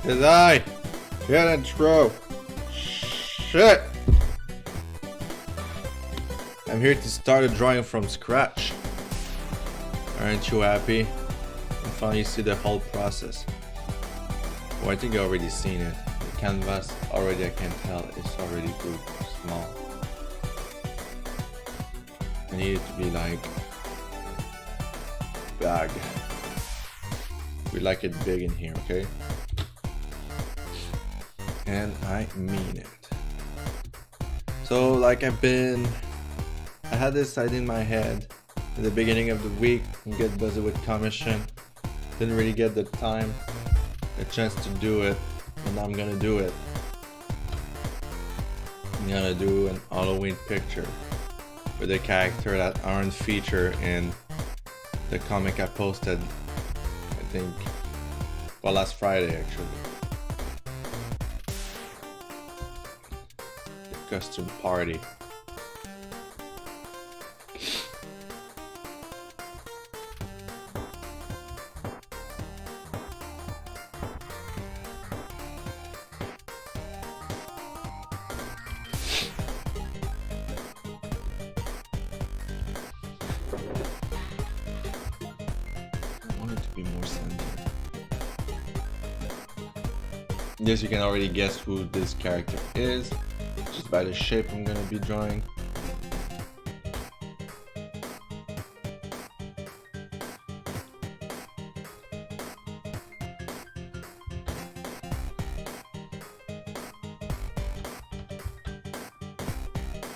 Did I? Deadanthro. Shit! I'm here to start a drawing from scratch. Aren't you happy? And finally see the whole process. Oh, I think I already seen it. The canvas already, I can tell it's already too small. I need it to be like big. We like it big in here, okay? And I mean it. So like I had this idea in my head in the beginning of the week and get busy with commission. Didn't really get the time, the chance to do it, and now I'm gonna do it. I'm gonna do an Halloween picture with a character that aren't featured in the comic I posted, I think, well, last Friday actually. The costume party. More centered. Yes, you can already guess who this character is just by the shape I'm gonna be drawing.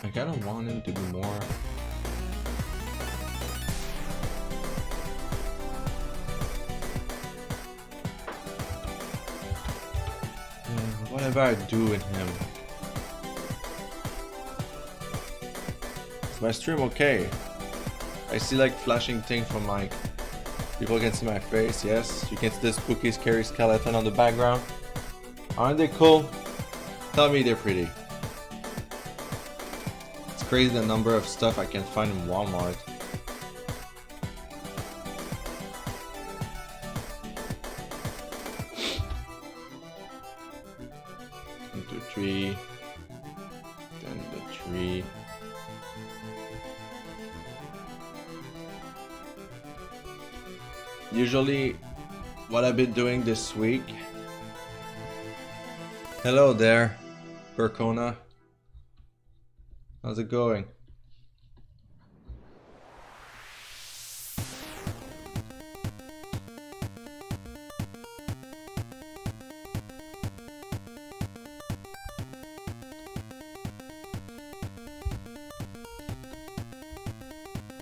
I kind of want him to be more whatever I do with him. Is my stream okay? I see like flashing thing from my... People can see my face, yes. You can see the spooky scary skeleton on the background. Aren't they cool? Tell me they're pretty. It's crazy the number of stuff I can find in Walmart. Tree, then the tree. Usually what I've been doing this week. Hello there, Percona. How's it going?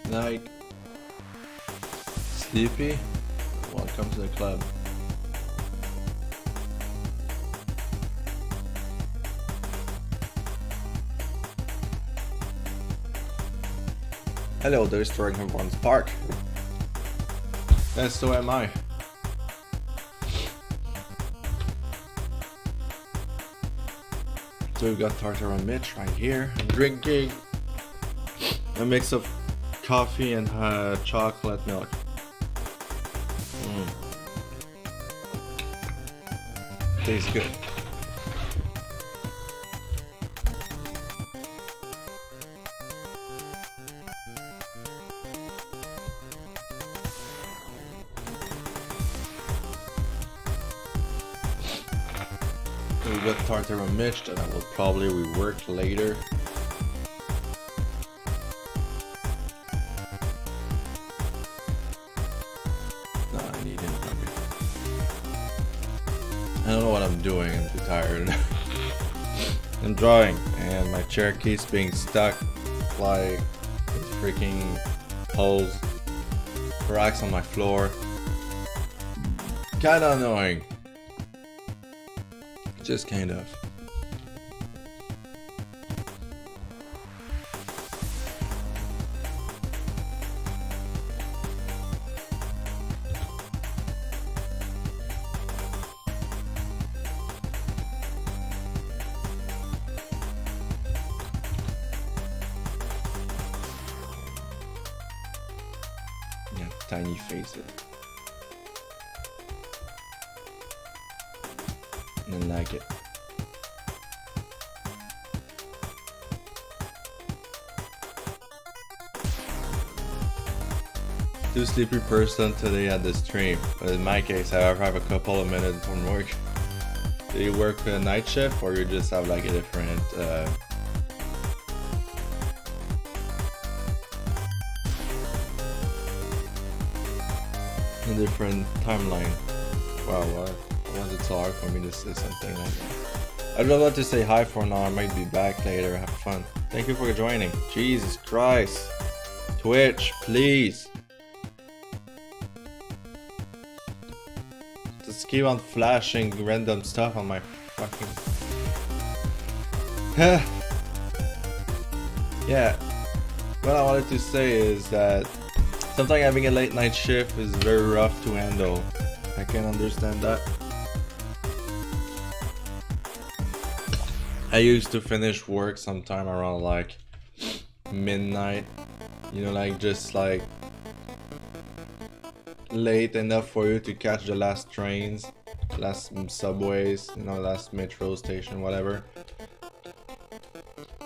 Like, sleepy? Welcome to the club. Hello, they're destroying everyone's park. And so am I. So we've got Tartar and Mitch right here. I'm drinking a mix of coffee and chocolate milk. Tastes good. So we got Tartar and Mitch that I will probably rework later. I don't know what I'm doing, I'm too tired. I'm drawing and my chair keeps being stuck like with freaking holes, cracks on my floor. Kinda annoying. Just kind of. Tiny faces. Didn't like it. Too sleepy person today at the stream, but in my case, I have a couple of minutes from work. Do you work a night shift, or you just have like a different timeline? Wow, why was it so hard for me to say something like that? I'd love to say hi for now. I might be back later. Have fun. Thank you for joining. Jesus Christ. Twitch, please. Just keep on flashing random stuff on my fucking... Yeah. What I wanted to say is that sometimes having a late night shift is very rough to handle. I can understand that. I used to finish work sometime around like midnight, you know, like just like late enough for you to catch the last trains, last subways, you know, last metro station, whatever.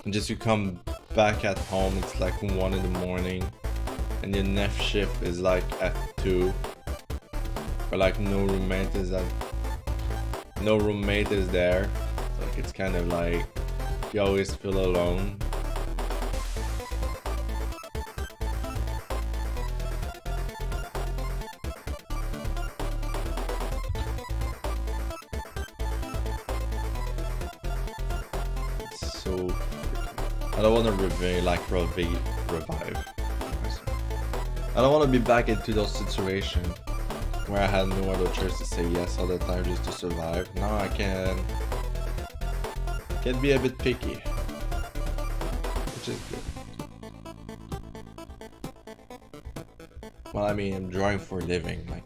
And just you come back at home, it's like 1 in the morning, and your next shift is like at 2. But like no roommate is there. Like it's kind of like you always feel alone. So I don't want to revive. I don't want to be back into those situations where I had no other choice to say yes all the time just to survive. Now I can be a bit picky, which is good. Well, I mean, I'm drawing for a living. Like,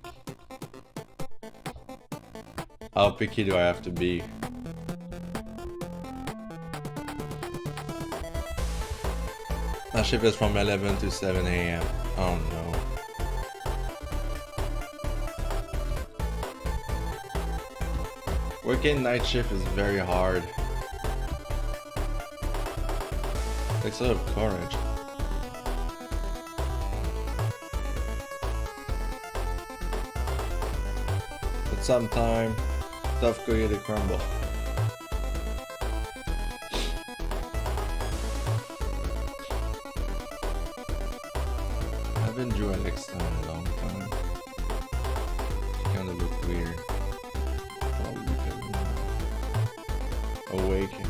how picky do I have to be? My shift is from 11 to 7 a.m. Oh no. Working night shift is very hard. It takes a lot of courage. But sometimes, tough cookie to crumble. I haven't drew Alex in a long time. She kinda look weird. Awakening.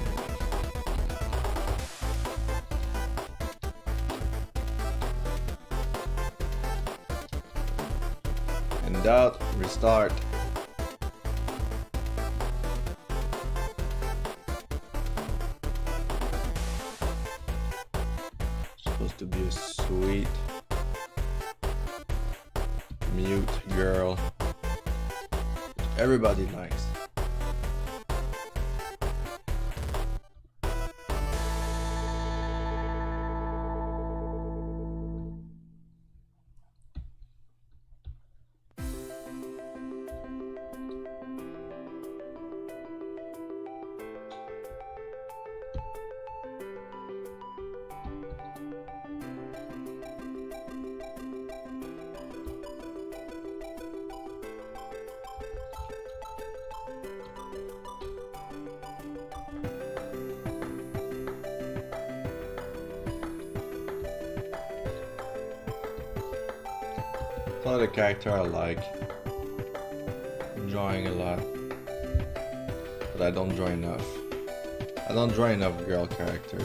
In doubt, restart. Supposed to be a sweet mute girl everybody likes. It's not a character I like. I'm drawing a lot, but I don't draw enough. I don't draw enough girl characters.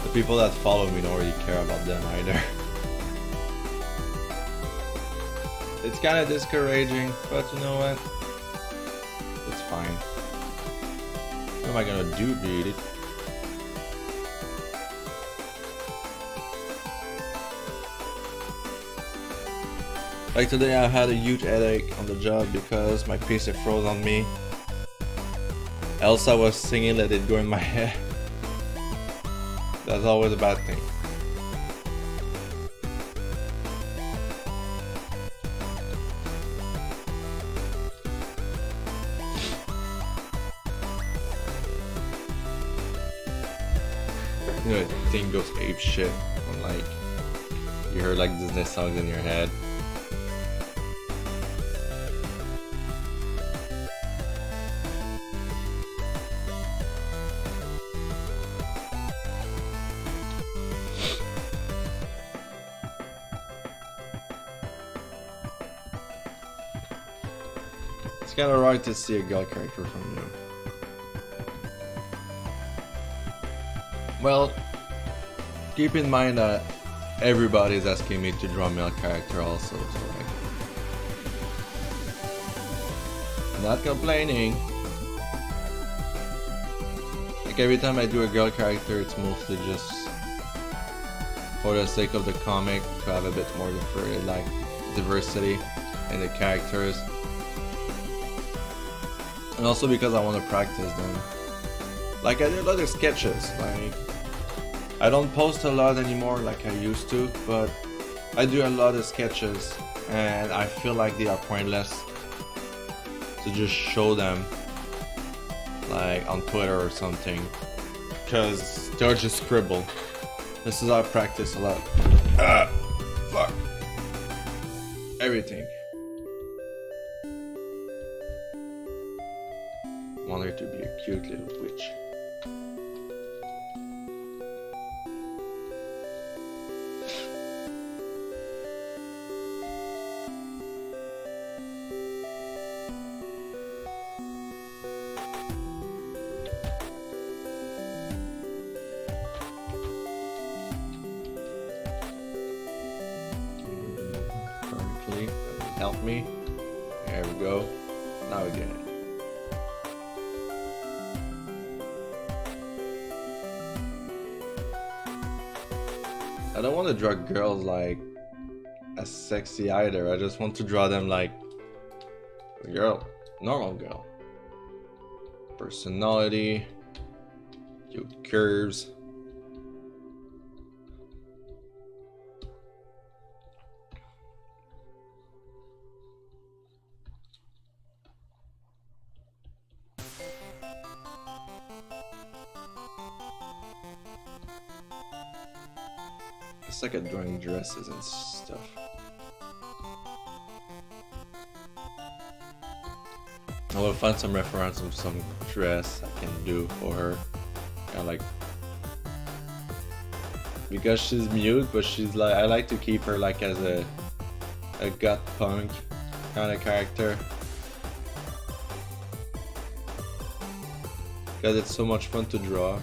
The people that follow me don't really care about them either. It's kind of discouraging, but you know what? It's fine. What am I gonna do, beat it? Like today I had a huge headache on the job because my PC froze on me. Elsa was singing Let It Go in my head. That's always a bad thing. you know, the thing goes ape shit when like you heard like Disney songs in your head. It's kind of right to see a girl character from you. Well, keep in mind that everybody's asking me to draw a male character also, so like, I'm not complaining. Like every time I do a girl character, it's mostly just for the sake of the comic to have a bit more like diversity in the characters. And also because I want to practice them. Like I do a lot of sketches, like I don't post a lot anymore like I used to, but I do a lot of sketches and I feel like they are pointless to just show them like on Twitter or something, because they're just scribble. This is how I practice a lot. Fuck. Everything. Want her to be a cute little witch. Currently, help me. There we go. Now we get it. I don't want to draw girls like as sexy either. I just want to draw them like a girl, normal girl. Personality, cute curves. I suck at drawing dresses and stuff. I will find some reference of some dress I can do for her. Kind of like, because she's mute, but she's like, I like to keep her like as a gut punk kind of character, because it's so much fun to draw.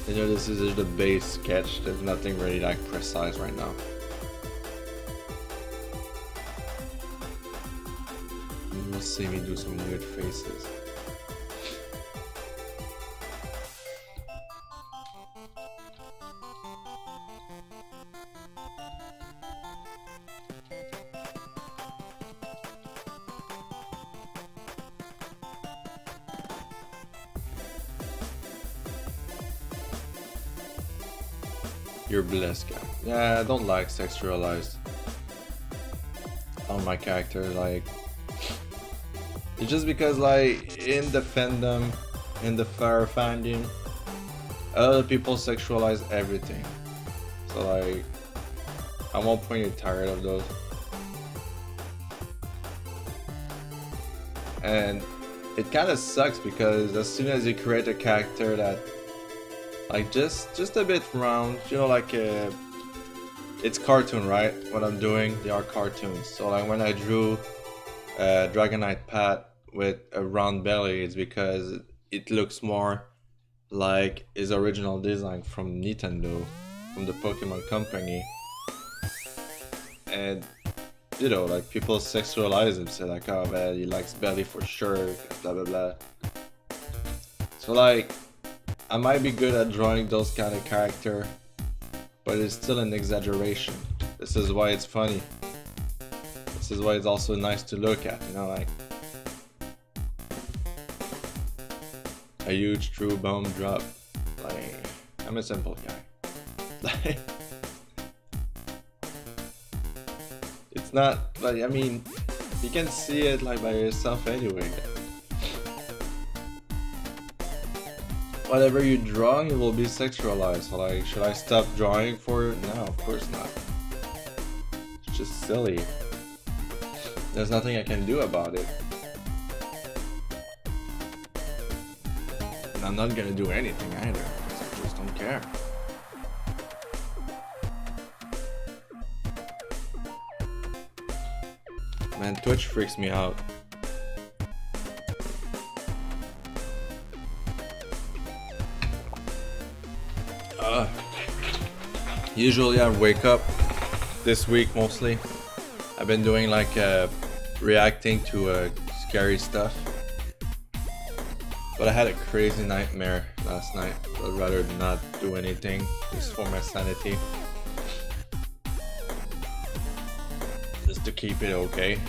You know, this is just the base sketch. There's nothing really like precise right now. You will see me do some weird faces. You're blessed, guy. Yeah, I don't like sexualized on my character. Like, it's just because like in the fandom, in the fandom, a lot of people sexualize everything. So like, at one point you're tired of those. And it kind of sucks because as soon as you create a character that like just a bit round, you know, like it's cartoon, right? What I'm doing, they are cartoons. So like when I drew Dragonite Pat with a round belly, it's because it looks more like his original design from Nintendo, from the Pokemon company. And you know, like people sexualize him, say like, oh man, he likes belly for sure, blah blah blah. So like, I might be good at drawing those kind of character, but it's still an exaggeration. This is why it's funny. This is why it's also nice to look at, you know, like a huge true bomb drop. Like, I'm a simple guy. It's not like, I mean, You can see it like by yourself anyway. Whatever you draw, it will be sexualized. So like, should I stop drawing for it? No, of course not. It's just silly. There's nothing I can do about it. And I'm not gonna do anything either, because I just don't care. Man, Twitch freaks me out. Usually I wake up this week mostly. I've been doing like reacting to scary stuff. But I had a crazy nightmare last night. I'd rather not do anything just for my sanity. Just to keep it okay.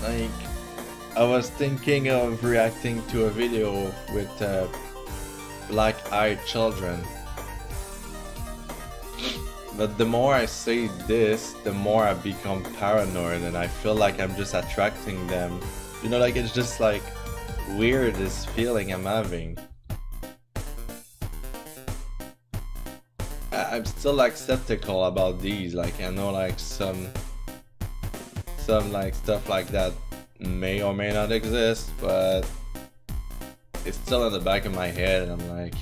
Like, I was thinking of reacting to a video with black-eyed children. But the more I say this, the more I become paranoid and I feel like I'm just attracting them. You know, like it's just like weird, this feeling I'm having. I'm still like skeptical about these. Like I know like some like stuff like that may or may not exist, but it's still in the back of my head and I'm like,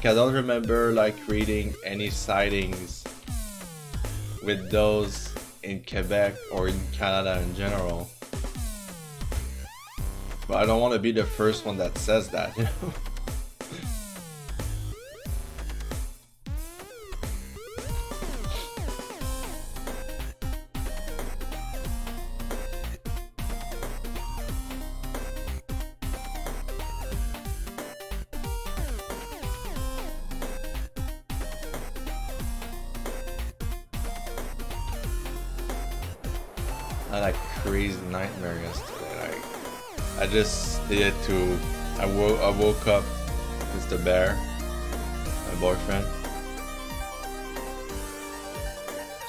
I don't remember like reading any sightings with those in Quebec or in Canada in general. But I don't want to be the first one that says that, you know? I had a crazy nightmare yesterday. I just needed to. I woke up with the bear, my boyfriend.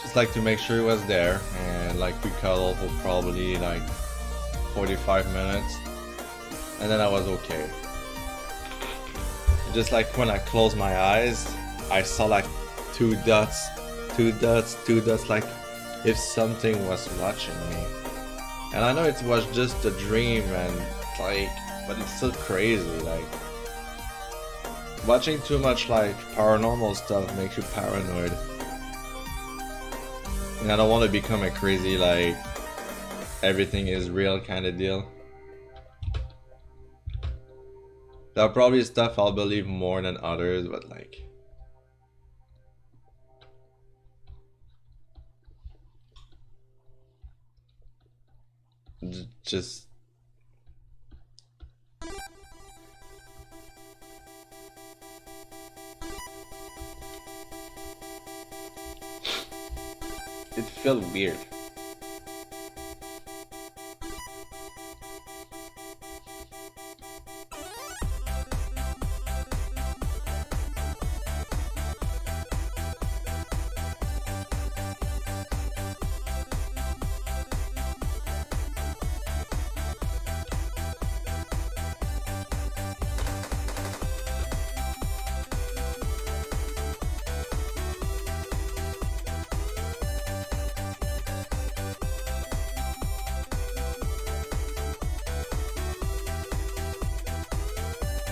Just like to make sure he was there, and like we cuddled for probably like 45 minutes, and then I was okay. Just like when I closed my eyes, I saw like two dots, like if something was watching me. And I know it was just a dream and like, but it's still crazy. Like watching too much like paranormal stuff makes you paranoid. And I don't want to become a crazy like everything is real kind of deal. There are probably stuff I'll believe more than others, but like just it felt weird.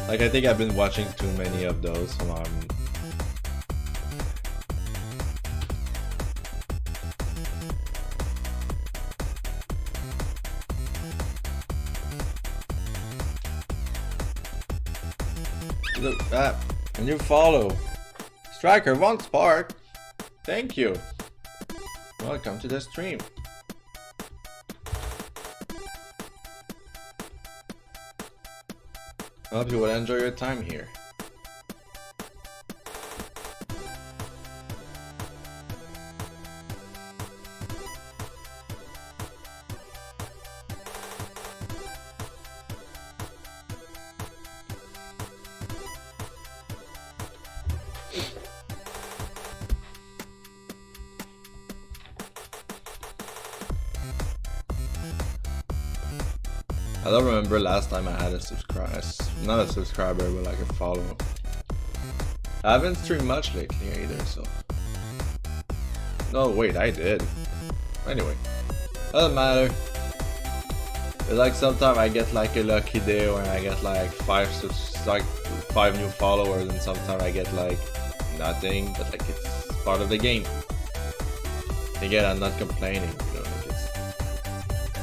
Like I think I've been watching too many of those, so look that, and you follow. Striker, one spark. Thank you. Welcome to the stream. I hope you will enjoy your time here. I don't remember last time I had a subscriber, not a subscriber, but like a follow. I haven't streamed much lately either, so. No, wait, I did. Anyway, doesn't matter. It's like sometimes I get like a lucky day when I get like five new followers, and sometimes I get like nothing, but like it's part of the game. Again, I'm not complaining, you know, like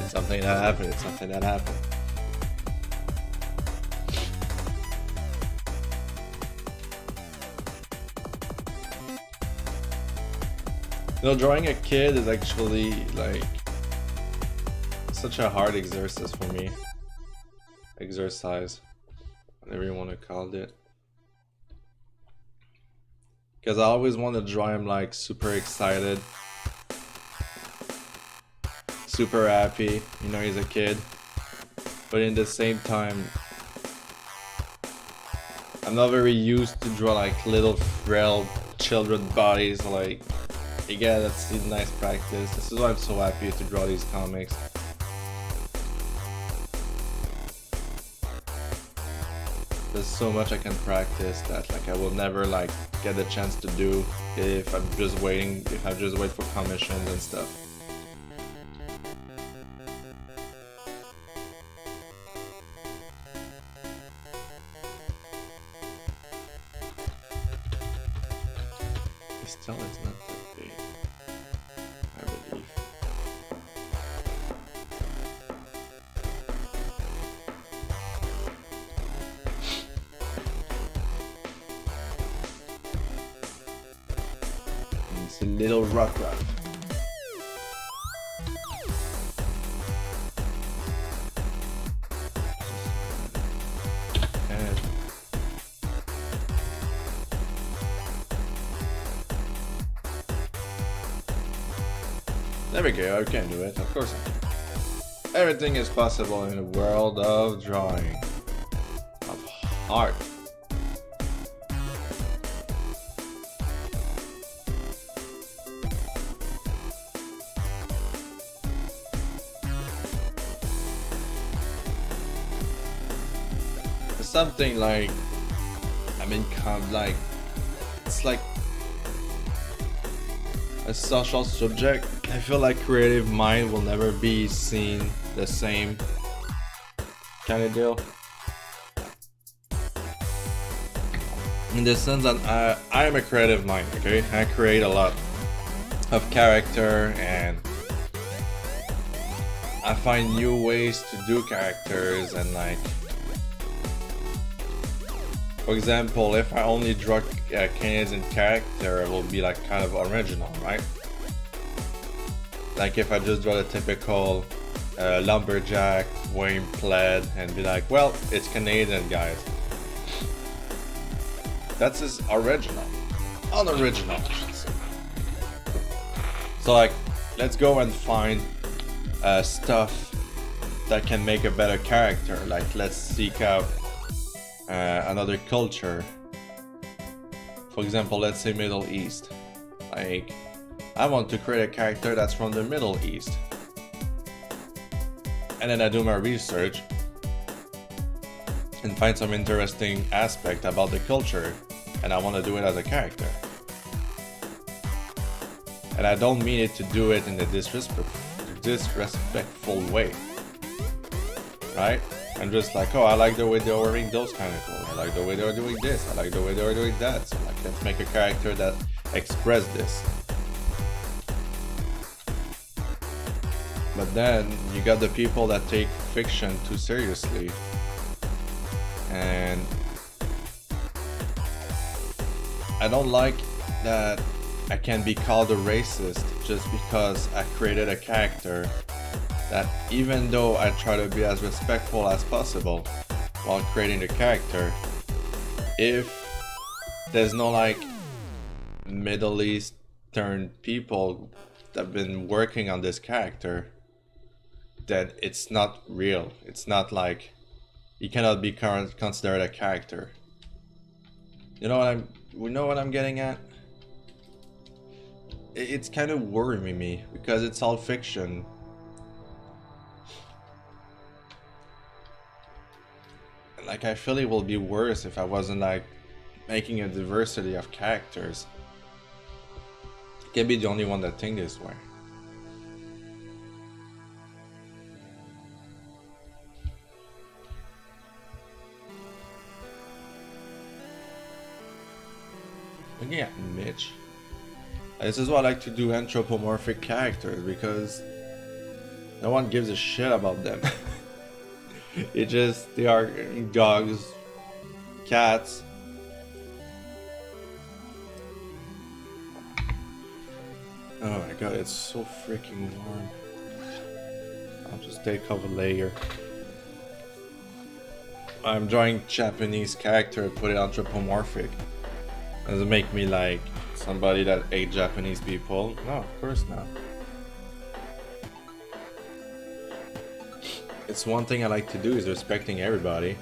it's something that happened, it's something that happened. You know, drawing a kid is actually like such a hard exercise for me. Exercise, whatever you want to call it. Because I always want to draw him like super excited, super happy, you know, he's a kid. But in the same time, I'm not very used to draw like little frail children bodies. Like, again, that's a nice practice. This is why I'm so happy to draw these comics. There's so much I can practice that like I will never like get the chance to do if I'm just waiting for commissions and stuff. Still, it's not that big, I believe. It's a little rough. There we go, I can do it, of course I can. Everything is possible in the world of drawing. Of art. It's something like, I mean, like, it's like a social subject. I feel like creative mind will never be seen the same kind of deal. In the sense that I am a creative mind, okay? I create a lot of character and I find new ways to do characters, and like, for example, if I only draw a Canadian character, it will be like kind of original, right? Like if I just draw the typical lumberjack wearing plaid and be like, well, it's Canadian, guys. That's his original. Unoriginal, I should say. So like, let's go and find stuff that can make a better character. Like, let's seek out another culture. For example, let's say Middle East. Like, I want to create a character that's from the Middle East. And then I do my research and find some interesting aspect about the culture, and I want to do it as a character. And I don't mean it to do it in a disrespectful way, right? I'm just like, oh, I like the way they're wearing those kind of clothes. I like the way they're doing this. I like the way they're doing that. So like, let's make a character that express this. But then you got the people that take fiction too seriously, and I don't like that I can be called a racist just because I created a character that, even though I try to be as respectful as possible while creating the character, if there's no like Middle Eastern people that have been working on this character, then it's not real. It's not like, you cannot be considered a character. You know what I'm getting at? It's kind of worrying me because it's all fiction. Like, I feel it will be worse if I wasn't like making a diversity of characters. I can't be the only one that think this way. Looking at Mitch. This is why I like to do anthropomorphic characters, because no one gives a shit about them. They are dogs, cats. Oh my god, it's so freaking warm. I'll just take off a layer. I'm drawing Japanese character, put it anthropomorphic. Does it make me like somebody that ate Japanese people? No, of course not. It's one thing I like to do is respecting everybody.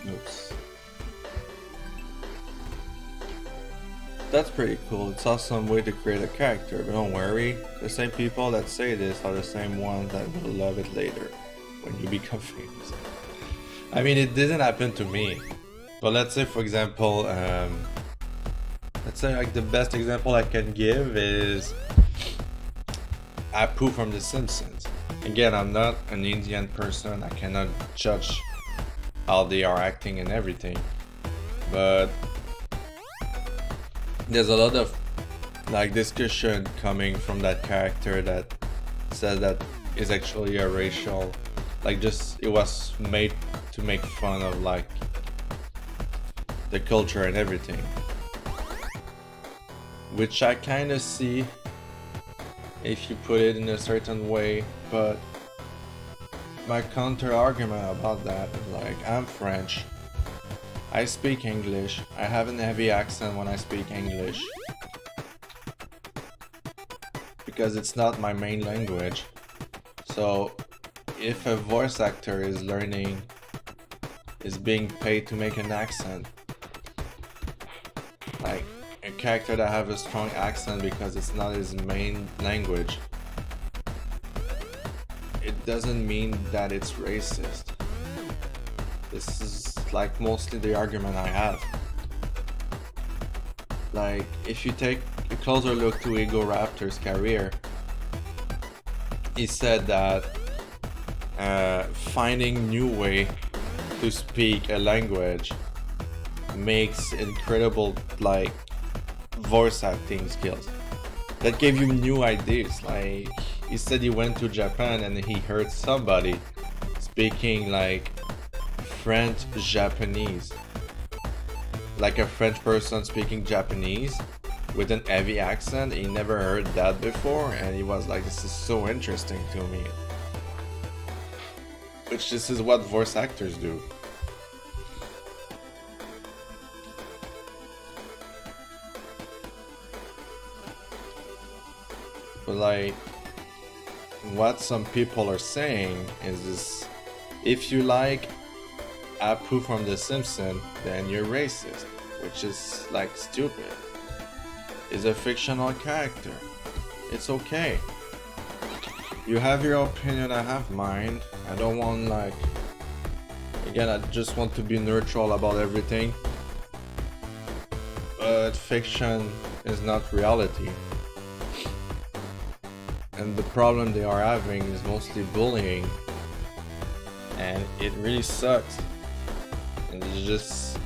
Oops. That's pretty cool. It's awesome way to create a character, but don't worry, the same people that say this are the same ones that will love it later when you become famous. I mean, it didn't happen to me, but let's say, for example, let's say like the best example I can give is Apu from The Simpsons. Again, I'm not an Indian person, I cannot judge how they are acting and everything, but there's a lot of like discussion coming from that character that says that is actually a racial, like, just it was made to make fun of like the culture and everything, which I kind of see if you put it in a certain way, but my counter argument about that is like, I'm French, I speak English, I have a heavy accent when I speak English because it's not my main language. So if a voice actor is being paid to make an accent, like a character that have a strong accent because it's not his main language, it doesn't mean that it's racist. This is like mostly the argument I have. Like, if you take a closer look to Ego Raptor's career, he said that finding new way to speak a language makes incredible like voice acting skills that gave you new ideas. Like, he said he went to Japan and he heard somebody speaking like French Japanese, like a French person speaking Japanese with an heavy accent. He never heard that before, and he was like, this is so interesting to me. Which this is what voice actors do. But like, what some people are saying is this: if you like Apu from The Simpsons, then you're racist, which is like stupid. It's a fictional character. It's okay. You have your opinion, I have mine. I don't want like, again, I just want to be neutral about everything. But fiction is not reality. And the problem they are having is mostly bullying. And it really sucks. And it's just,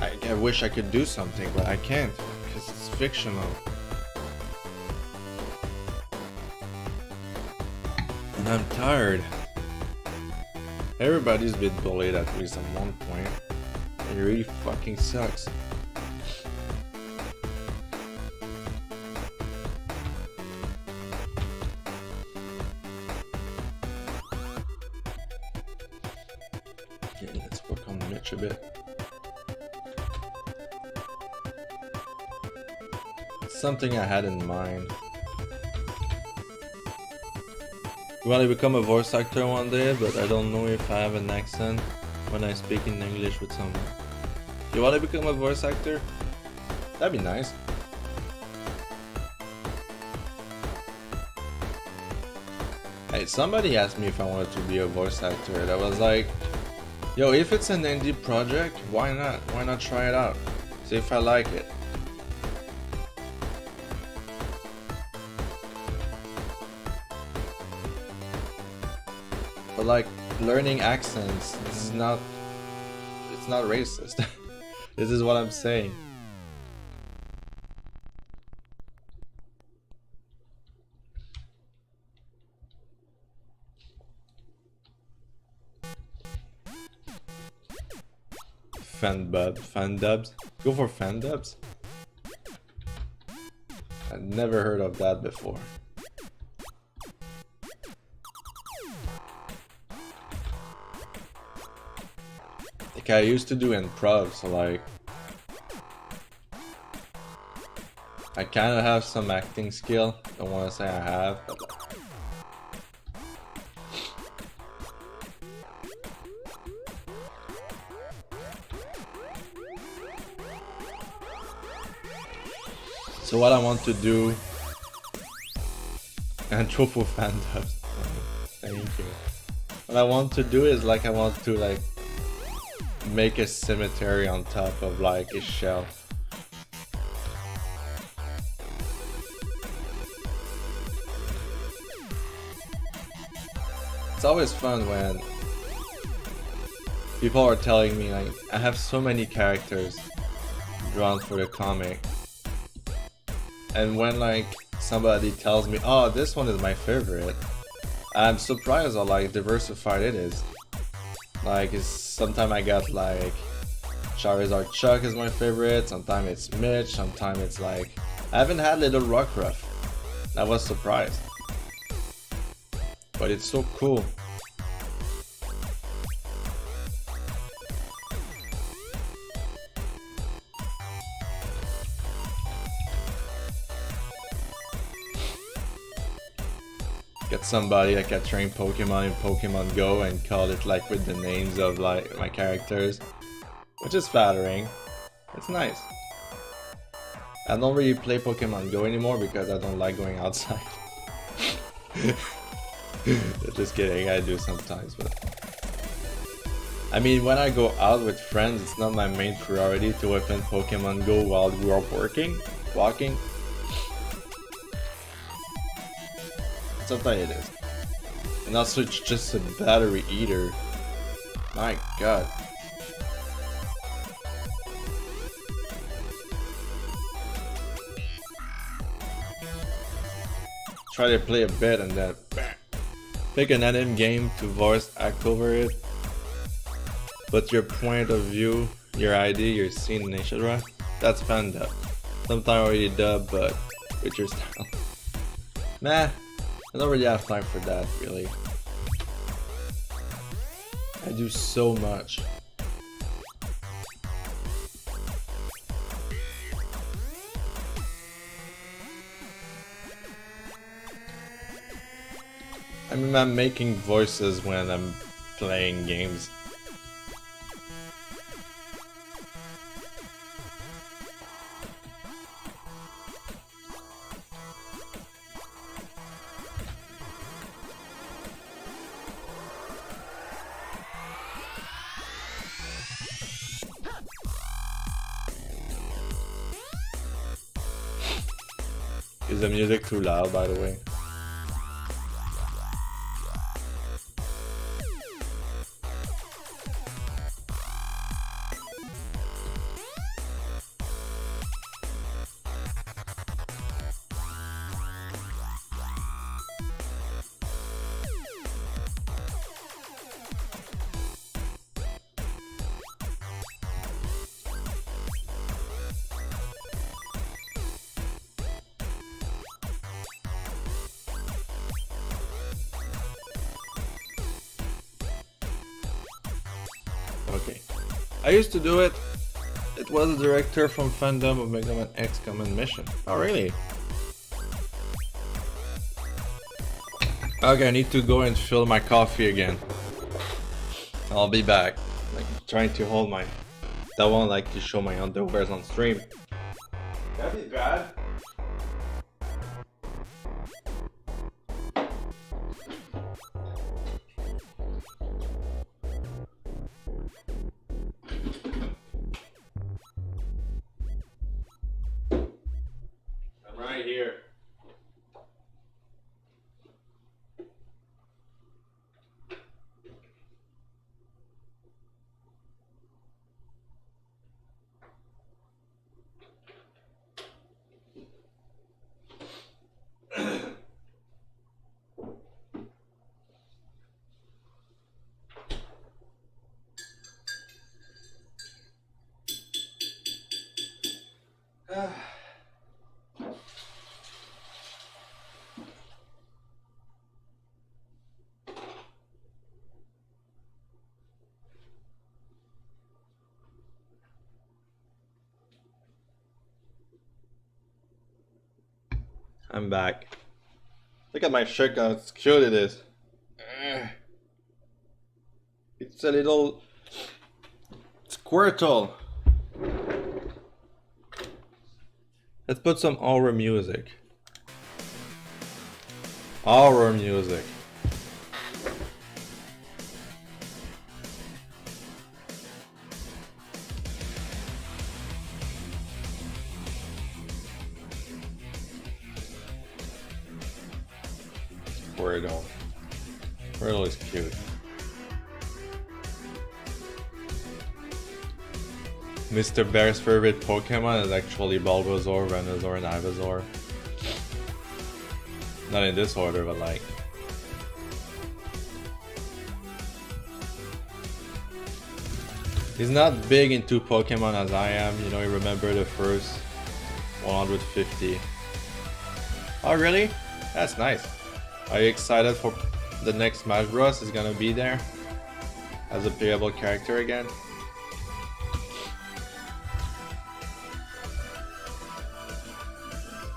I wish I could do something, but I can't, because it's fictional. And I'm tired. Everybody's been bullied at least at one point. It really fucking sucks. Okay, let's work on Mitch a bit. It's something I had in mind. I want to become a voice actor one day, but I don't know if I have an accent when I speak in English with someone. You want to become a voice actor? That'd be nice. Hey, somebody asked me if I wanted to be a voice actor, and I was like, yo, if it's an indie project, why not? Why not try it out? See if I like it. But like, learning accents is not, it's not racist. This is what I'm saying. Fan dubs? Go for fan dubs? I've never heard of that before. Like, I used to do improv, so like I kind of have some acting skill. Don't want to say I have, but so what I want to do, and Tropo fan dubs. Thank you. What I want to do is like I want to like make a cemetery on top of like a shelf. It's always fun when people are telling me like I have so many characters drawn for the comic, and when like somebody tells me, oh, this one is my favorite, I'm surprised how like diversified it is. Like, sometimes I got like Charizard Chuck is my favorite, sometimes it's Mitch, sometimes it's like I haven't had Little Rockruff. I was surprised, but it's so cool. Get somebody that can train Pokemon in Pokemon Go and call it like with the names of like my characters, which is flattering. It's nice. I don't really play Pokemon Go anymore because I don't like going outside. Just kidding, I do sometimes, but I mean, when I go out with friends, it's not my main priority to open Pokemon Go while we are walking. Sometimes it is. And also it's just a battery eater. My god. Try to play a bit and then pick an anime game to voice act over it. But your point of view, your ID, your scene, etc. That's fan dub. Sometimes already dub, but with your style. Nah. I don't really have time for that, really. I do so much. I mean, I'm making voices when I'm playing games. Is the music too loud, by the way? Okay. I used to do it. It was a director from fandom of Mega Man X Command Mission. Oh, really? Okay, I need to go and fill my coffee again. I'll be back. Like, trying to hold my... That one like to show my underwears on stream. That'd be bad. I'm right here. I'm back. Look at my shirt, how cute it is. It's a little Squirtle. Let's put some horror music. Horror music. Squirtle. Squirtle is cute. Mr. Bear's favorite Pokemon is actually Bulbasaur, Venusaur, and Ivysaur. Not in this order, but like... He's not big into Pokemon as I am, you know, you remember the first 150. Oh really? That's nice. Are you excited for the next Smash Bros? Is gonna be there? As a playable character again?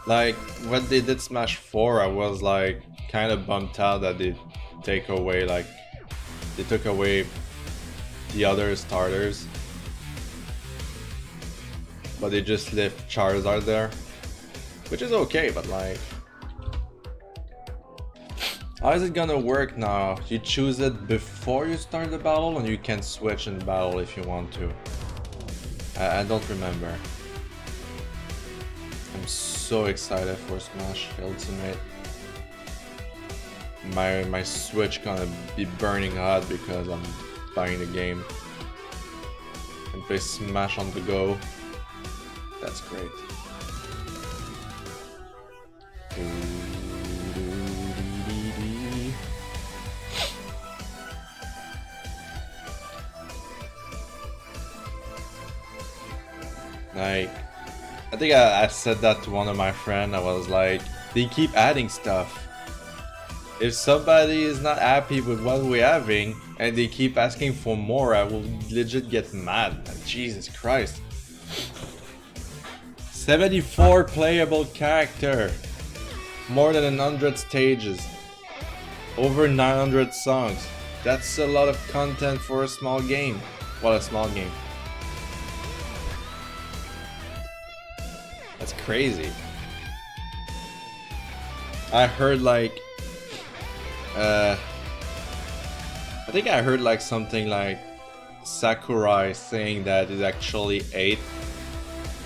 Like, when they did Smash 4, I was like, kind of bummed out that they took away the other starters. But they just left Charizard there. Which is okay, but like... How is it gonna work now? You choose it before you start the battle, and you can switch in battle if you want to. I don't remember. I'm so excited for Smash Ultimate. My Switch gonna be burning hot because I'm buying the game. And play Smash on the go. That's great. Like, I think I said that to one of my friends. I was like, they keep adding stuff. If somebody is not happy with what we're having and they keep asking for more, I will legit get mad. Jesus Christ. 74 playable character. More than 100 stages. Over 900 songs. That's a lot of content for a small game. Well, a small game. That's crazy. I heard like I think I heard like something like Sakurai saying that it actually ate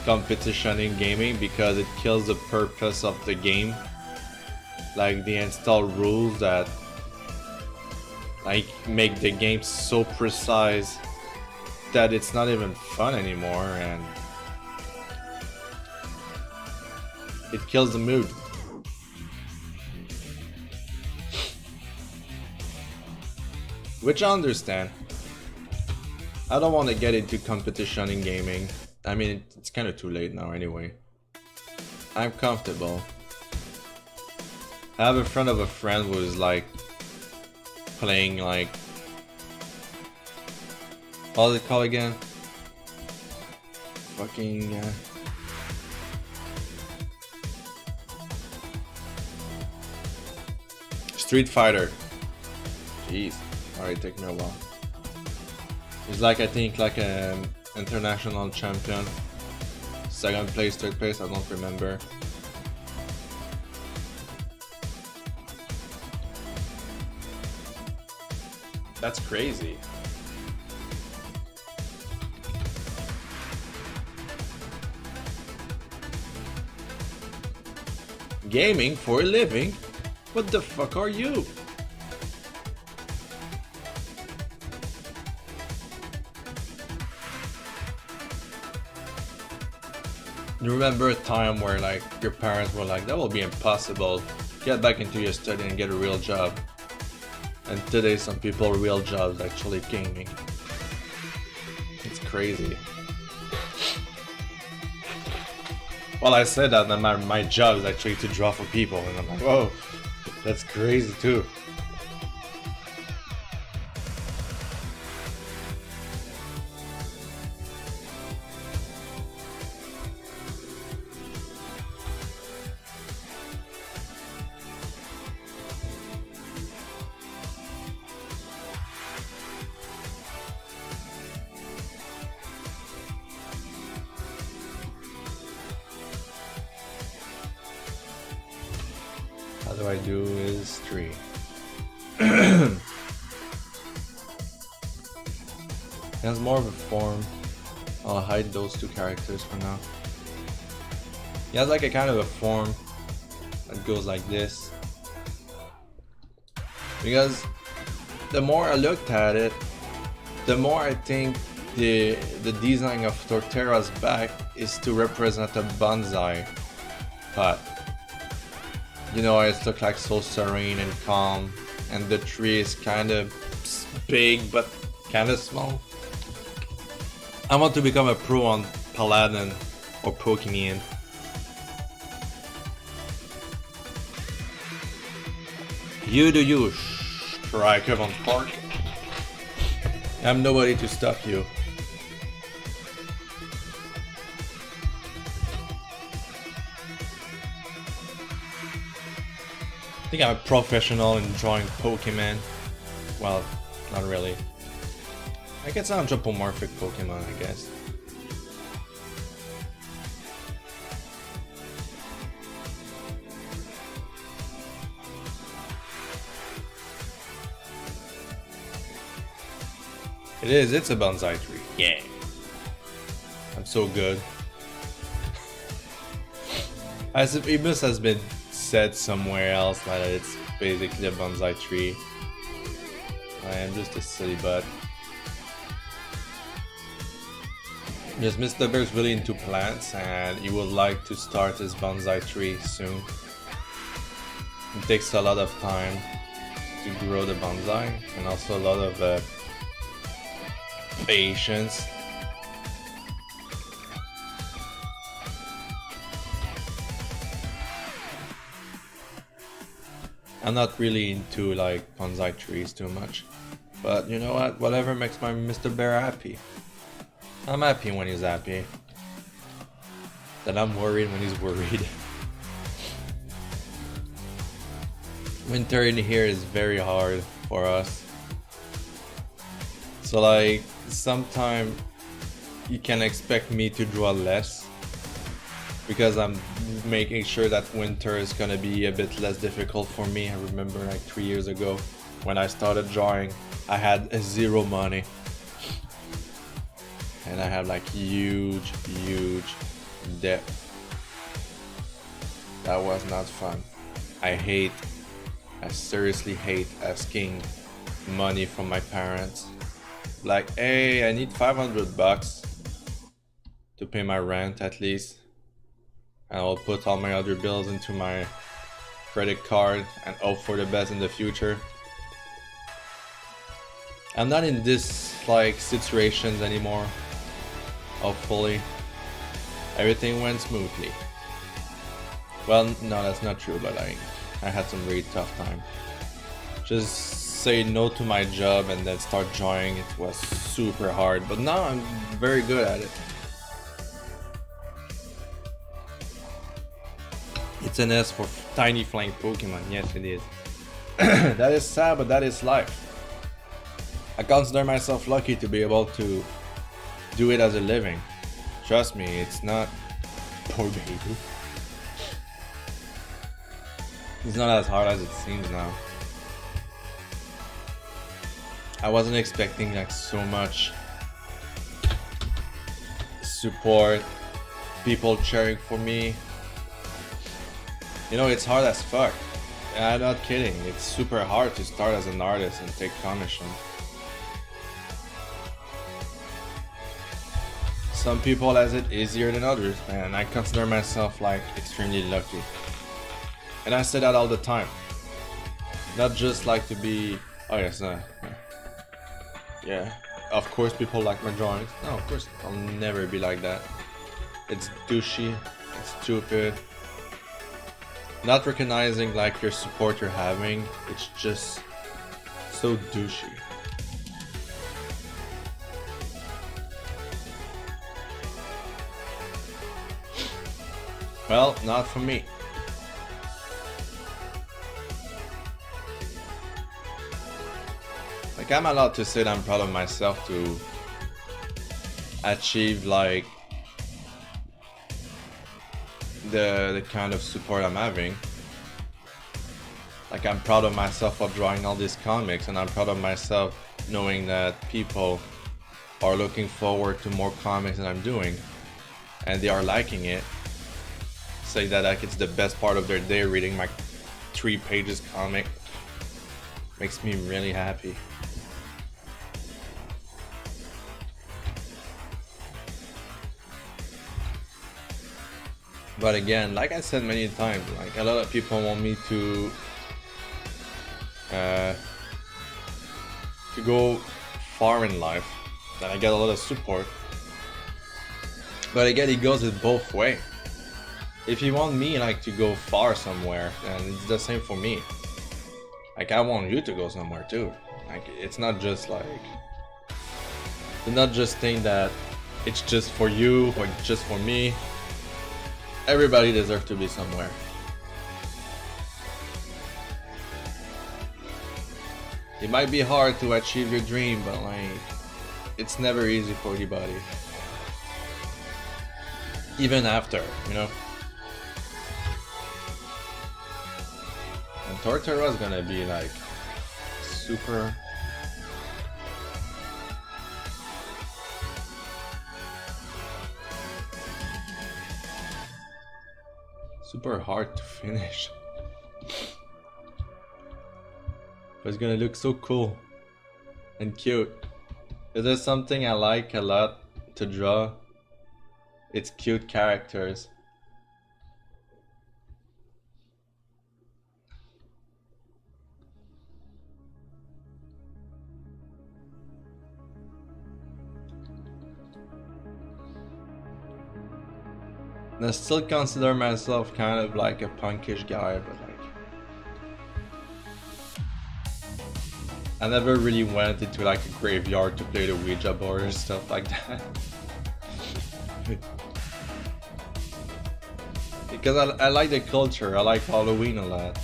competition in gaming because it kills the purpose of the game. Like they install rules that like make the game so precise that it's not even fun anymore, and it kills the mood. Which I understand. I don't want to get into competition in gaming. I mean, it's kind of too late now anyway. I'm comfortable. I have a friend of a friend who is like playing like What's it called again? Fucking Street Fighter. Jeez, alright, take me a while. He's like, I think, like an international champion. Second place, third place, I don't remember. That's crazy. Gaming for a living? What the fuck are you? You remember a time where like your parents were like, that will be impossible. Get back into your study and get a real job. And today some people real jobs actually gaming. It's crazy. Well, I said that and my job is actually to draw for people, and I'm like, whoa, that's crazy too. How do I do is 3. It has more of a form. I'll hide those 2 characters for now. He has like a kind of a form that goes like this. Because the more I looked at it, the more I think the design of Torterra's back is to represent a bonsai pot. You know, it looks like so serene and calm, and the tree is kind of big but kind of small. I want to become a pro on Paladin or Pokemon. You do you, Striker von Park. I'm nobody to stop you. I think I'm a professional in drawing Pokemon. Well, not really. I guess I'm anthropomorphic Pokemon, I guess. It's a bonsai tree. Yeah. I'm so good. As if it must has been said somewhere else that it's basically a bonsai tree. I am just a silly butt. Yes, Mr. Bear's really into plants and he would like to start his bonsai tree soon. It takes a lot of time to grow the bonsai and also a lot of patience. I'm not really into like bonsai trees too much, but you know what? Whatever makes my Mr. Bear happy. I'm happy when he's happy. Then I'm worried when he's worried. Winter in here is very hard for us. So like, sometime you can expect me to draw less because I'm making sure that winter is gonna be a bit less difficult for me. I remember like 3 years ago when I started drawing, I had 0 money. And I have like huge debt. That was not fun. I seriously hate asking money from my parents. Like, hey, I need 500 bucks to pay my rent at least. And I'll put all my other bills into my credit card and hope for the best in the future. I'm not in this like situations anymore. Hopefully everything went smoothly. Well, no, that's not true, but I had some really tough time. Just say no to my job and then start drawing, it was super hard. But now I'm very good at it. It's an S for tiny flying Pokemon. Yes, it is. That is sad, but that is life. I consider myself lucky to be able to do it as a living. Trust me, it's not poor baby. It's not as hard as it seems now. I wasn't expecting like so much support, people cheering for me. You know, it's hard as fuck. I'm not kidding. It's super hard to start as an artist and take commission. Some people has it easier than others, and I consider myself like extremely lucky. And I say that all the time. Not just like to be, oh yes, yeah, of course people like my drawings. No, of course, I'll never be like that. It's douchey, it's stupid. Not recognizing like your support you're having, it's just so douchey. Well, not for me. Like, I'm allowed to say that I'm proud of myself to achieve like the kind of support I'm having. Like, I'm proud of myself for drawing all these comics, and I'm proud of myself knowing that people are looking forward to more comics that I'm doing and they are liking it. Say that like it's the best part of their day reading my 3 pages comic. Makes me really happy. But again, like I said many times, like a lot of people want me to go far in life, and I get a lot of support. But again, it goes with both ways. If you want me like to go far somewhere, then it's the same for me. Like, I want you to go somewhere too. Like, it's not just like, do not just think that it's just for you or just for me. Everybody deserves to be somewhere. It might be hard to achieve your dream, but like, it's never easy for anybody. Even after, you know. And Tortora's gonna be like super hard to finish. But it's gonna look so cool and cute. If there's something I like a lot to draw, it's cute characters. And I still consider myself kind of like a punkish guy, but like, I never really went into like a graveyard to play the Ouija board and stuff like that. Because I like the culture, I like Halloween a lot.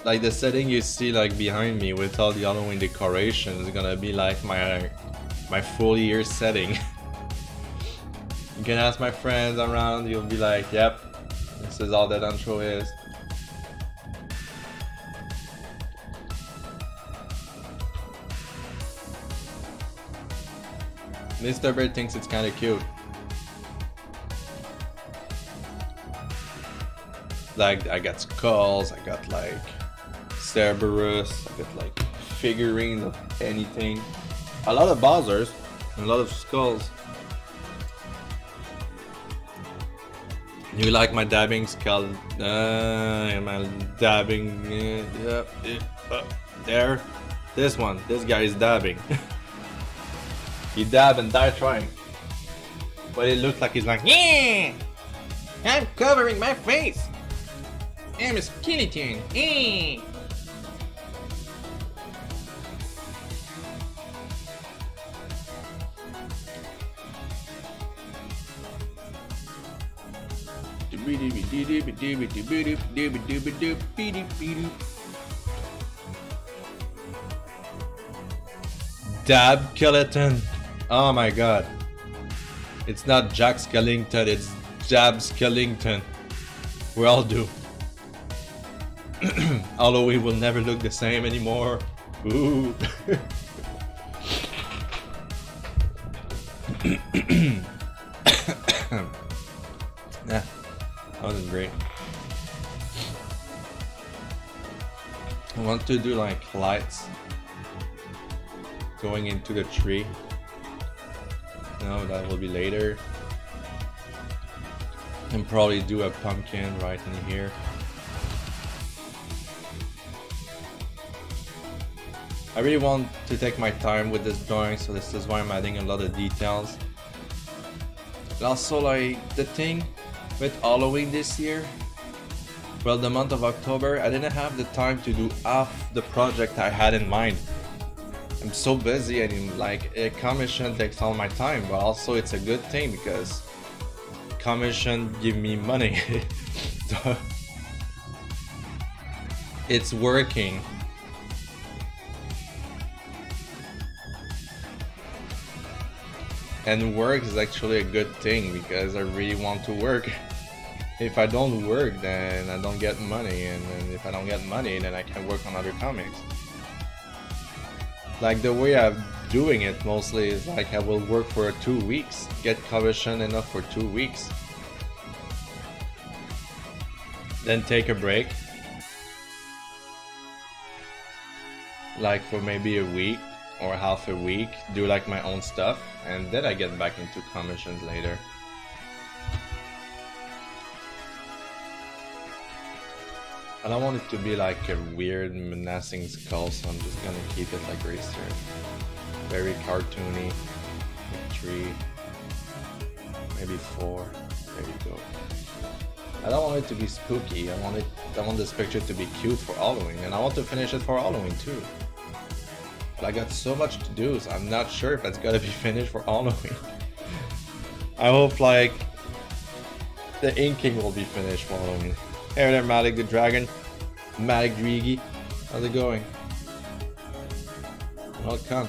Like, the setting you see like behind me with all the Halloween decorations is gonna be like my full year setting. You can ask my friends around, you'll be like, yep, this is all Deadanthro is. Mr. Bird thinks it's kinda cute. Like, I got skulls, I got like Cerberus, I got like figurines of anything. A lot of Bowsers, a lot of skulls. You like my dabbing skull? My dabbing, there. This one, this guy is dabbing. He dab and die trying. But it looks like he's like, yeah! I'm covering my face! I'm a skeleton, Dab Skeleton. Oh my god. It's not Jack Skellington, it's Dab Skellington. We all do. Halloween will never look the same anymore. Ooh. Nah, that wasn't great. I want to do like lights going into the tree. No, that will be later. And probably do a pumpkin right in here. I really want to take my time with this drawing, so this is why I'm adding a lot of details. And also, like, the thing with Halloween this year, well, the month of October, I didn't have the time to do half the project I had in mind. I'm so busy, and like, a commission takes all my time, but also it's a good thing because commission give me money. So, it's working. And work is actually a good thing because I really want to work. If I don't work, then I don't get money, and then if I don't get money, then I can work on other comics. Like, the way I'm doing it mostly is like I will work for 2 weeks, get commission enough for 2 weeks, then take a break, like for maybe a week or half a week, do like my own stuff, and then I get back into commissions later. I don't want it to be like a weird menacing skull, so I'm just gonna keep it like racer. Very cartoony. Like 3, maybe 4. There you go. I don't want it to be spooky. I want this picture to be cute for Halloween, and I want to finish it for Halloween too. But I got so much to do, so I'm not sure if it's gonna be finished for Halloween. I hope like the inking will be finished for Halloween. Hey there, Malik the Dragon. Malik Drigi. How's it going? Welcome.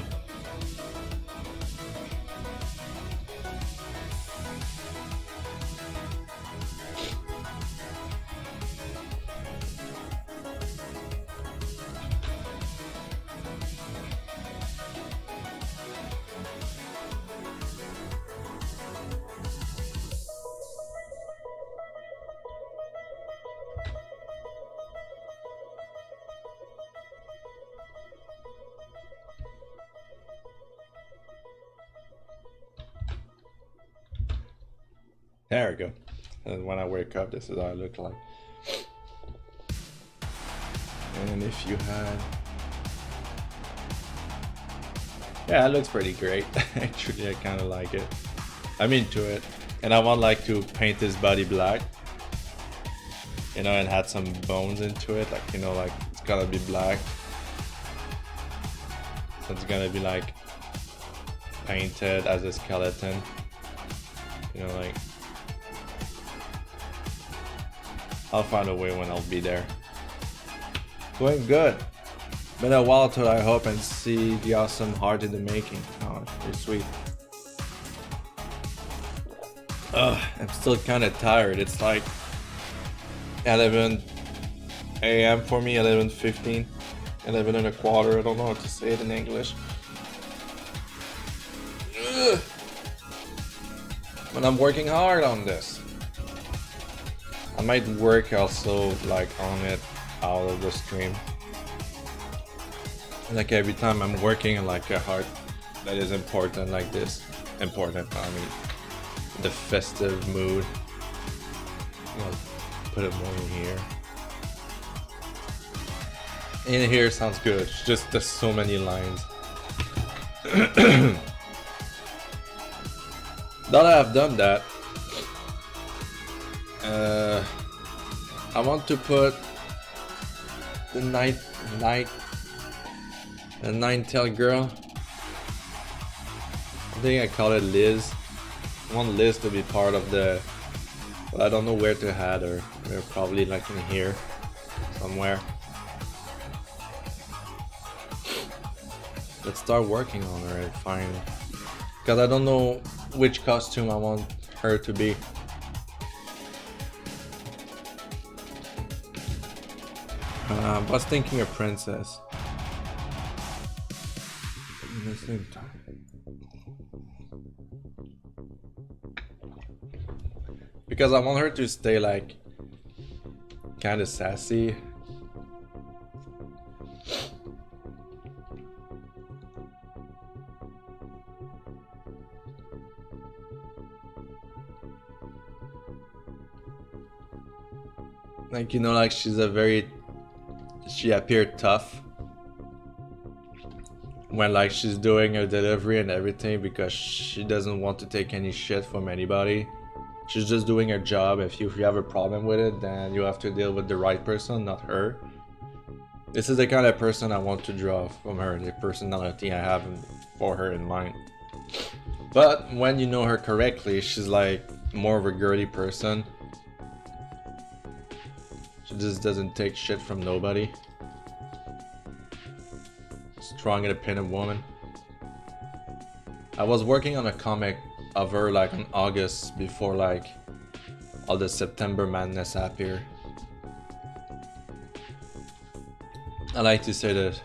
There we go. And when I wake up, this is how I look like. And if you had... Yeah, it looks pretty great. Actually, I kind of like it. I'm into it. And I want like to paint his body black. You know, and add some bones into it. Like, you know, like it's gonna be black. So it's gonna be like painted as a skeleton. You know, like... I'll find a way when I'll be there. Going good. Been a while till I hope and see the awesome heart in the making. Oh, it's sweet. Ugh, I'm still kind of tired. It's like 11 a.m. for me, 11:15, 11 and a quarter. I don't know how to say it in English. Ugh. But I'm working hard on this. I might work also like on it out of the stream. Like every time I'm working on like a heart that is important like this. Important, I mean, the festive mood. I'll put it more in here. In here sounds good. It's just there's so many lines. Now that I've done that, I want to put the nine-tailed girl. I think I call it Liz. I want Liz to be part of but I don't know where to add her. They're probably like in here somewhere. Let's start working on her and find, because I don't know which costume I want her to be. I was thinking a princess. At the same time. Because I want her to stay like kind of sassy. Like, you know, like she appeared tough when like she's doing her delivery and everything, because she doesn't want to take any shit from anybody. She's just doing her job. If you have a problem with it, then you have to deal with the right person, not her. This is the kind of person I want to draw from her, the personality I have for her in mind. But when you know her correctly, she's like more of a girly person. She just doesn't take shit from nobody. Strong independent woman. I was working on a comic of her like in August, before like all the September madness appeared. I like to say that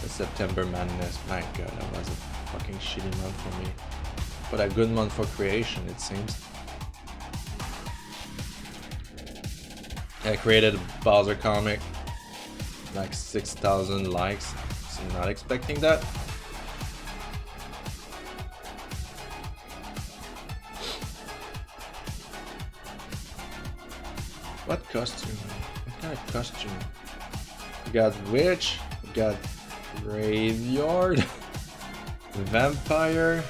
the September madness, my god, that was a fucking shitty month for me, but a good month for creation, it seems. I created a Bowser comic, like 6,000 likes, so I'm not expecting that. What costume? What kind of costume? We got witch, we got graveyard, vampire.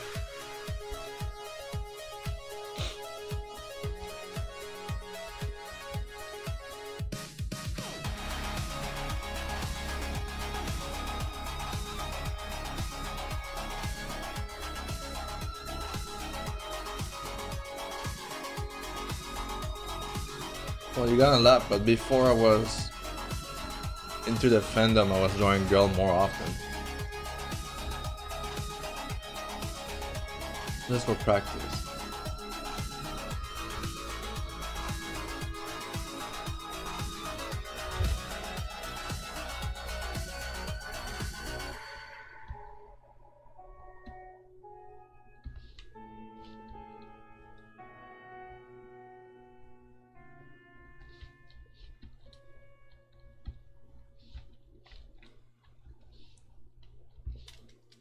Well, you got a lot, but before I was into the fandom, I was drawing girl more often. Just for practice.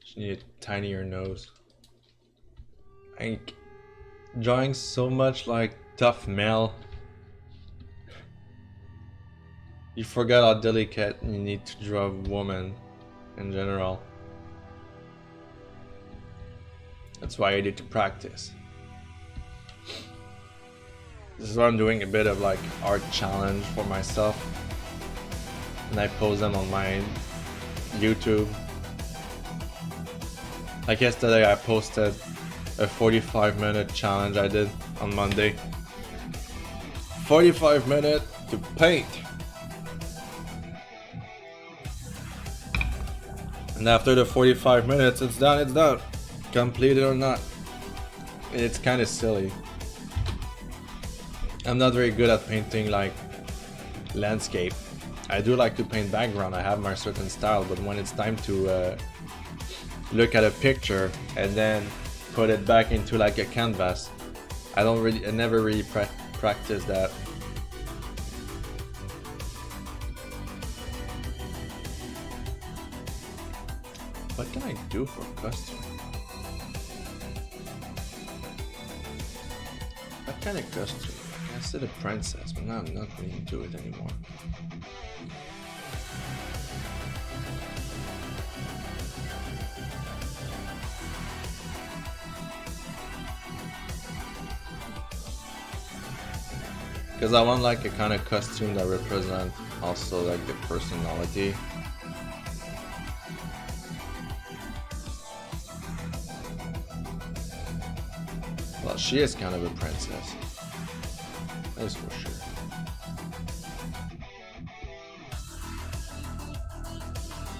She need a tinier nose. Like, drawing so much like tough male. You forget how delicate you need to draw a woman in general. That's why you need to practice. This is why I'm doing a bit of like art challenge for myself. And I post them on my YouTube. Like yesterday I posted a 45-minute challenge I did on Monday. 45 minutes to paint. And after the 45 minutes, it's done, it's done. Completed or not. It's kind of silly. I'm not very good at painting like landscape. I do like to paint background, I have my certain style, but when it's time to look at a picture and then put it back into like a canvas, I never really practice that. What can I do for costume? What kind of costume? I said a princess, but now I'm not really into it anymore. Because I want like a kind of costume that represents also like the personality. Well, she is kind of a princess. That's for sure.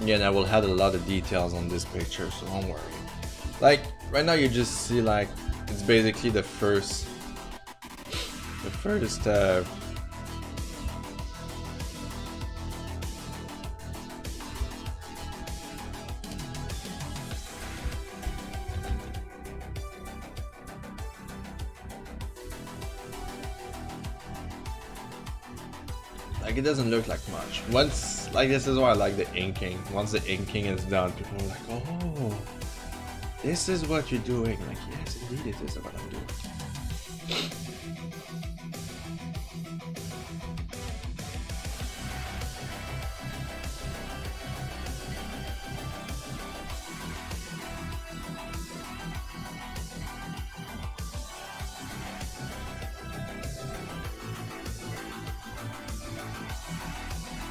Yeah, and I will add a lot of details on this picture, so don't worry. Like, right now you just see like, it's basically the first like, it doesn't look like much. Once, like, this is why I like the inking. Once the inking is done, people are like, oh, this is what you're doing. Like, yes, indeed, it is what I'm doing.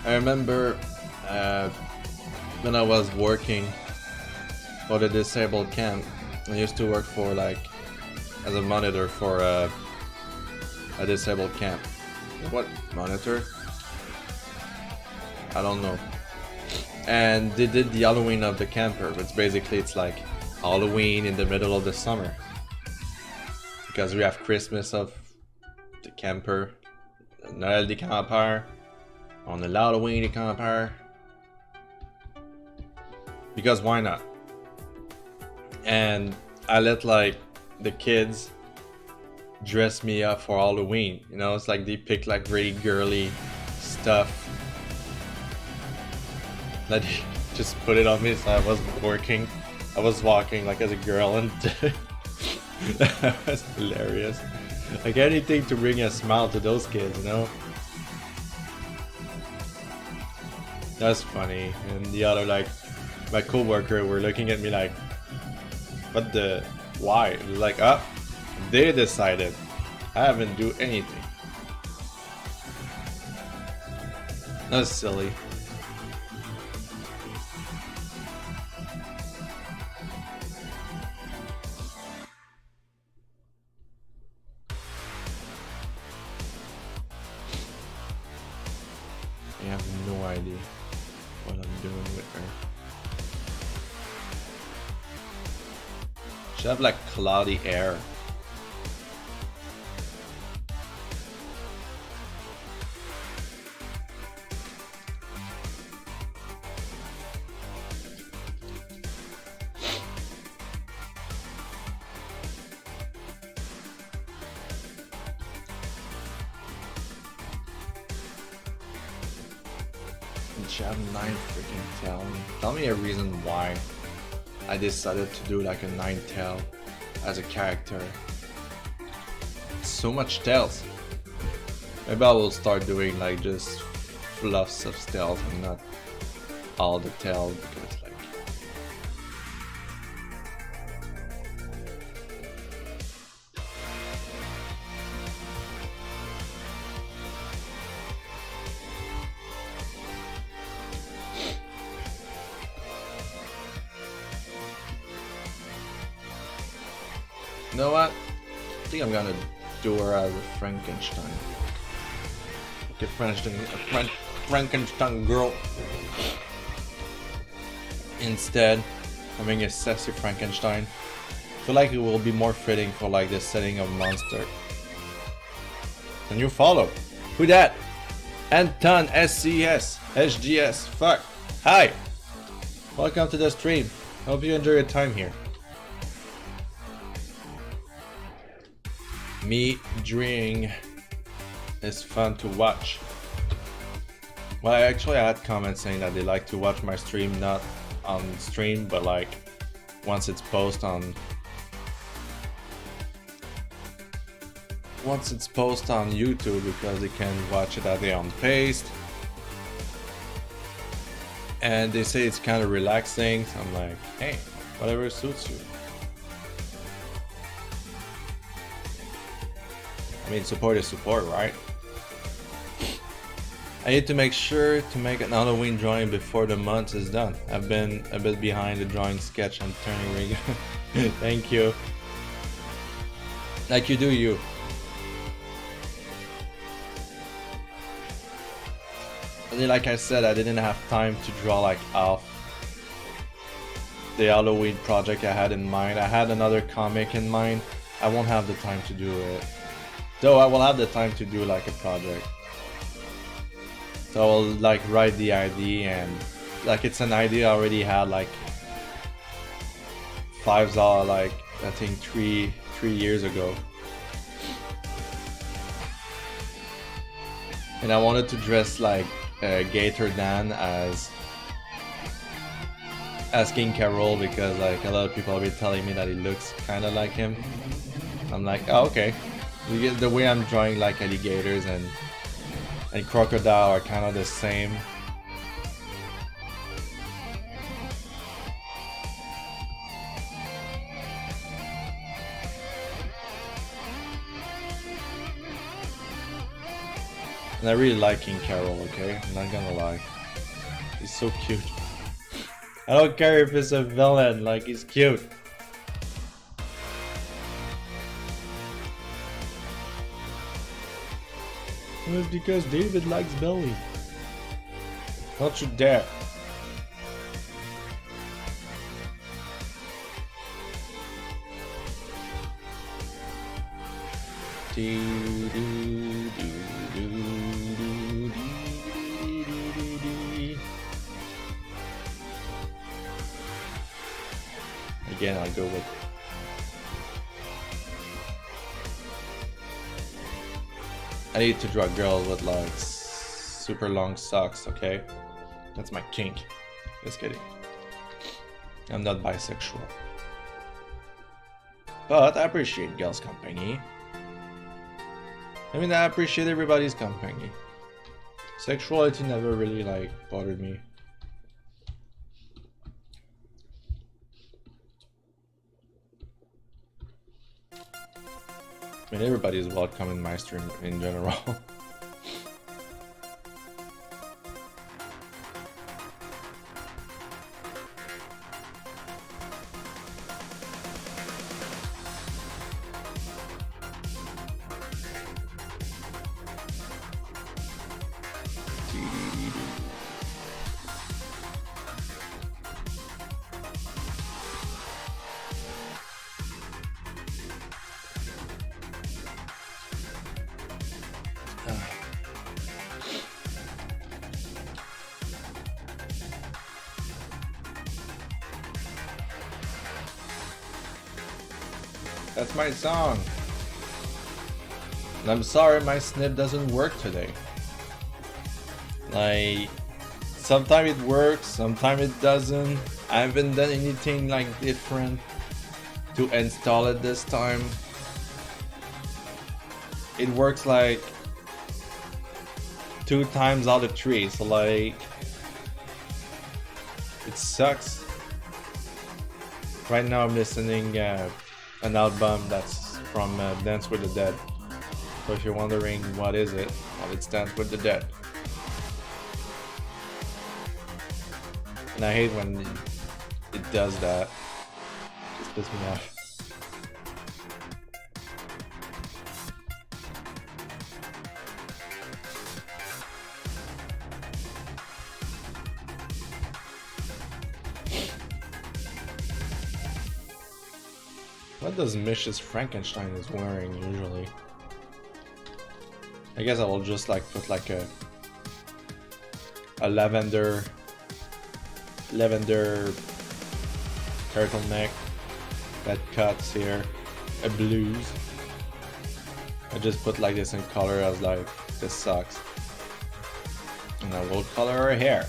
I remember when I was working for the disabled camp, I used to work for like as a monitor for a disabled camp. What monitor? I don't know. And they did the Halloween of the camper, which basically it's like Halloween in the middle of the summer. Because we have Christmas of the camper, Noël des campeurs, on the Halloween des campeurs. Because why not? And I let like the kids dress me up for Halloween. You know, it's like they pick like really girly stuff. That just put it on me. So I was working. I was walking like as a girl, and that was hilarious. Like anything to bring a smile to those kids, you know. That's funny. And the other, like, my co-worker were looking at me like, what the, why? Like, they decided. I haven't do anything. That's silly. I have no idea what I'm doing with her. She have like cloudy air. She have 9 freaking tail. Tell me a reason why I decided to do like a 9 tail as a character. So much tails. Maybe I will start doing like just fluffs of tails and not all the tails, because like you know what? I think I'm gonna do her as a Frankenstein. Like a Frankenstein girl. Instead, having a sassy Frankenstein. I feel like it will be more fitting for like the setting of monster. Can you follow? Who that? Anton SCS SGS. Fuck. Hi. Welcome to the stream. Hope you enjoy your time here. Me dreaming is fun to watch. Well, I had comments saying that they like to watch my stream, not on stream, but like once it's posted on YouTube, because they can watch it at their own pace. And they say it's kind of relaxing, so I'm like, hey, whatever suits you. I mean, support is support, right? I need to make sure to make an Halloween drawing before the month is done. I've been a bit behind the drawing sketch and turning rig. Thank you. Like you do you. And then, like I said, I didn't have time to draw like half the Halloween project I had in mind. I had another comic in mind. I won't have the time to do it. Though I will have the time to do like a project. So I'll like write the idea, and like it's an idea I already had like like I think three years ago. And I wanted to dress like Gator Dan as King Carol, because like a lot of people have been telling me that he looks kind of like him. I'm like, oh, okay. Because the way I'm drawing like alligators and crocodile are kind of the same. And I really like King Carol, okay? I'm not gonna lie. He's so cute. I don't care if it's a villain, like he's cute. It was because David likes Belly. Don't you dare. Again, I'll go with I need to draw a girl with like super long socks, okay? That's my kink. Just kidding. I'm not bisexual. But I appreciate girls' company. I mean, I appreciate everybody's company. Sexuality never really like bothered me. I mean, everybody is welcome in my stream in general. That's my song. And I'm sorry my snip doesn't work today. Like, sometimes it works, sometimes it doesn't. I haven't done anything like different to install it this time. It works like 2 times out of 3, so like it sucks. Right now I'm listening an album that's from Dance with the Dead. So if you're wondering what is it, well, it's Dance with the Dead. And I hate when it does that. It just pisses me off. What does Mrs. Frankenstein is wearing usually? I guess I will just like put like a lavender turtleneck that cuts here, a blues. I just put like this in color as like this sucks, and I will color her hair.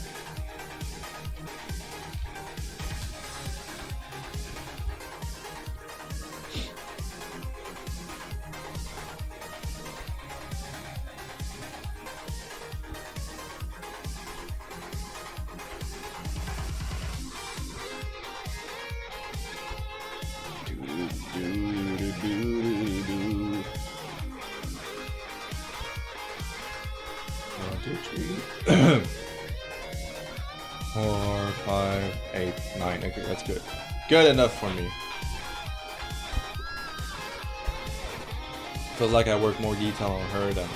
Good enough for me. Feels like I work more detail on her than.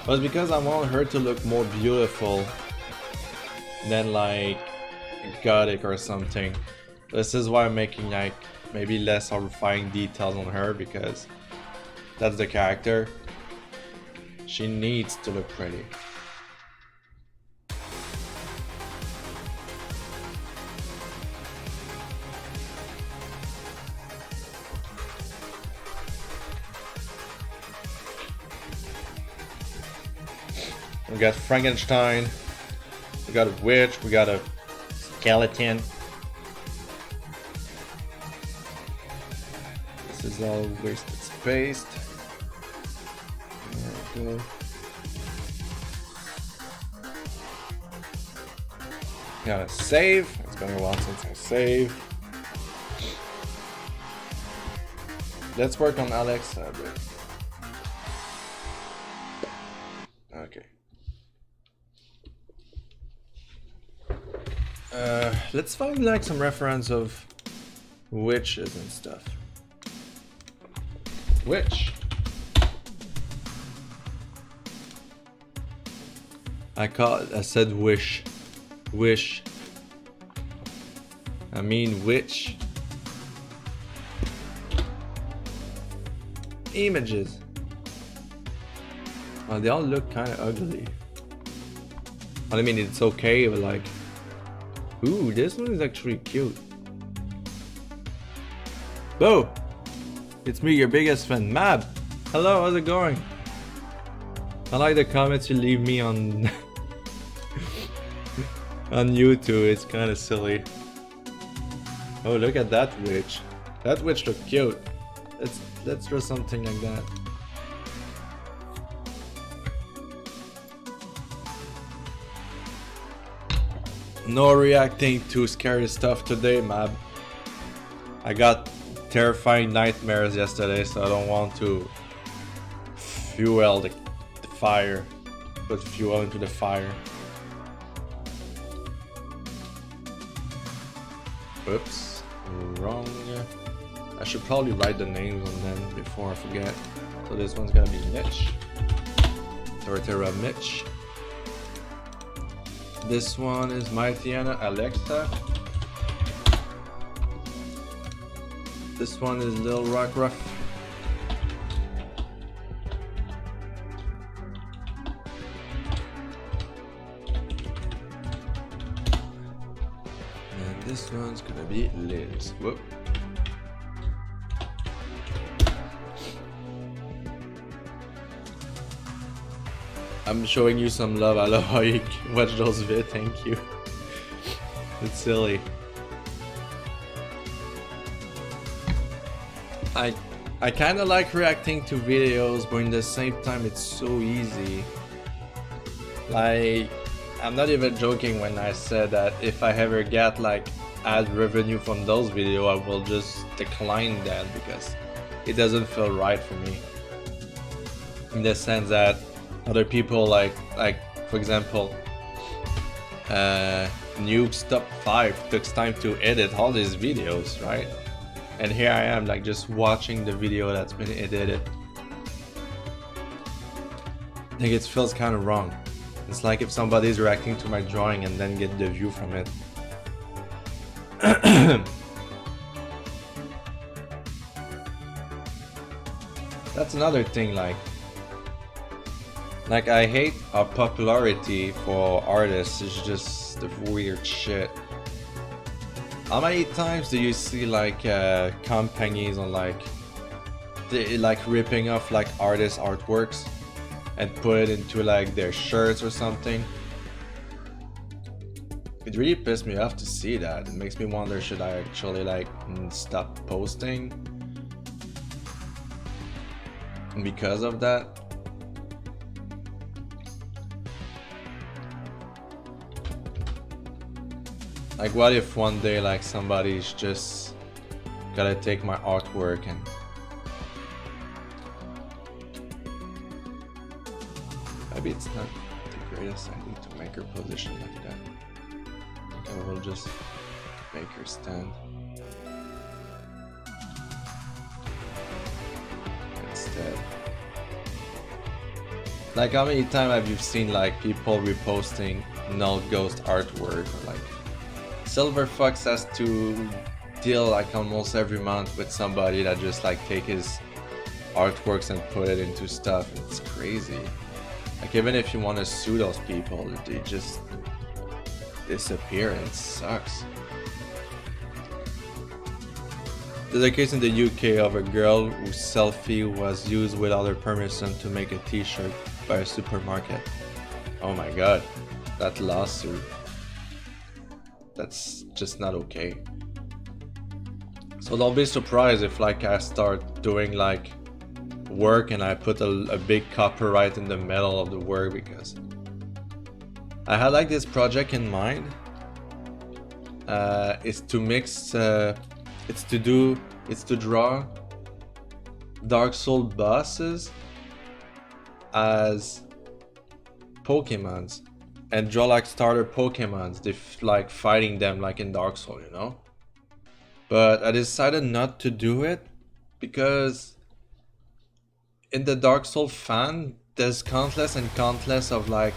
But it's because I want her to look more beautiful than like gothic or something. This is why I'm making like maybe less horrifying details on her, because that's the character. She needs to look pretty. We got Frankenstein, we got a witch, we got a skeleton. This is all wasted space. There we go. Gotta save. It's been a while since I saved. Let's work on Alexa a bit. Okay. Let's find like some reference of witches and stuff. Witch. I said wish. Wish. I mean witch. Images. Well, they all look kind of ugly. I mean, it's okay, but like, ooh, this one is actually cute. Whoa! It's me, your biggest fan, Mab. Hello, how's it going? I like the comments you leave me on on YouTube. It's kind of silly. Oh, look at that witch. That witch look cute. Let's draw something like that. No reacting to scary stuff today, Mab. I got terrifying nightmares yesterday, so I don't want to fuel the fire. Put fuel into the fire. Oops, wrong. I should probably write the names on them before I forget. So this one's gonna be Mitch. Tortera Mitch. This one is Mightyana Alexa. This one is Lil Rock Ruff. And this one's gonna be Liz. Whoop. I'm showing you some love. I love how you watch those vids. Thank you. It's silly. I kind of like reacting to videos, but in the same time it's so easy. Like, I'm not even joking when I said that if I ever get like ad revenue from those videos, I will just decline that because it doesn't feel right for me. In the sense that other people like for example, Nuke's top 5 took time to edit all these videos, right? And here I am, like, just watching the video that's been edited. I think it feels kind of wrong. It's like if somebody's reacting to my drawing and then get the view from it. That's another thing, like I hate our popularity for artists. It's just the weird shit. How many times do you see like companies on like ripping off like artists' artworks and put it into like their shirts or something? It really pissed me off to see that. It makes me wonder, should I actually like stop posting because of that? Like, what if one day like somebody's just gotta take my artwork and maybe it's not the greatest idea to make her position like that. I think I will just make her stand. Instead. said. Like, how many times have you seen like people reposting Null Ghost artwork? Or, like, Silver Fox has to deal like almost every month with somebody that just like take his artworks and put it into stuff. It's crazy. Like, even if you want to sue those people, they just disappear and it sucks. There's a case in the UK of a girl whose selfie was used without her permission to make a t-shirt by a supermarket. Oh my god, that lawsuit. That's just not okay. So don't be surprised if like I start doing like work and I put a big copyright in the middle of the work, because I had like this project in mind. It's to mix it's to draw Dark Soul bosses as Pokemons and draw like starter Pokemons, like fighting them like in Dark Soul, you know? But I decided not to do it because in the Dark Soul fan, there's countless and countless of like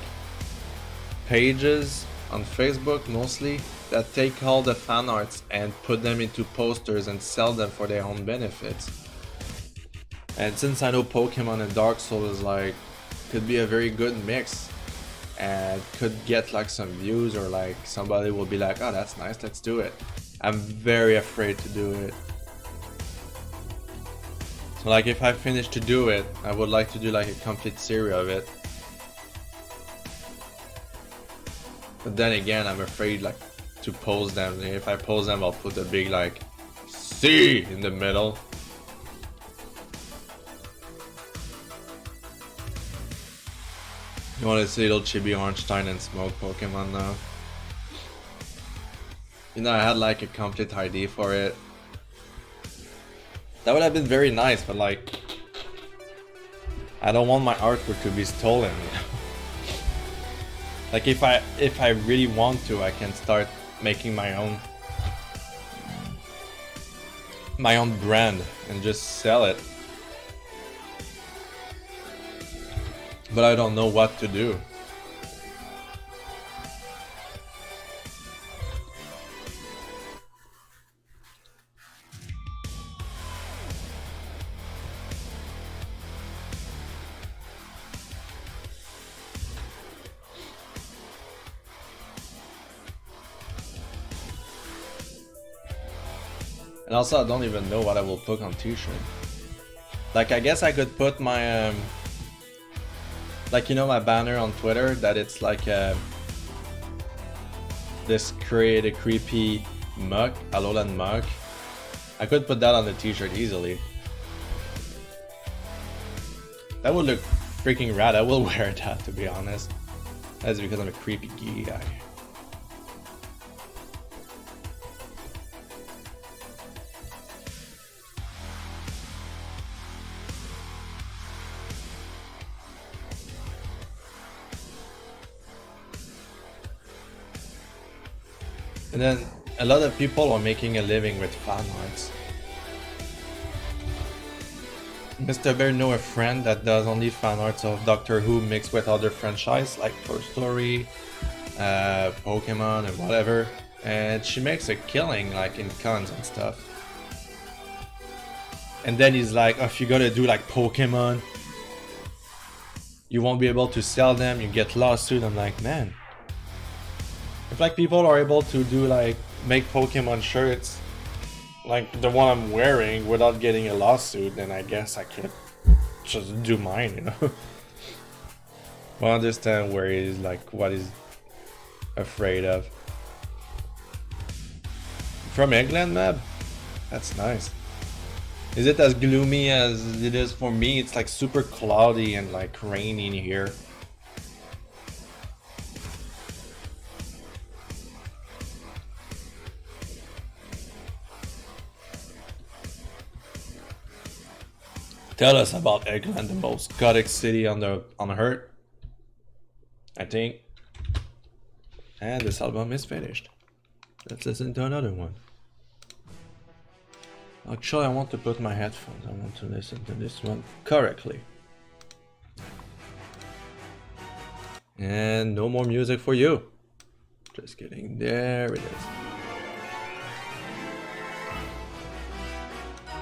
pages on Facebook mostly that take all the fan arts and put them into posters and sell them for their own benefits. And since I know Pokemon and Dark Soul is like, could be a very good mix and could get like some views, or like somebody will be like, oh that's nice, let's do it. I'm very afraid to do it. So like if I finish to do it, I would like to do like a complete series of it. But then again, I'm afraid like to post them. If I post them, I'll put a big like C in the middle. You want to see little Chibi Ornstein and Smoke Pokemon now? You know, I had like a complete idea for it. That would have been very nice, but like, I don't want my artwork to be stolen, you know? Like if I really want to, I can start making my own brand and just sell it. But I don't know what to do. And also I don't even know what I will put on t-shirt. Like I guess I could put my like, you know, my banner on Twitter that it's like this creepy mug, Alolan mug. I could put that on the t-shirt easily. That would look freaking rad. I will wear that, to be honest. That's because I'm a creepy geeky guy. And then a lot of people are making a living with fan arts. Mr. Bear know a friend that does only fan arts of Doctor Who mixed with other franchise like Toy Story, Pokemon and whatever. And she makes a killing like in cons and stuff. And then he's like, oh, if you gotta do like Pokemon, you won't be able to sell them, you get lawsuit. I'm like, man. If like people are able to do like make Pokemon shirts like the one I'm wearing without getting a lawsuit, then I guess I could just do mine, you know. Well, I understand where he's like what he's afraid of. From England, Mab? That's nice. Is it as gloomy as it is for me? It's like super cloudy and like rainy in here. Tell us about England, the most chaotic city on Earth, I think. And this album is finished. Let's listen to another one. Actually, I want to put my headphones. I want to listen to this one correctly. And no more music for you. Just kidding. There it is.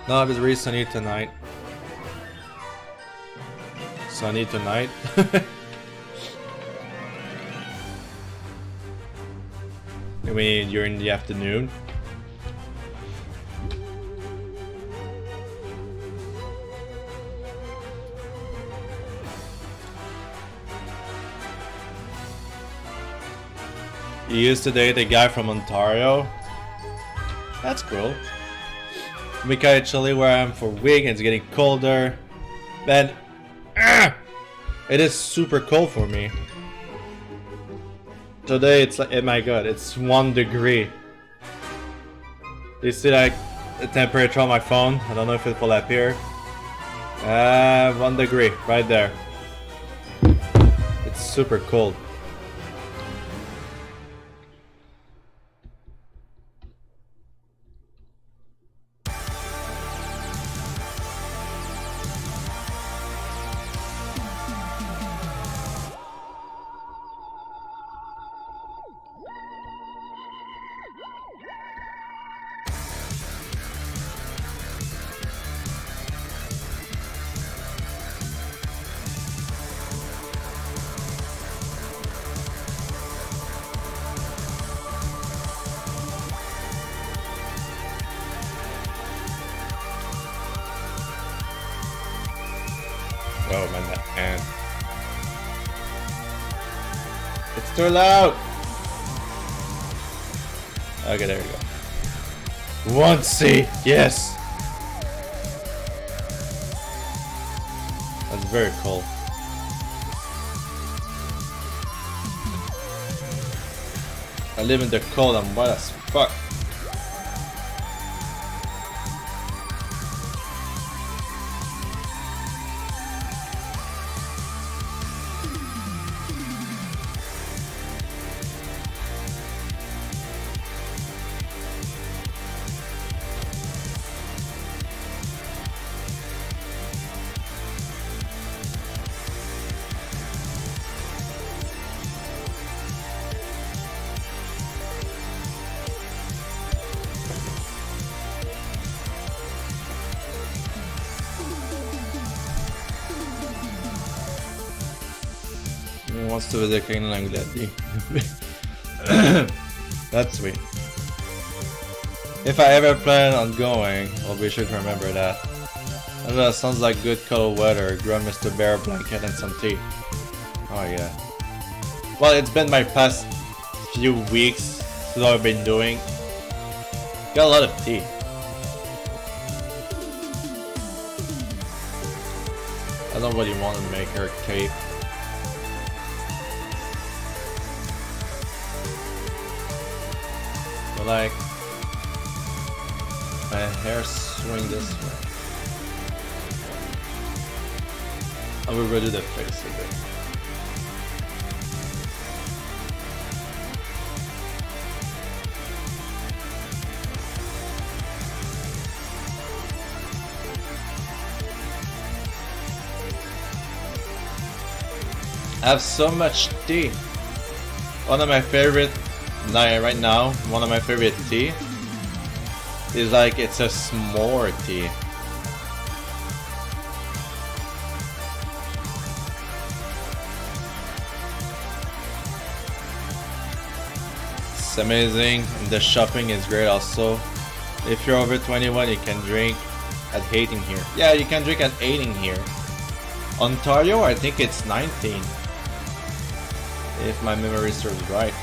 No, it's really sunny tonight. Sunny tonight. I mean, during the afternoon. You used to date a guy from Ontario? That's cool. Because actually where I am for a week and it's getting colder. Then it is super cold for me. Today it's like, oh my god, it's 1 degree. You see like the temperature on my phone? I don't know if it will appear. 1 degree, right there. It's super cold. Oh man, that ant. It's too loud! Okay, there we go. 1C! Yes! That's very cool. I live in the cold, I'm wet as fuck. Wants to visit Kingdom Langletti. That's sweet. If I ever plan on going, I'll be sure to remember that. I don't know, sounds like good cold weather. Grab Mr. Bear blanket and some tea. Oh yeah. Well, it's been my past few weeks that I've been doing. Got a lot of tea. I don't really want to make her cake. But like, my hair swing this way. I will redo the face a bit. I have so much tea. One of my favorite, right now, one of my favorite tea is like, it's a s'more tea. It's amazing, and the shopping is great also. If you're over 21, you can drink at 18 here. Yeah, you can drink at 18 here. Ontario, I think it's 19. If my memory serves right.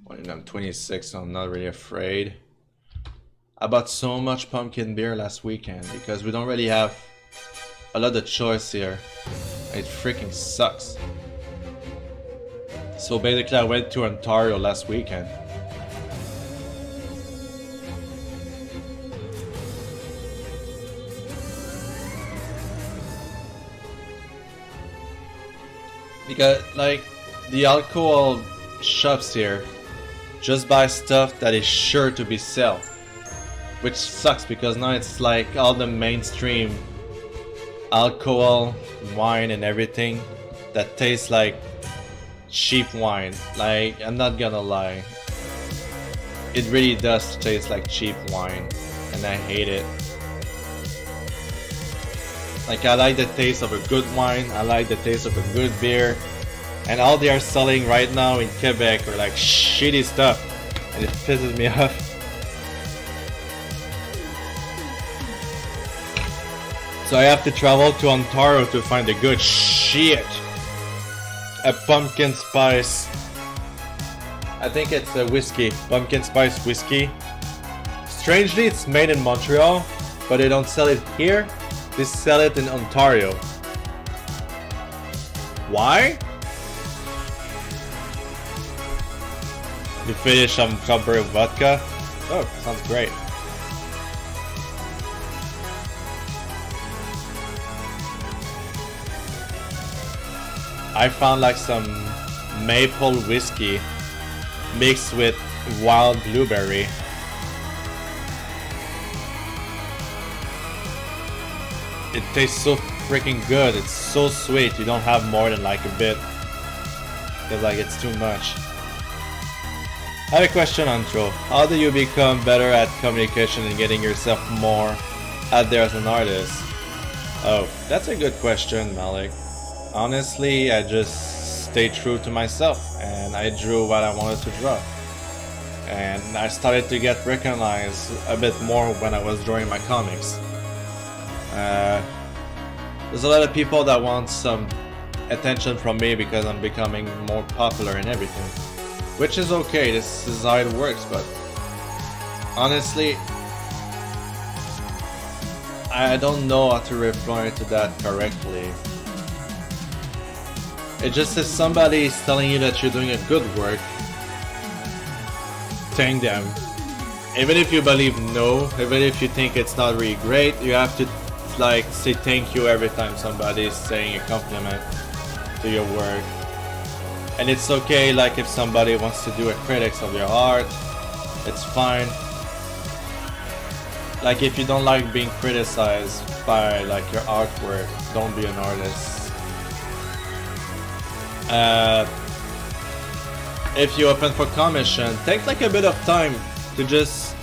When I'm 26, so I'm not really afraid. I bought so much pumpkin beer last weekend because we don't really have a lot of choice here. It freaking sucks. So basically I went to Ontario last weekend. Because like, the alcohol shops here just buy stuff that is sure to be sell, which sucks because now it's like all the mainstream alcohol, wine and everything that tastes like cheap wine. Like, I'm not gonna lie, it really does taste like cheap wine and I hate it. Like, I like the taste of a good wine, I like the taste of a good beer, and all they are selling right now in Quebec are like shitty stuff, and it pisses me off. So I have to travel to Ontario to find the good shit. A pumpkin spice. I think it's a whiskey, pumpkin spice whiskey. Strangely, it's made in Montreal, but they don't sell it here. They sell it in Ontario. Why? You finish some strawberry vodka? Oh, sounds great. I found like some maple whiskey mixed with wild blueberry. It tastes so freaking good. It's so sweet. You don't have more than like a bit. Because like it's too much. I have a question, Antro. How do you become better at communication and getting yourself more out there as an artist? Oh, that's a good question, Malik. Honestly, I just stayed true to myself and I drew what I wanted to draw. And I started to get recognized a bit more when I was drawing my comics. There's a lot of people that want some attention from me because I'm becoming more popular and everything. Which is okay, this is how it works, but honestly, I don't know how to reply to that correctly. It just says somebody is telling you that you're doing a good work. Thank them. Even if you believe no, even if you think it's not really great, you have to like say thank you every time somebody is saying a compliment to your work. And it's okay, like if somebody wants to do a critics of your art, it's fine. Like if you don't like being criticized by like your artwork, don't be an artist. If you open for commission, take like a bit of time to just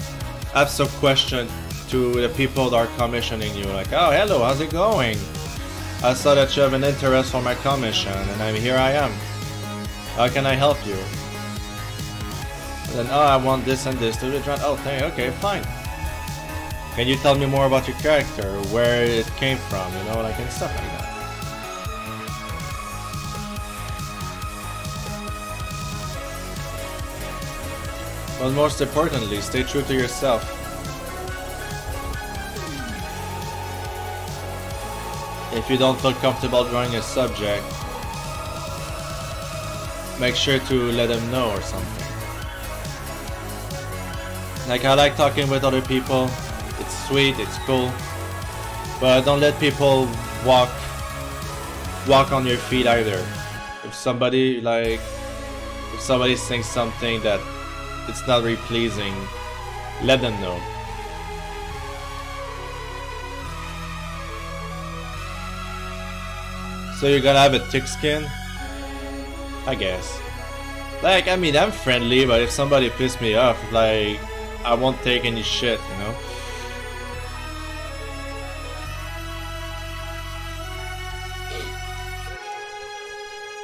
have some question to the people that are commissioning you. Like, oh hello, how's it going? I saw that you have an interest for my commission and here I am. How can I help you? And then, oh, I want this and this to be drawn. Oh, okay, fine. Can you tell me more about your character, where it came from, you know, like and stuff like that. But most importantly, stay true to yourself. If you don't feel comfortable drawing a subject, make sure to let them know or something. Like, I like talking with other people. It's sweet, it's cool. But don't let people walk on your feet either. If somebody thinks something that it's not really pleasing, let them know. So you're gonna have a thick skin? I guess. Like, I mean, I'm friendly, but if somebody pissed me off, like, I won't take any shit, you know?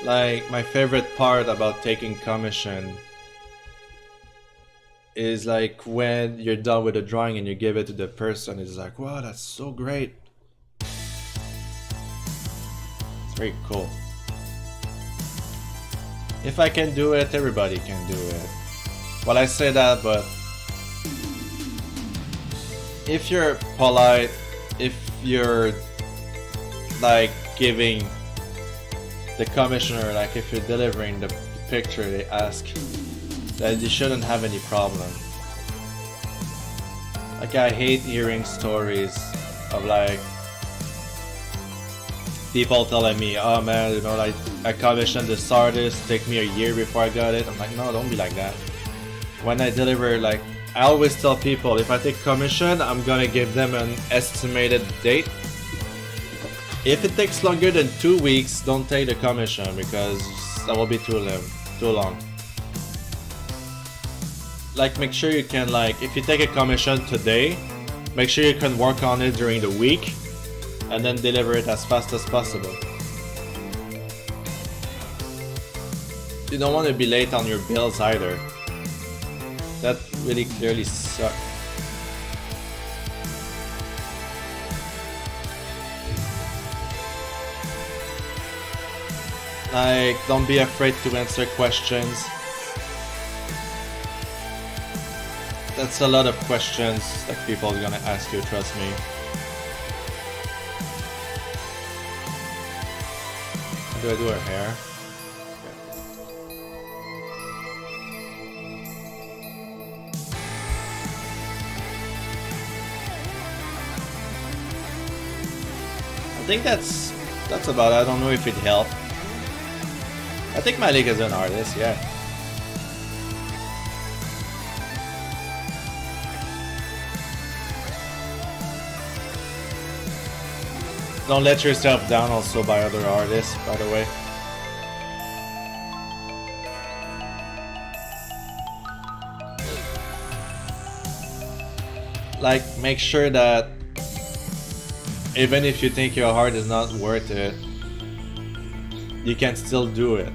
Like, my favorite part about taking commission is like when you're done with the drawing and you give it to the person, it's like, wow, that's so great. It's very cool. If I can do it, everybody can do it. Well, I say that, but if you're polite, if you're like giving the commissioner, like if you're delivering the picture they ask, then you shouldn't have any problem. Like, I hate hearing stories of like people telling me, oh man, you know, like I commissioned this artist, take me a year before I got it. I'm like, no, don't be like that. When I deliver, like, I always tell people, if I take commission, I'm gonna give them an estimated date. If it takes longer than 2 weeks, don't take the commission because that will be too long. Like, make sure you can, like, if you take a commission today, make sure you can work on it during the week and then deliver it as fast as possible. You don't want to be late on your bills either. That really clearly sucks. Like, don't be afraid to answer questions. That's a lot of questions that people are gonna ask you, trust me. How do I do her hair? I think that's about it. I don't know if it helped. I think Malik is an artist, yeah. Don't let yourself down also by other artists, by the way. Like, make sure that even if you think your art is not worth it, you can still do it.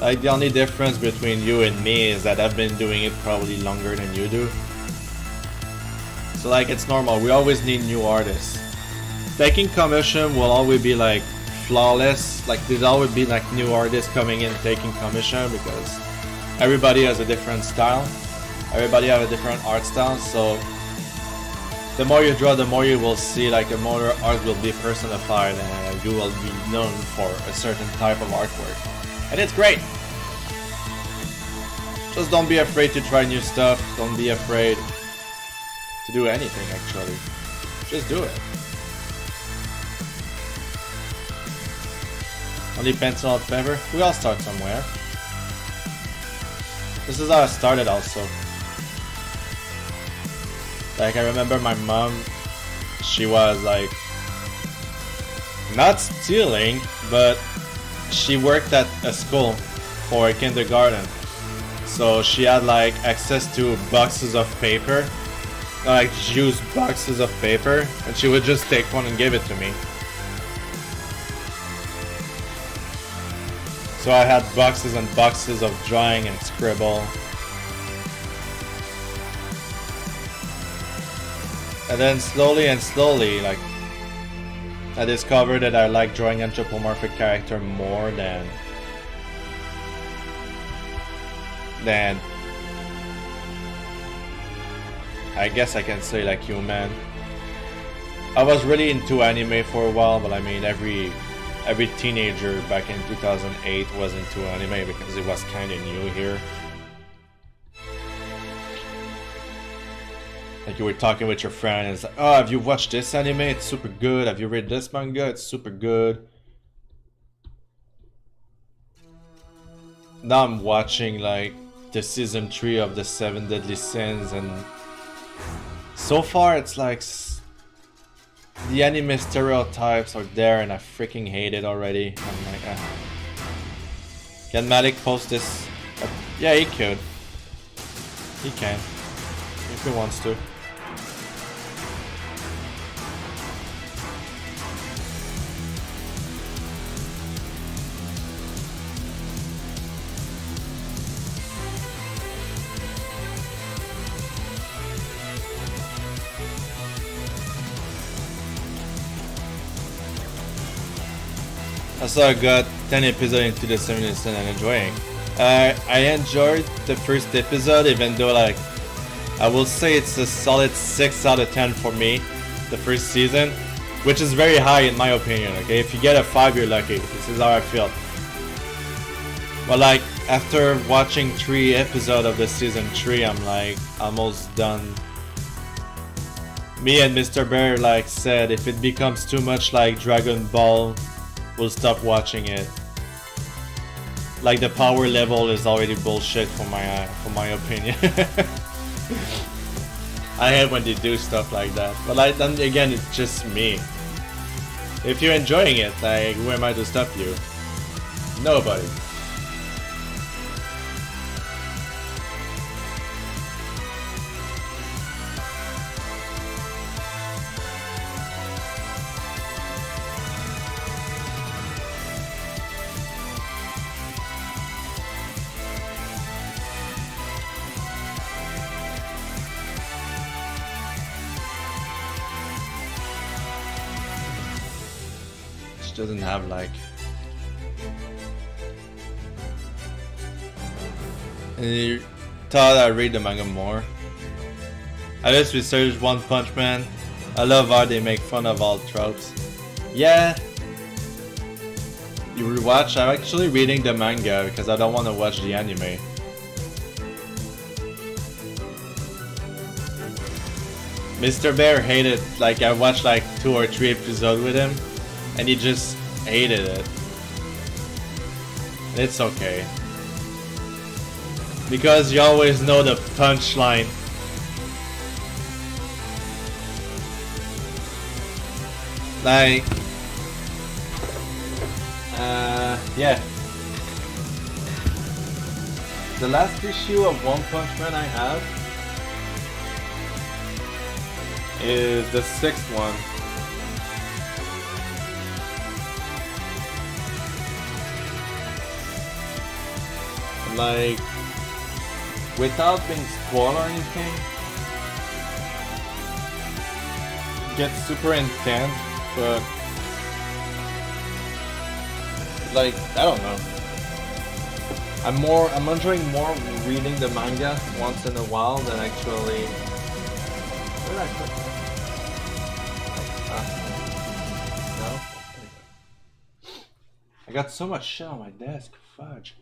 Like, the only difference between you and me is that I've been doing it probably longer than you do. So like, it's normal, we always need new artists. Taking commission will always be like flawless, like there's always be like new artists coming in taking commission because everybody has a different style. Everybody have a different art style, so the more you draw, the more you will see, like the more art will be personified and you will be known for a certain type of artwork. And it's great! Just don't be afraid to try new stuff, don't be afraid to do anything actually. Just do it. Only pencil and paper? We all start somewhere. This is how I started also. Like, I remember my mom, she was like, not stealing, but she worked at a school for a kindergarten. So she had like access to boxes of paper, like used boxes of paper, and she would just take one and give it to me. So I had boxes and boxes of drawing and scribble. And then slowly and slowly, like, I discovered that I like drawing anthropomorphic character more than I guess I can say like human. I was really into anime for a while, but I mean every teenager back in 2008 was into anime because it was kind of new here. Like, you were talking with your friend and it's like, oh, have you watched this anime? It's super good. Have you read this manga? It's super good. Now I'm watching like the season 3 of the 7 Deadly Sins, and so far it's like the anime stereotypes are there and I freaking hate it already. I'm like, ah. Can Malik post this? Yeah, he could. He can. If he wants to. So I got 10 episodes into the 7 and I'm enjoying. I enjoyed the first episode, even though like I will say it's a solid 6 out of 10 for me, the first season, which is very high in my opinion. Okay, if you get a 5, you're lucky. This is how I feel. But like after watching 3 episodes of the season 3, I'm like almost done Me and Mr. Bear like said, if it becomes too much like Dragon Ball, we'll stop watching it. Like the power level is already bullshit for my opinion. I hate when they do stuff like that, but like then again, it's just me. If you're enjoying it, like who am I to stop you? Nobody. Doesn't have like any thought I read the manga more. I just researched One Punch Man. I love how they make fun of all tropes. Yeah. You rewatch? I'm actually reading the manga because I don't want to watch the anime. Mr. Bear hated, like I watched like 2 or 3 episodes with him. And he just hated it. It's okay. Because you always know the punchline. Like... yeah. The last issue of One Punch Man I have is the 6th one. Like, without being spoiled or anything, it gets super intense, but like, I don't know. I'm enjoying more reading the manga once in a while than actually. Where did I put that? No? I got so much shit on my desk, fudge.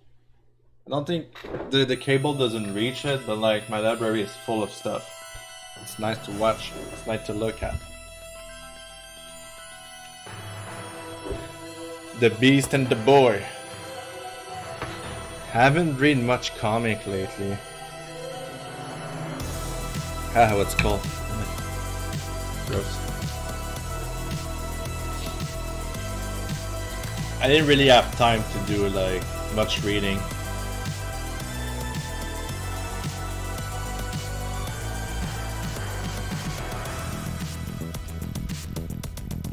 I don't think the cable doesn't reach it, but like my library is full of stuff. It's nice to watch, it's nice to look at. The Beast and the Boy. Haven't read much comic lately. Ah, what's called? Gross. I didn't really have time to do like much reading.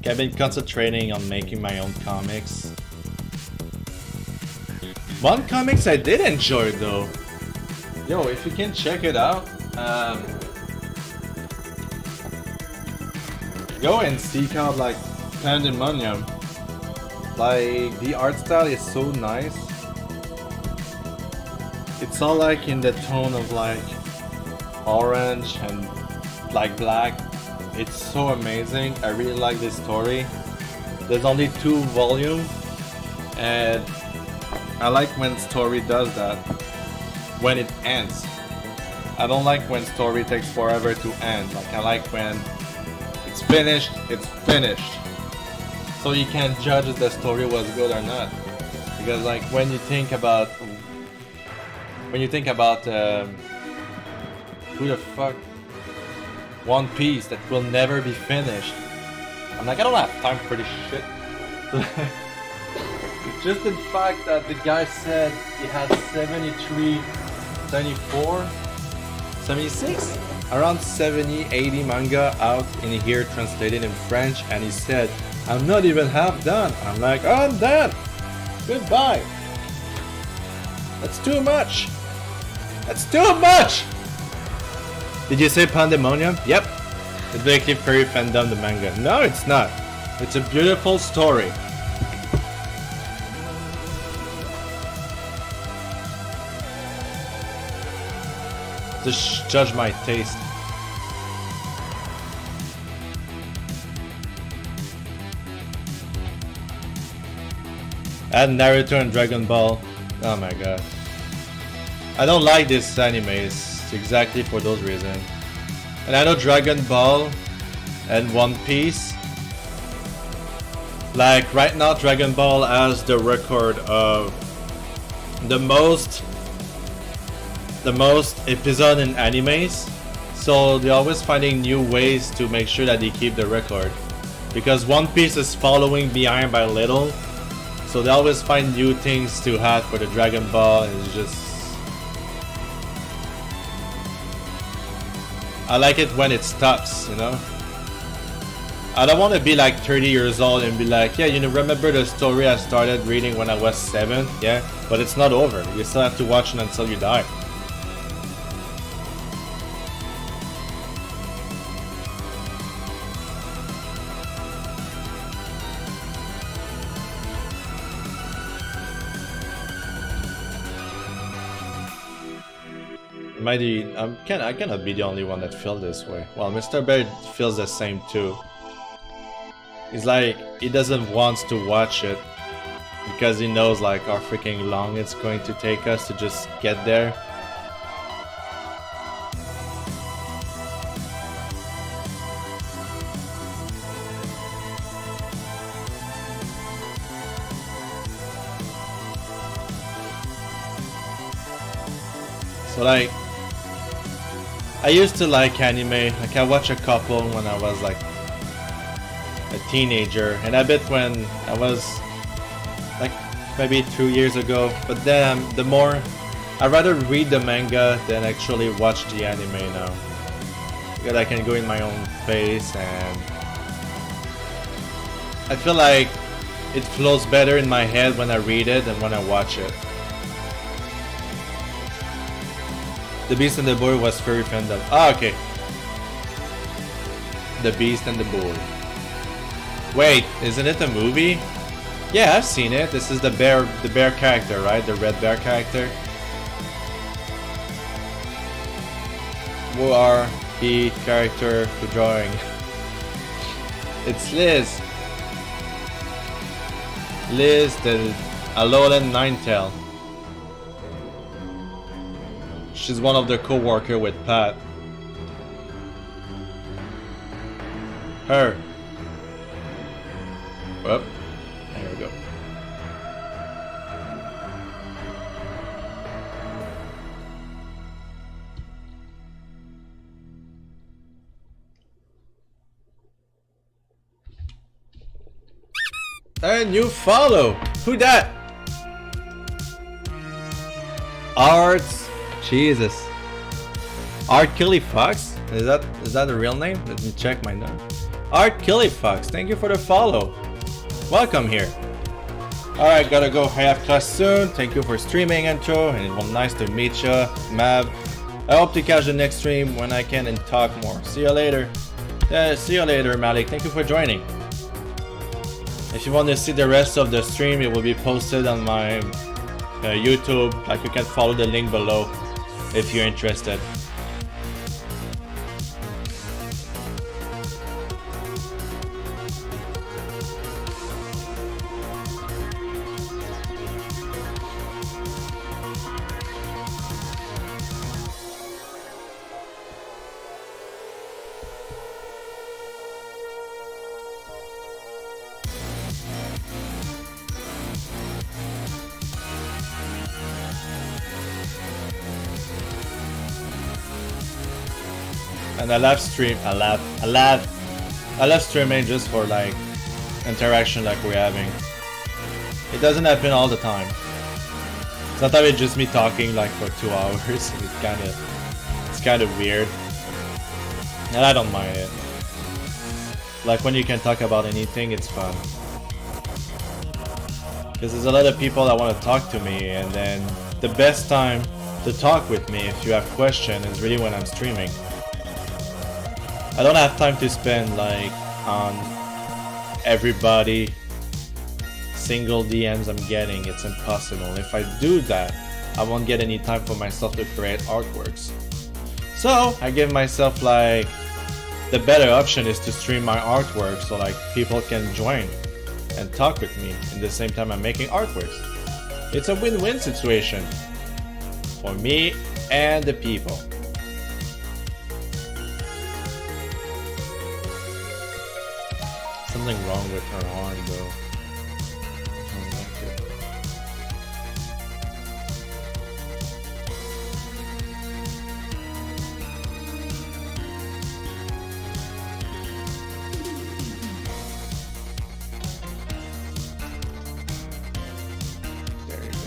I've been concentrating on making my own comics. One comics I did enjoy though. Yo, if you can check it out, go and seek out like Pandemonium. Like the art style is so nice. It's all like in the tone of like orange and like black. It's so amazing. I really like this story. There's only 2 volumes, and I like when story does that. When it ends. I don't like when story takes forever to end. Like I like when it's finished, it's finished. So you can't judge if the story was good or not. Because like when you think about who the fuck One Piece that will never be finished. I'm like, I don't have time for this shit. It's just the fact that the guy said he had 73, 74, 76? Around 70, 80 manga out in here translated in French, and he said, I'm not even half done. I'm like, oh, I'm done. Goodbye. That's too much. That's too much! Did you say Pandemonium? Yep. It's basically furry fandom, the manga. No, it's not. It's a beautiful story. Just judge my taste. Add Naruto and Dragon Ball. Oh my god. I don't like these animes exactly for those reasons. And I know Dragon Ball and One Piece. Like right now, Dragon Ball has the record of the most episode in animes. So they're always finding new ways to make sure that they keep the record. Because One Piece is following behind by little. So they always find new things to add for the Dragon Ball, and it's just... I like it when it stops, you know? I don't want to be like 30 years old and be like, yeah, you know, remember the story I started reading when I was 7? Yeah, but it's not over. You still have to watch it until you die. I cannot be the only one that feels this way. Well, Mr. Bird feels the same too. He's like, he doesn't want to watch it because he knows like how freaking long it's going to take us to just get there. So like, I used to like anime. Like I watched a couple when I was like a teenager, and I bet when I was like maybe 2 years ago. But then the more I'd rather read the manga than actually watch the anime now, because I can go in my own pace, and I feel like it flows better in my head when I read it than when I watch it. The Beast and the Boy was furry fandom. Ah, okay. The Beast and the Boy. Wait, isn't it a movie? Yeah, I've seen it. This is the bear character, right? The red bear character. Who are the character to drawing? It's Liz. Liz, the Alolan Ninetale. She's one of the co-worker with Pat. Her. Oh, there we go. And you follow. Who that? Arts. Jesus. Art Killy Fox? Is that a real name? Let me check my note. Art Killy Fox, thank you for the follow. Welcome here. Alright, gotta go. I have class soon. Thank you for streaming, intro, and it was nice to meet you, Mav. I hope to catch the next stream when I can and talk more. See you later. See you later, Malik. Thank you for joining. If you want to see the rest of the stream, it will be posted on my YouTube. Like, you can follow the link below if you're interested. And I love streaming just for like interaction like we're having. It doesn't happen all the time. Sometimes it's just me talking like for 2 hours. It's kind of weird, and I don't mind it. Like when you can talk about anything, it's fun. Because there's a lot of people that want to talk to me, and then the best time to talk with me if you have questions is really when I'm streaming. I don't have time to spend like on everybody single DMs I'm getting. It's impossible. If I do that, I won't get any time for myself to create artworks. So I give myself like the better option is to stream my artwork so like people can join and talk with me at the same time I'm making artworks. It's a win-win situation for me and the people. Something wrong with her arm though. I don't like it. There you go.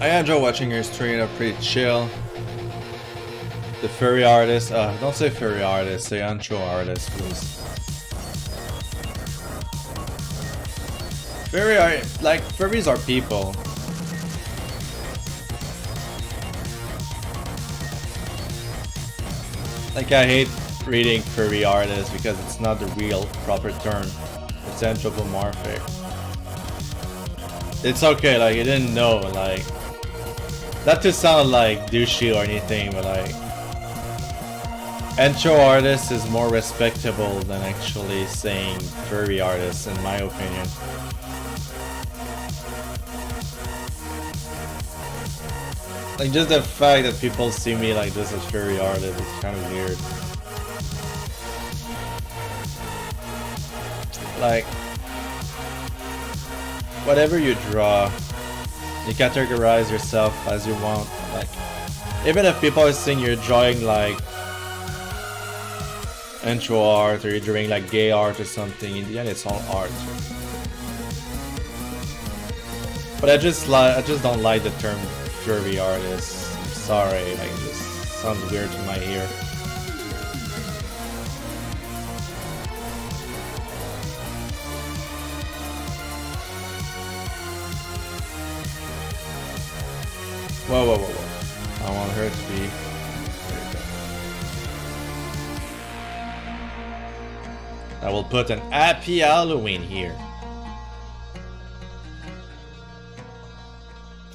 I enjoy watching her stream, they're pretty chill. The furry artist, don't say furry artist, say intro artist, please. Furries are people. Like, I hate reading furry artists because it's not the real proper term. It's anthropomorphic. It's okay, like, you didn't know, like, not to sound like douchey or anything, but like, intro artist is more respectable than actually saying furry artist, in my opinion. Like, just the fact that people see me like this as furry artist is kind of weird. Like, whatever you draw, you categorize yourself as you want. Like, even if people are saying you're drawing like intro art or you're drawing like gay art or something, in the end it's all art. But I just don't like the term furry artist. I'm sorry, like, it just sounds weird to my ear. Whoa, whoa, whoa, whoa. I want her to be... There you go. I will put an happy Halloween here.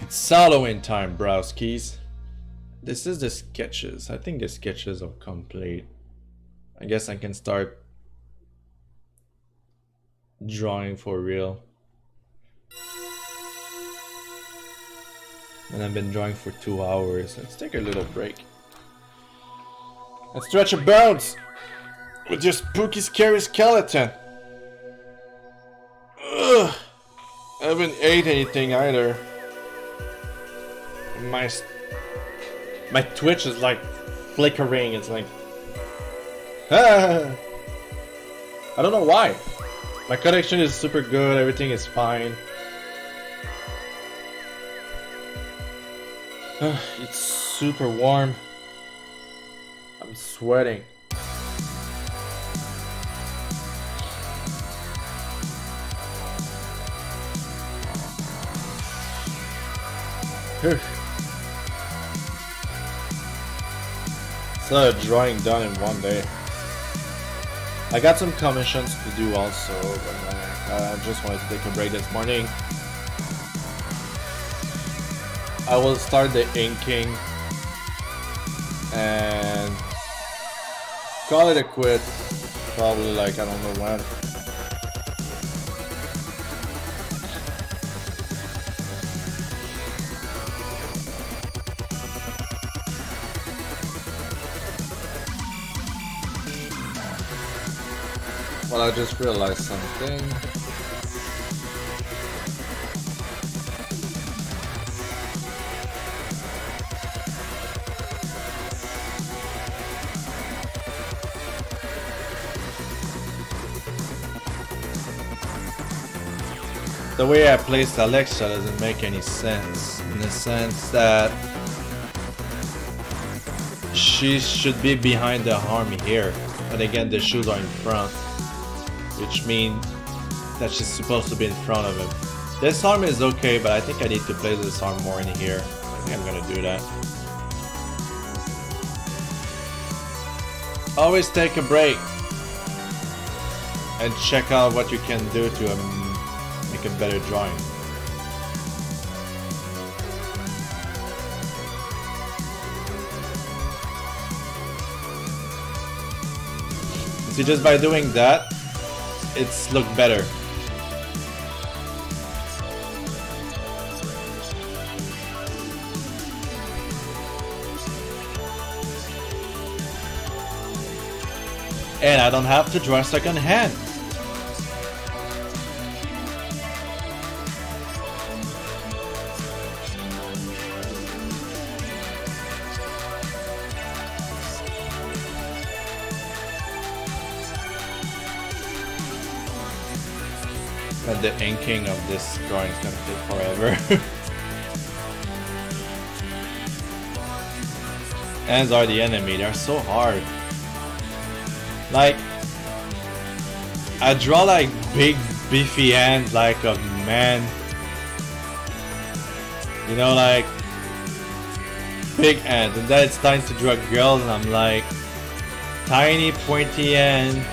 It's Halloween time, browskis. This is the sketches. I think the sketches are complete. I guess I can start drawing for real. And I've been drawing for 2 hours. Let's take a little break. And stretch your bones with your spooky, scary skeleton. Ugh. I haven't ate anything either. My Twitch is like flickering. It's like, ah. I don't know why. My connection is super good. Everything is fine. It's super warm. I'm sweating. So drawing done in one day. I got some commissions to do also, but I just wanted to take a break this morning. I will start the inking and call it a quit. Probably like, I don't know when. Well, I just realized something. The way I placed Alexa doesn't make any sense, in the sense that she should be behind the arm here, but again the shoes are in front, which means that she's supposed to be in front of him. This arm is okay, but I think I need to place this arm more in here. I think I'm gonna do that. Always take a break and check out what you can do to make a better drawing. See, just by doing that, it's look better. And I don't have to draw a second hand. But the inking of this drawing is gonna take forever. Hands are the enemy, they're so hard. Like, I draw like big beefy hands like a man. You know, like big hands, and then it's time to draw girls and I'm like tiny pointy hand.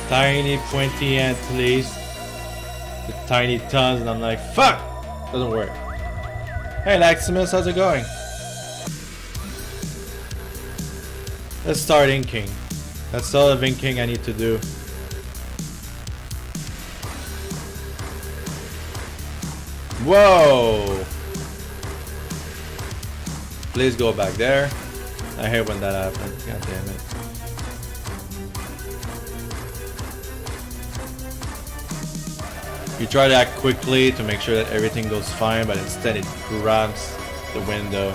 Tiny pointy hand, please. The tiny tons, and I'm like, fuck! Doesn't work. Hey Laximus, how's it going? Let's start inking. That's all of inking I need to do. Whoa! Please go back there. I hate when that happens. God damn it. You try to act quickly to make sure that everything goes fine, but instead it grabs the window.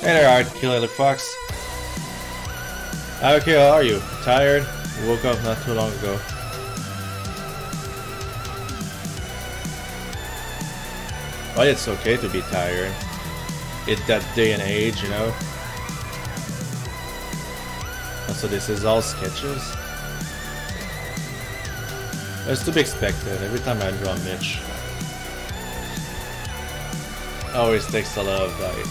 Hey there, Art Killer the Fox. Okay, how are you? Tired? Woke up not too long ago. But it's okay to be tired. It's that day and age, you know? So this is all sketches? It's to be expected every time I draw Mitch. Always takes a lot of like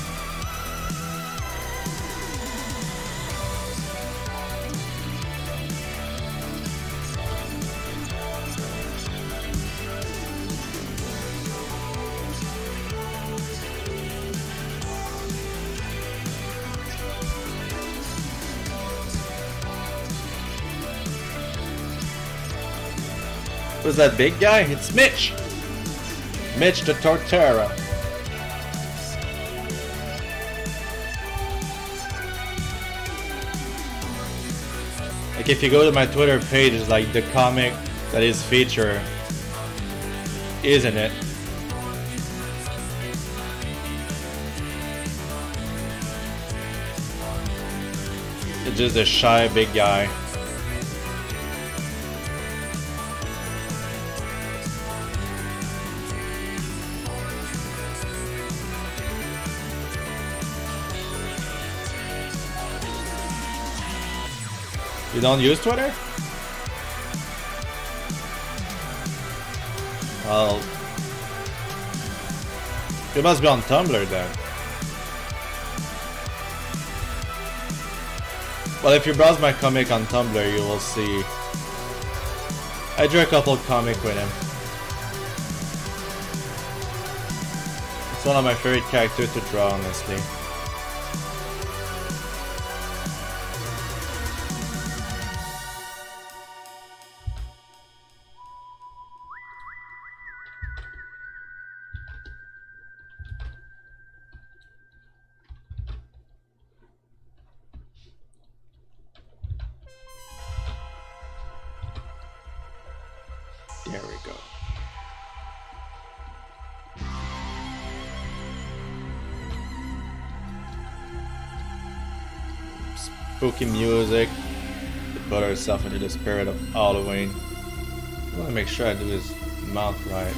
who's that big guy? It's Mitch! Mitch the Torterra. Like if you go to my Twitter page, it's like the comic that is featured, isn't it? It's just a shy big guy. You don't use Twitter? Well, you must be on Tumblr then. Well, if you browse my comic on Tumblr, you will see I drew a couple comics with him. It's one of my favorite characters to draw, honestly. There we go. Spooky music to put ourselves into the spirit of Halloween. I want to make sure I do his mouth right.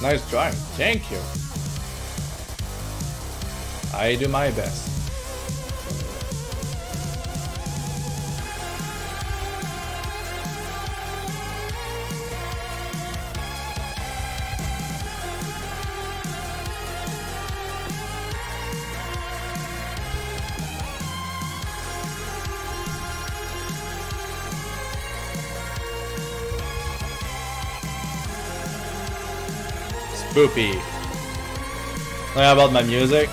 Nice drawing, thank you. I do my best. Spoopy. How about my music?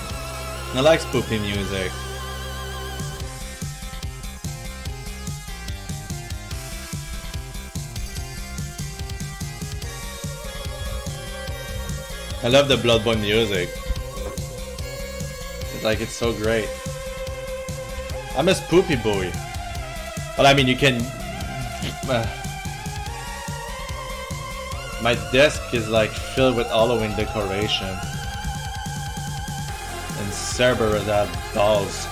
I like spoopy music. I love the Bloodborne music. It's like, it's so great. I'm a spoopy boy. But I mean, you can... my desk is like filled with Halloween decoration. And Cerberus had dolls.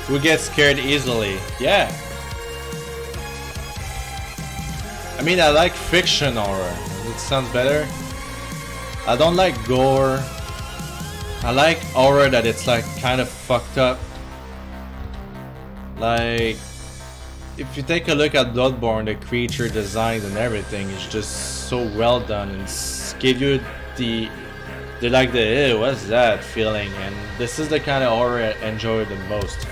We get scared easily. Yeah. I mean, I like fiction horror. It sounds better. I don't like gore. I like horror that it's like kind of fucked up. Like, if you take a look at Bloodborne, the creature designs and everything is just so well done and give you the like the ew, what's that feeling, and this is the kind of horror I enjoy the most.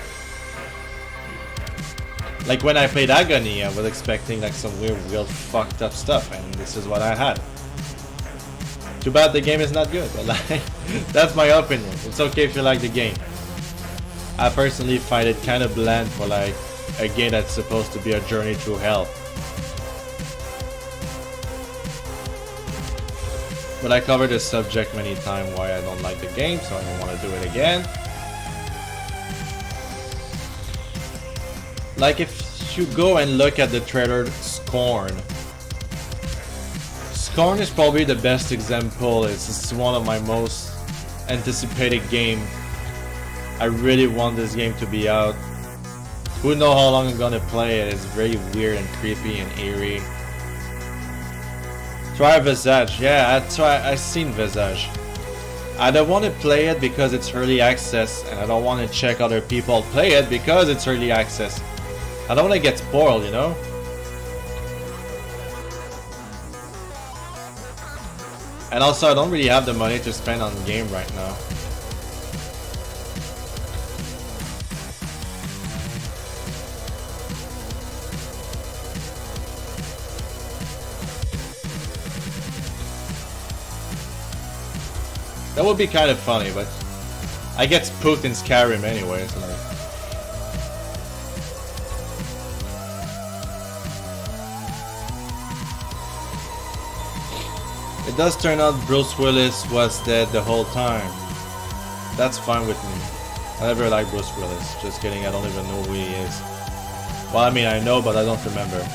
Like when I played Agony, I was expecting like some weird fucked up stuff, and this is what I had. Too bad the game is not good, but like, that's my opinion. It's okay if you like the game. I personally find it kind of bland for like a game that's supposed to be a journey through hell. But I covered this subject many times why I don't like the game, so I don't want to do it again. Like if you go and look at the trailer Scorn. Scorn is probably the best example. It's one of my most anticipated games. I really want this game to be out. Who knows how long I'm gonna play it. It's very weird and creepy and eerie. Try Visage. Yeah, I seen Visage. I don't want to play it because it's early access, and I don't want to check other people play it because it's early access. I don't want to get spoiled, you know? And also, I don't really have the money to spend on the game right now. That would be kind of funny, but I get spooked in Skyrim anyway, so like... It does turn out Bruce Willis was dead the whole time. That's fine with me. I never liked Bruce Willis. Just kidding, I don't even know who he is. Well, I mean, I know, but I don't remember.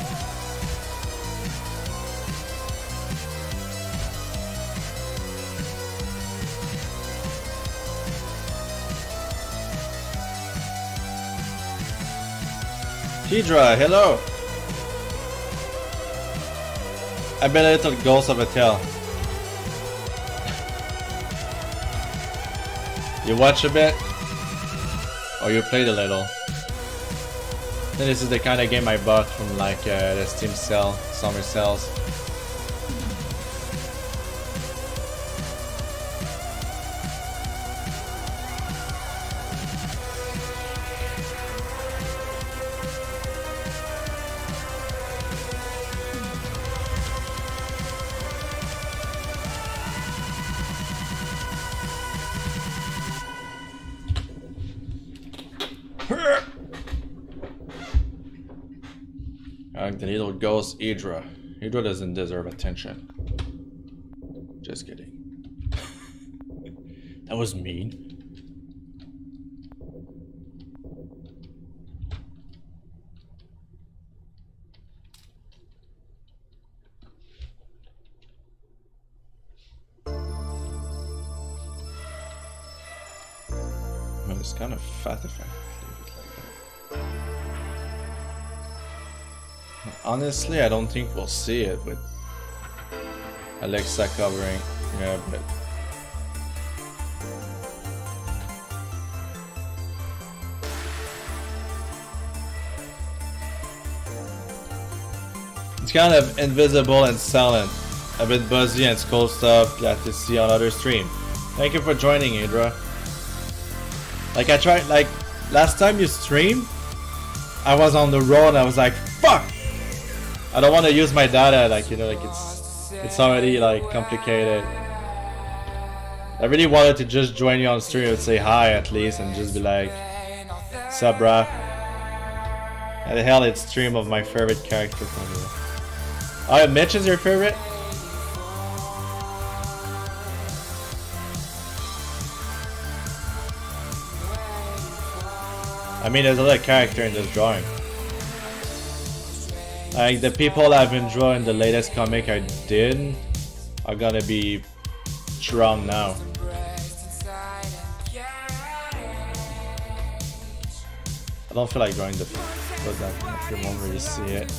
Tidra, hello! I've been a little ghost of a tale. You watch a bit? Or you played a little? Then this is the kind of game I bought from like the Steam sale, summer sales. The little ghost Idra. Idra doesn't deserve attention. Just kidding. That was mean. Well, it's kind of fat if I leave it like that. Honestly, I don't think we'll see it with Alexa covering. Yeah, but it's kind of invisible and silent. A bit buzzy and cool stuff. Glad to see on other stream. Thank you for joining, Idra. Like I tried, like last time you streamed, I was on the road. I was like, fuck. I don't want to use my data. Like you know, like it's already like complicated. I really wanted to just join you on stream and say hi at least, and just be like, sup, bruh. And the hell, it's stream of my favorite character from you. Oh, Mitch is your favorite? I mean, there's a lot of character in this drawing. Like, the people I've been drawing the latest comic I did are gonna be drawn now. I don't feel like drawing the but that you won't really see it.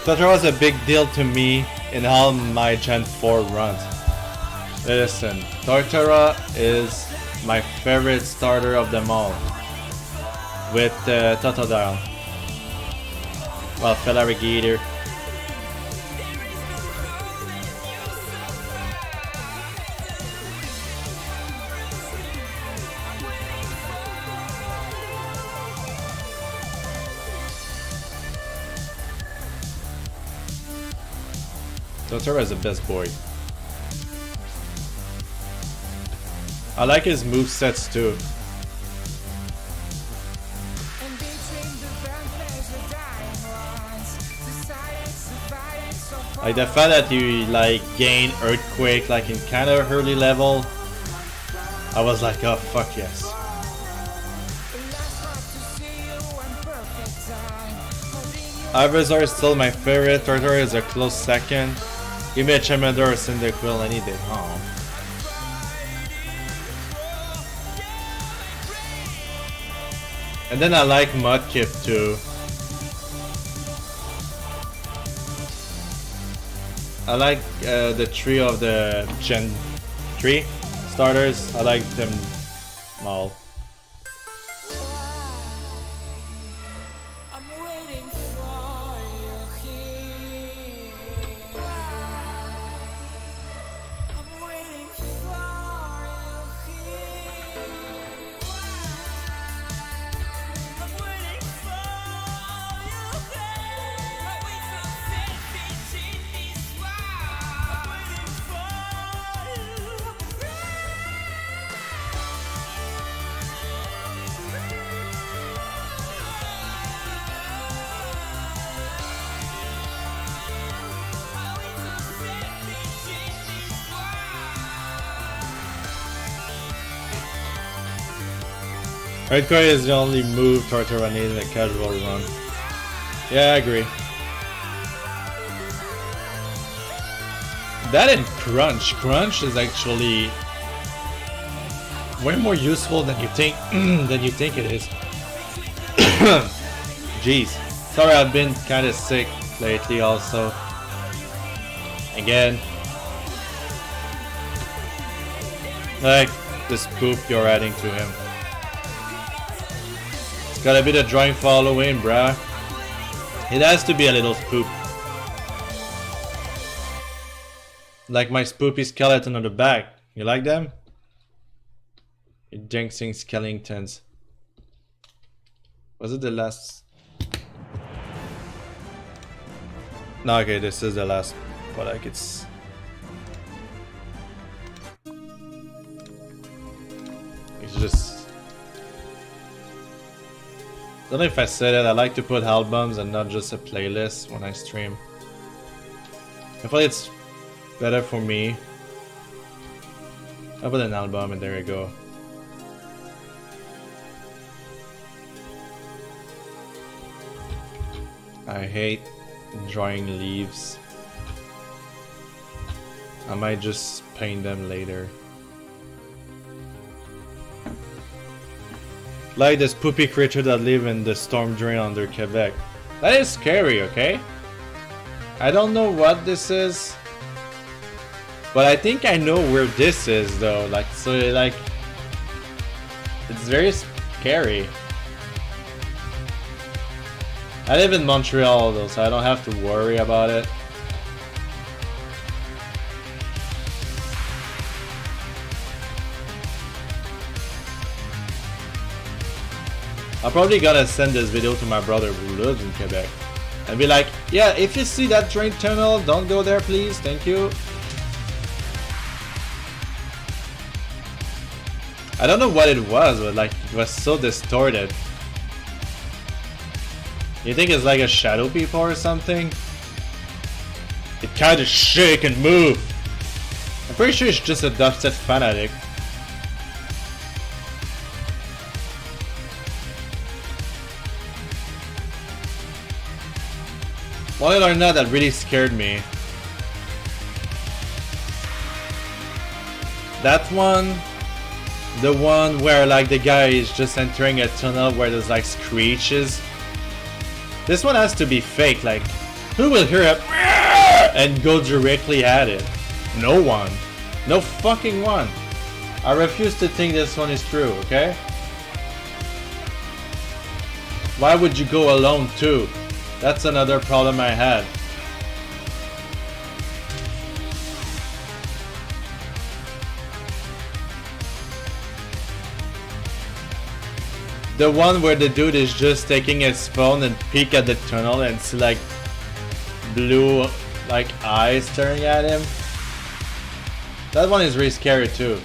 Deadanthro was a big deal to me in all my Gen 4 runs. Listen, Tortora is my favorite starter of them all. With Totodile. Well, Felarigator. Tortora is the best boy. I like his movesets too. Like the fact that you like gain Earthquake like in kind of early level, I was like, oh fuck yes. Ivysaur is still my favorite. Tortora is a close second. Give me a Charmander or Cyndaquil any day. Oh. And then I like Mudkip too. I like the trio of the Gen 3 starters. I like them all. Earthquake is the only move Tortora needs in a casual run. Yeah, I agree. That and Crunch. Crunch is actually way more useful than you think it is. Jeez. Sorry, I've been kind of sick lately also. Again. Like this poop you're adding to him. Gotta be the drawing following, bruh. It has to be a little spoop. Like my spoopy skeleton on the back. You like them? You jinxing skeletons. Was it the last? No, okay, this is the last. But like it's. It's just. I don't know if I said it, I like to put albums and not just a playlist when I stream. I feel it's better for me. I put an album and there you go. I hate drawing leaves. I might just paint them later. Like this poopy creature that live in the storm drain under Quebec. That is scary, okay? I don't know what this is, but I think I know where this is though. Like, so like, it's very scary. I live in Montreal though, so I don't have to worry about it. I'm probably gonna send this video to my brother who lives in Quebec and be like, yeah, if you see that train tunnel, don't go there please, thank you. I don't know what it was, but like, it was so distorted. You think it's like a shadow people or something? It kinda shake and move. I'm pretty sure it's just a dubstep fanatic. Well, or not, that really scared me. That one, the one where like the guy is just entering a tunnel where there's like screeches. This one has to be fake, like, who will hear it and go directly at it? No one. No fucking one. I refuse to think this one is true, okay? Why would you go alone too? That's another problem I had. The one where the dude is just taking his phone and peek at the tunnel and see like blue like eyes staring at him. That one is really scary too.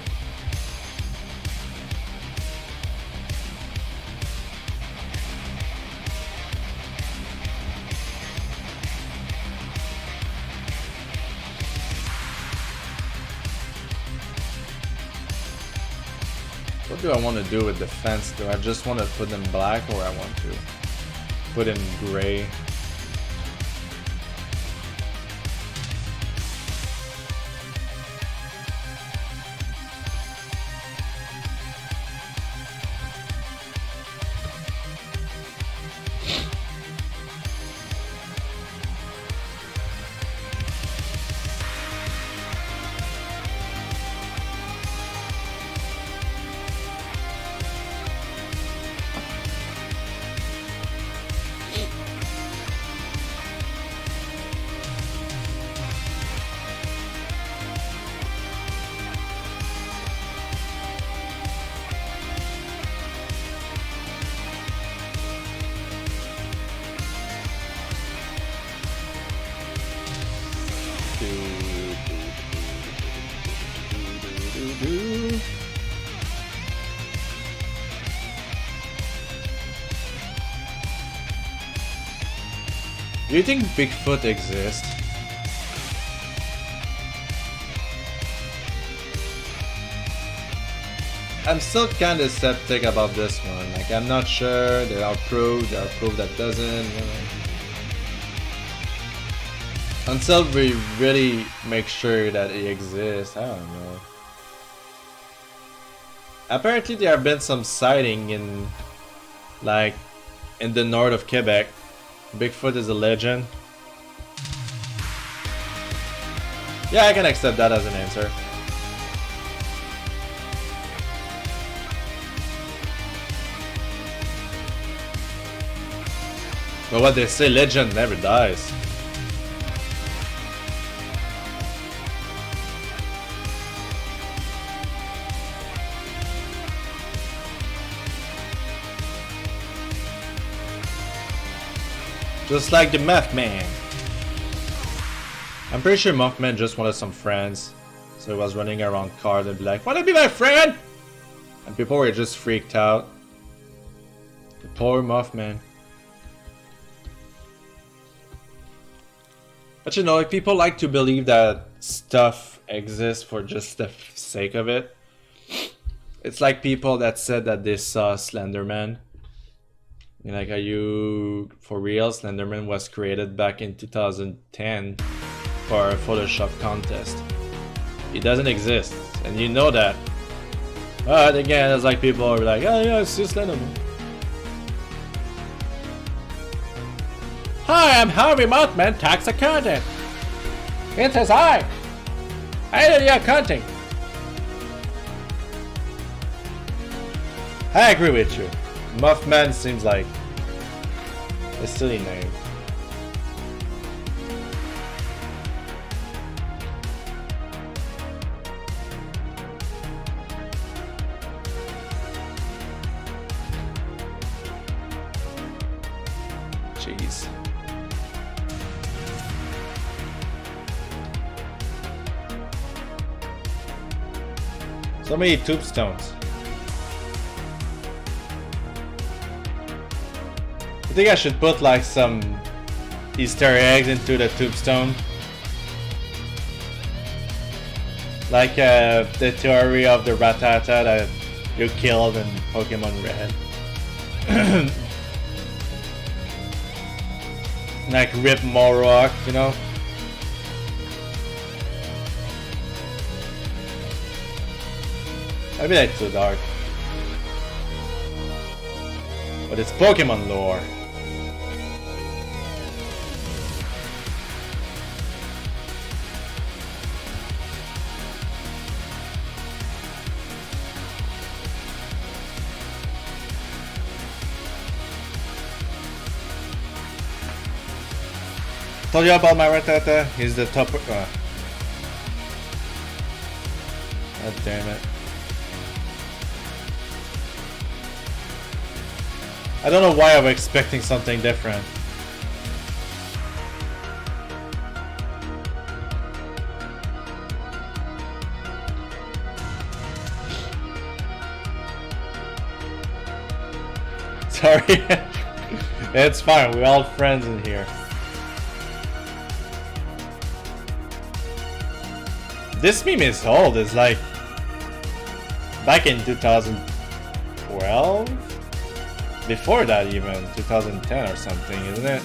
What do I want to do with the fence? Do I just want to put them black, or I want to put in gray? Do you think Bigfoot exists? I'm still kinda skeptic about this one. Like, I'm not sure. There are proof that doesn't, you know. Until we really make sure that it exists, I don't know. Apparently there have been some sighting in, like, in the north of Quebec. Bigfoot is a legend. Yeah, I can accept that as an answer. But what they say, legend never dies. Just like the Mothman. I'm pretty sure Mothman just wanted some friends. So he was running around cars and be like, wanna be my friend? And people were just freaked out. The poor Mothman. But you know, if people like to believe that stuff exists for just the sake of it, it's like people that said that they saw Slenderman. You're like, are you for real? Slenderman was created back in 2010 for a Photoshop contest. It doesn't exist, and you know that. But again, it's like people are like, oh yeah, I see Slenderman. Hi, I'm Harvey Mothman, tax accountant. It says hi. I do the accounting. I agree with you. Muffman seems like a silly name. Jeez. So many tombstones. I think I should put like some Easter eggs into the tombstone. Like the theory of the Ratata that you killed in Pokemon Red. Like Rip Morrock, you know? That'd be like too dark. But it's Pokemon lore. Told you about my Rattata. He's the top. God damn it. I don't know why I was expecting something different. Sorry. It's fine. We're all friends in here. This meme is old. It's like back in 2012? Before that even, 2010 or something, isn't it?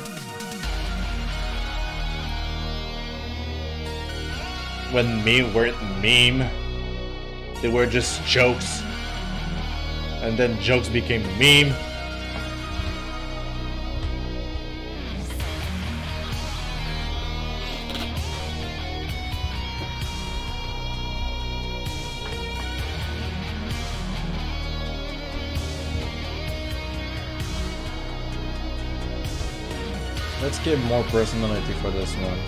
When meme weren't meme, they were just jokes. And then jokes became meme. Let's give more personality for this one.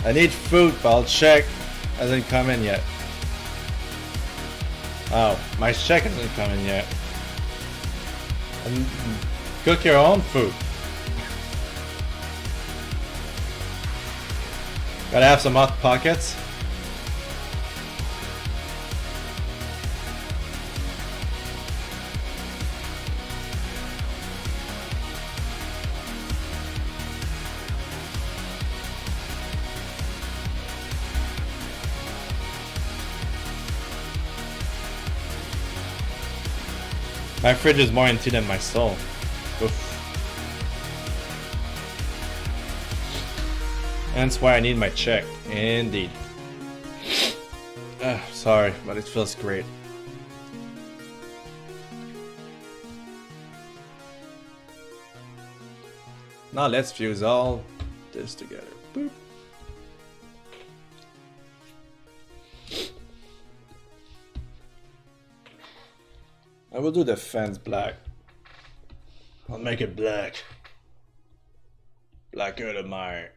I need food, but I'll check. Hasn't come in yet. Oh, my check hasn't come in yet. And cook your own food. Gotta have some hot pockets. My fridge is more empty than my soul. Oof. That's why I need my check. Indeed. Sorry, but it feels great. Now let's fuse all this together. Boop. I will do the fence black. I'll make it black. Blacker than my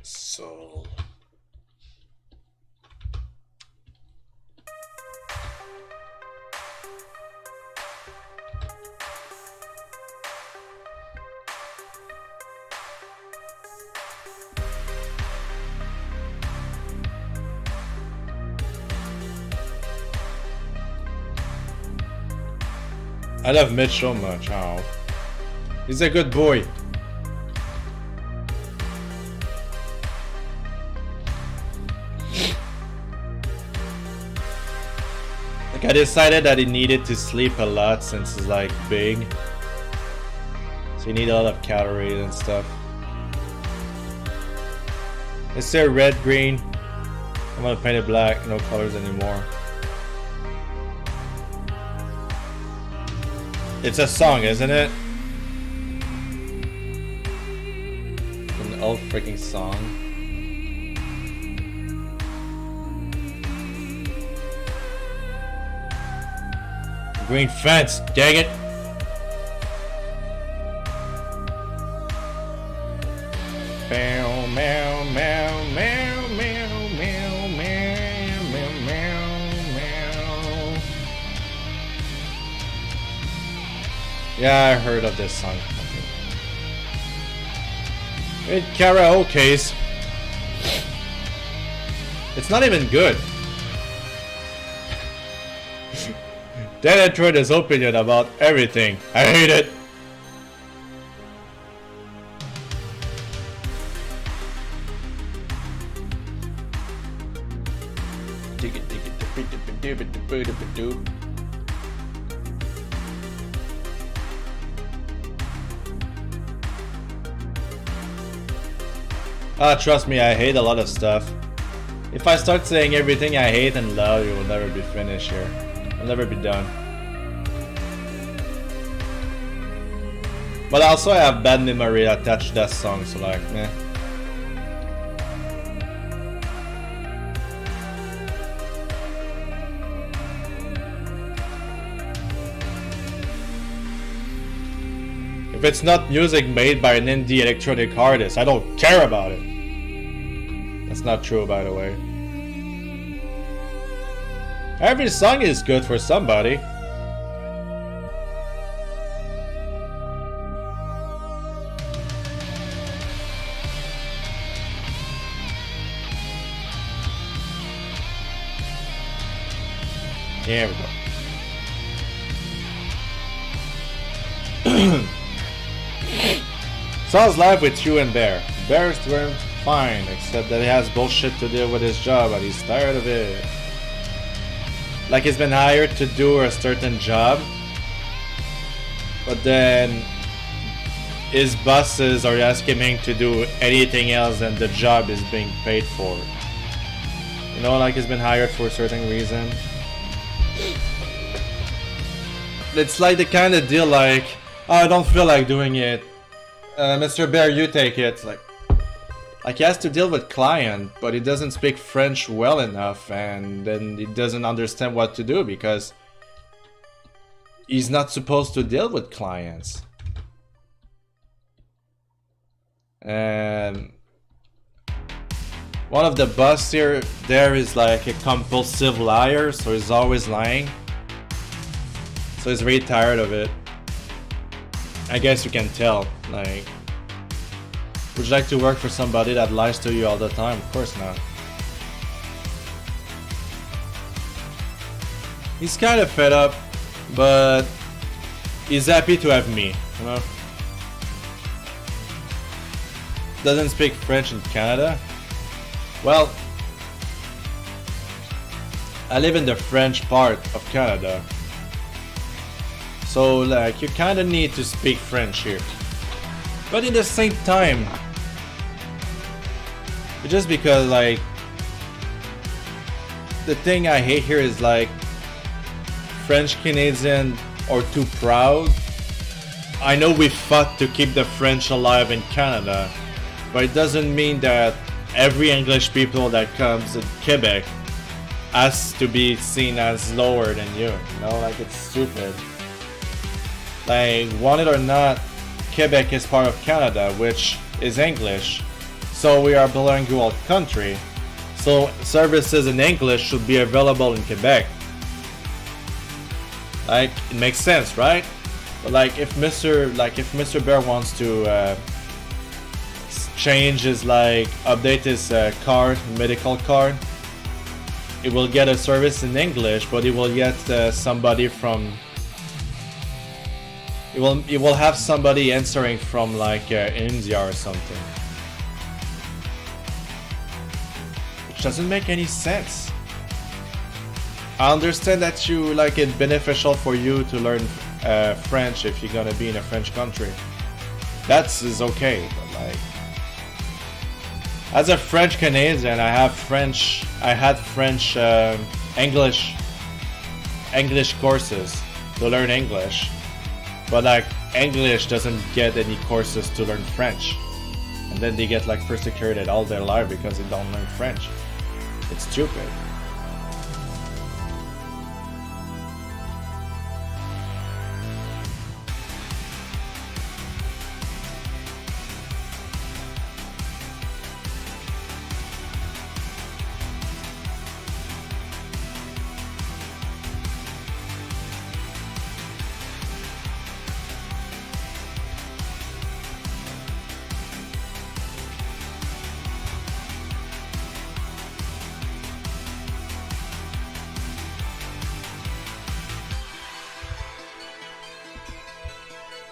soul. I love Mitch so much. Oh, he's a good boy. Like I decided that he needed to sleep a lot since he's like big. So you need a lot of calories and stuff. Let's say red, green. I'm gonna paint it black, no colors anymore. It's a song, isn't it? An old freaking song. Green fence, dang it! Meow, meow, meow, meow, meow, meow, meow, meow, meow, meow. Yeah, I heard of this song. It karaoke's. It's not even good. Deadanthro his opinion about everything. I hate it. Trust me, I hate a lot of stuff. If I start saying everything I hate and love, you will never be finished here. I'll never be done. But also I have bad memory attached to that song, so like, meh. If it's not music made by an indie electronic artist, I don't care about it. That's not true, by the way. Every song is good for somebody. Here we go. Sounds live with you and Bear. Bear's doing fine, except that he has bullshit to deal with his job and he's tired of it. Like he's been hired to do a certain job, but then his bosses are asking him to do anything else than the job is being paid for. You know, like he's been hired for a certain reason. It's like the kind of deal like, oh, I don't feel like doing it. Mr. Bear, you take it. Like he has to deal with client, but he doesn't speak French well enough, and then he doesn't understand what to do because he's not supposed to deal with clients. And one of the boss here there is like a compulsive liar, so he's always lying. So he's very tired of it. I guess you can tell. Like, would you like to work for somebody that lies to you all the time? Of course not. He's kind of fed up, but he's happy to have me, you know? Doesn't speak French in Canada? Well, I live in the French part of Canada. So like you kinda need to speak French here. But at the same time, just because like the thing I hate here is like French Canadians are too proud. I know we fought to keep the French alive in Canada, but it doesn't mean that every English people that comes to Quebec has to be seen as lower than you. You know, like it's stupid. Like, want it or not, Quebec is part of Canada, which is English. So we are a bilingual country. So services in English should be available in Quebec. Like, it makes sense, right? But like, if Mr. Bear wants to change his update his card, medical card, it will get a service in English, but it will get somebody from. It will have somebody answering from India or something, which doesn't make any sense. I understand that you like it beneficial for you to learn French if you're gonna be in a French country. That's is okay, but like as a French Canadian, I had French English courses to learn English, but like English doesn't get any courses to learn French, and then they get like persecuted all their life because they don't learn French. It's stupid.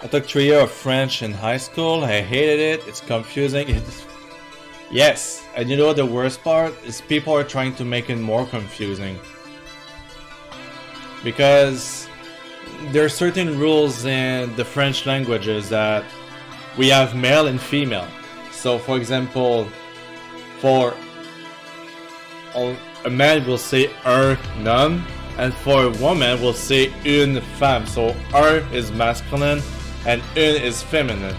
I took 3 years of French in high school. I hated it. It's confusing. Yes, and you know the worst part is people are trying to make it more confusing. Because there are certain rules in the French languages that we have male and female. So for example, for a man will say un homme, and for a woman will say une femme. So un is masculine and une is feminine.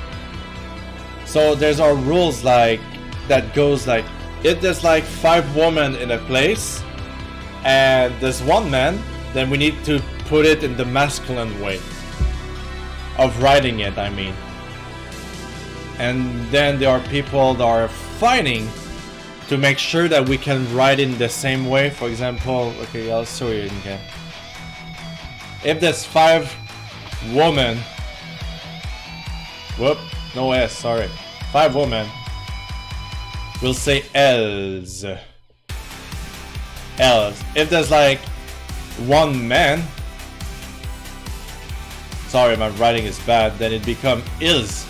So there's our rules like that goes like if there's like 5 women in a place and there's 1 man, then we need to put it in the masculine way of writing it, I mean. And then there are people that are fighting to make sure that we can write it in the same way. For example, okay, I'll show you again. If there's 5 women, whoop, no S, sorry. 5 women, we'll say elles. Elles. If there's like 1 man, sorry, my writing is bad, then it becomes ils.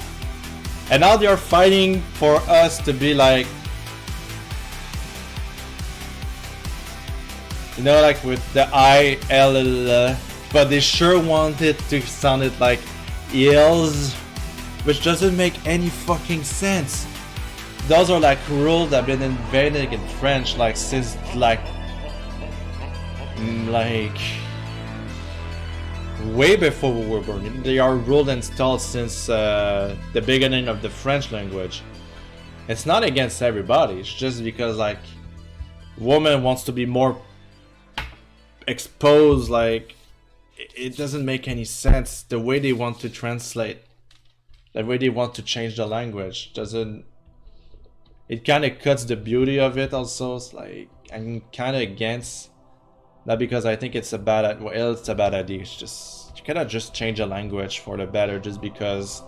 And now they are fighting for us to be like, you know, like with the I, L, but they sure wanted to sound it like ils, which doesn't make any fucking sense. Those are like rules that have been invented in French like since like way before we were born. They are ruled and installed since the beginning of the French language. It's not against everybody, it's just because like woman wants to be more exposed. Like it doesn't make any sense the way they want to translate, the way they want to change the language doesn't, it kind of cuts the beauty of it. Also, it's like I'm kind of against that because I think it's a bad, well, it's a bad idea. It's just, you cannot just change a language for the better just because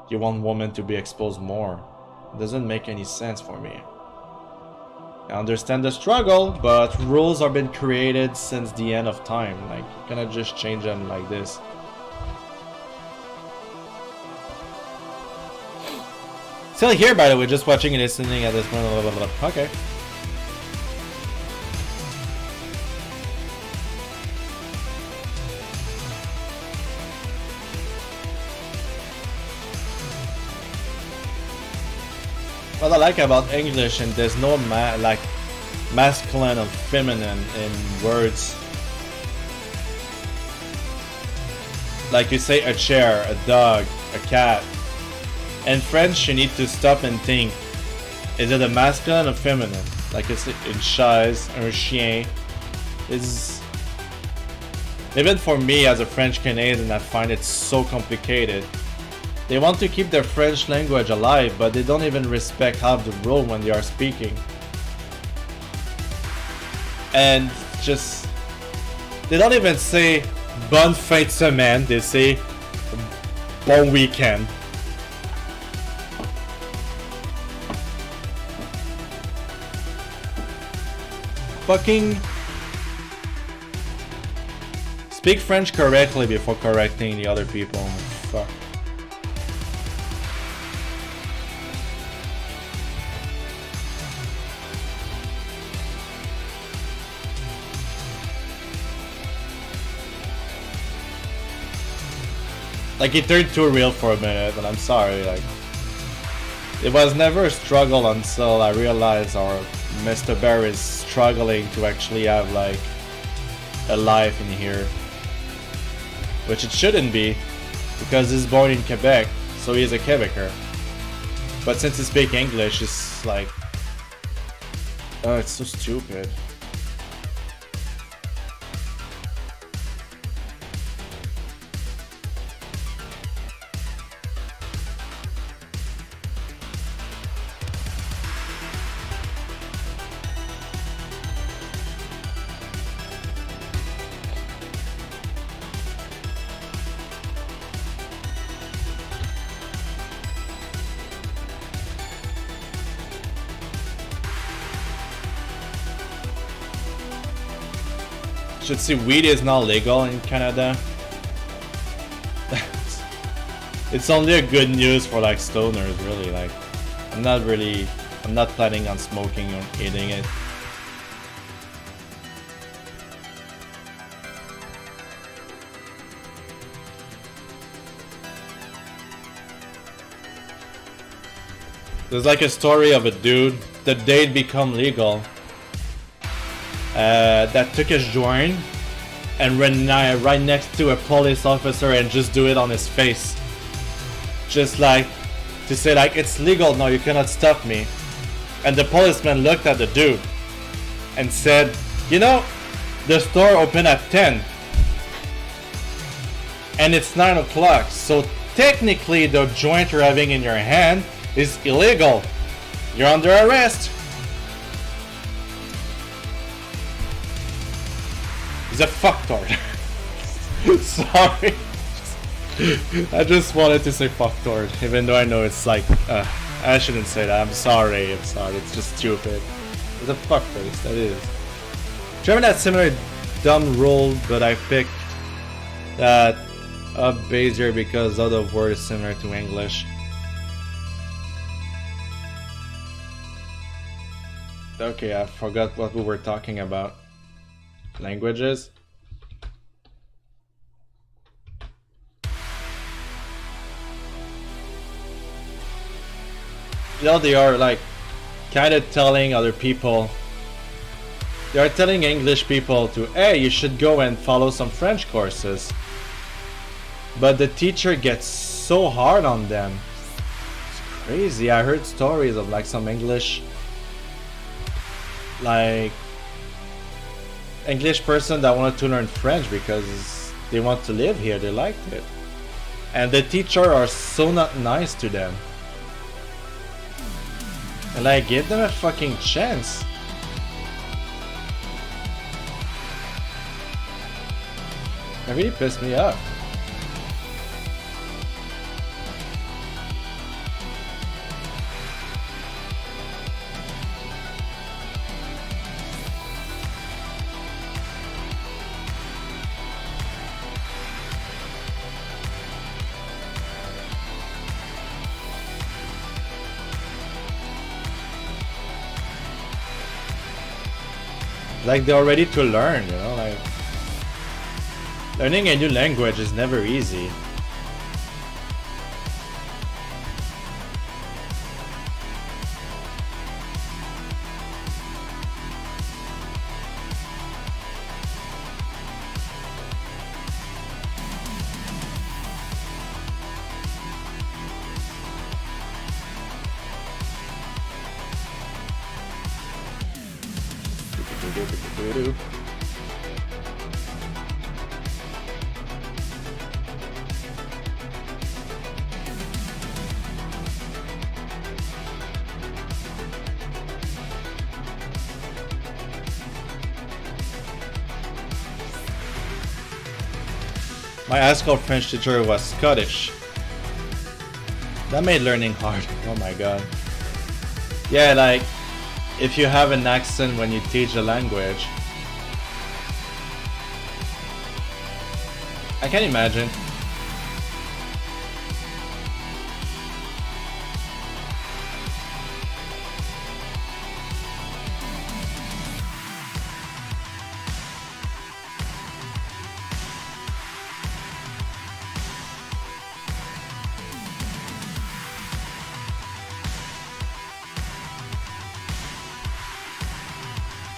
you want women to be exposed more. It doesn't make any sense for me. I understand the struggle, but rules have been created since the end of time. Like, you cannot just change them like this. Still here, by the way, just watching and listening at this point. Okay. What I like about English, and there's no like masculine or feminine in words. Like you say a chair, a dog, a cat. In French, you need to stop and think. Is it a masculine or feminine? Like it's une chaise, un chien. Is even for me as a French Canadian, I find it so complicated. They want to keep their French language alive, but they don't even respect half the rule when they are speaking. And just, they don't even say bonne fin de semaine, they say bon weekend. Fucking speak French correctly before correcting the other people. Fuck. Like, it turned too real for a minute, and I'm sorry, like... It was never a struggle until I realized our Mr. Bear is struggling to actually have, like, a life in here. Which it shouldn't be, because he's born in Quebec, so he's a Quebecer. But since he speaks English, it's like... Oh, it's so stupid. Should see weed is not legal in Canada. It's only a good news for like stoners, really. Like, I'm not planning on smoking or eating it. There's like a story of a dude the day it become legal. That took a joint and ran right next to a police officer and just do it on his face. Just like to say like, it's legal now, you cannot stop me. And the policeman looked at the dude and said, you know, the store open at 10 and it's 9 o'clock, so technically the joint you're having in your hand is illegal. You're under arrest. He's a fucktard. Sorry. I just wanted to say fucktard, even though I know it's like, I shouldn't say that. I'm sorry. It's just stupid. It's a fuckface, that is. German had similar dumb rule, but I picked that up easier because other word is similar to English. Okay, I forgot what we were talking about. Languages. You know, they are like kind of telling other people, they are telling English people to, hey, you should go and follow some French courses. But the teacher gets so hard on them. It's crazy. I heard stories of like some English person that wanted to learn French because they want to live here, they liked it. And the teacher are so not nice to them. And like, give them a fucking chance. That really pissed me off. Like, they're ready to learn, you know, like learning a new language is never easy. My high school French teacher was Scottish. That made learning hard. Oh my god. Yeah, like, if you have an accent when you teach a language. I can imagine.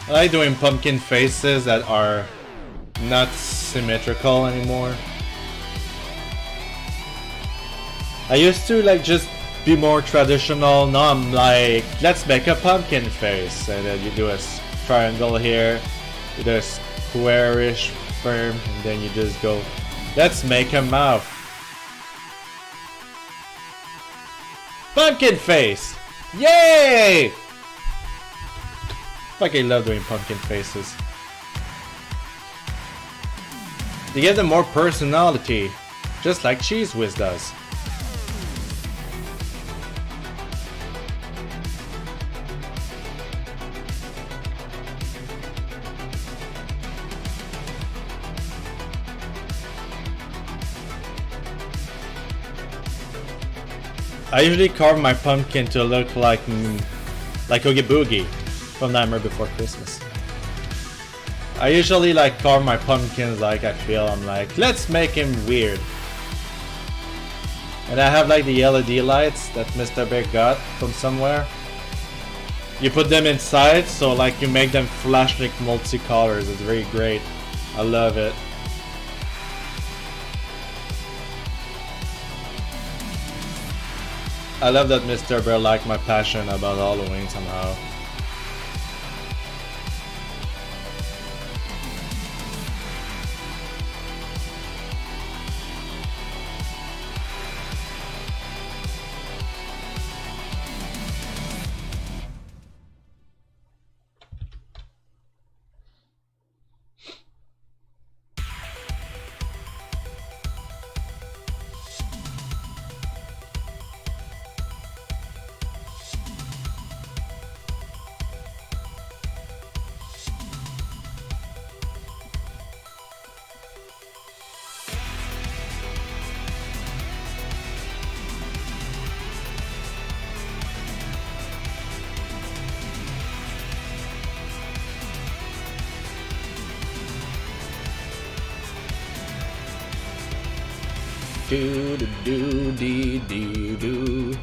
I like doing pumpkin faces that are not symmetrical anymore. I used to like just be more traditional. Now I'm like, let's make a pumpkin face, and then you do a triangle here, you do a squarish firm, and then you just go, let's make a mouth. Pumpkin face! Yay! Fucking love doing pumpkin faces. They give them more personality, just like Cheese Whiz does. I usually carve my pumpkin to look like Oogie Boogie from Nightmare Before Christmas. I usually like carve my pumpkins like I'm like, let's make him weird. And I have like the LED lights that Mr. Bear got from somewhere. You put them inside, so like you make them flash like multicolors. It's very great. I love it. I love that Mr. Bear liked my passion about Halloween somehow. Do do do dee dee do.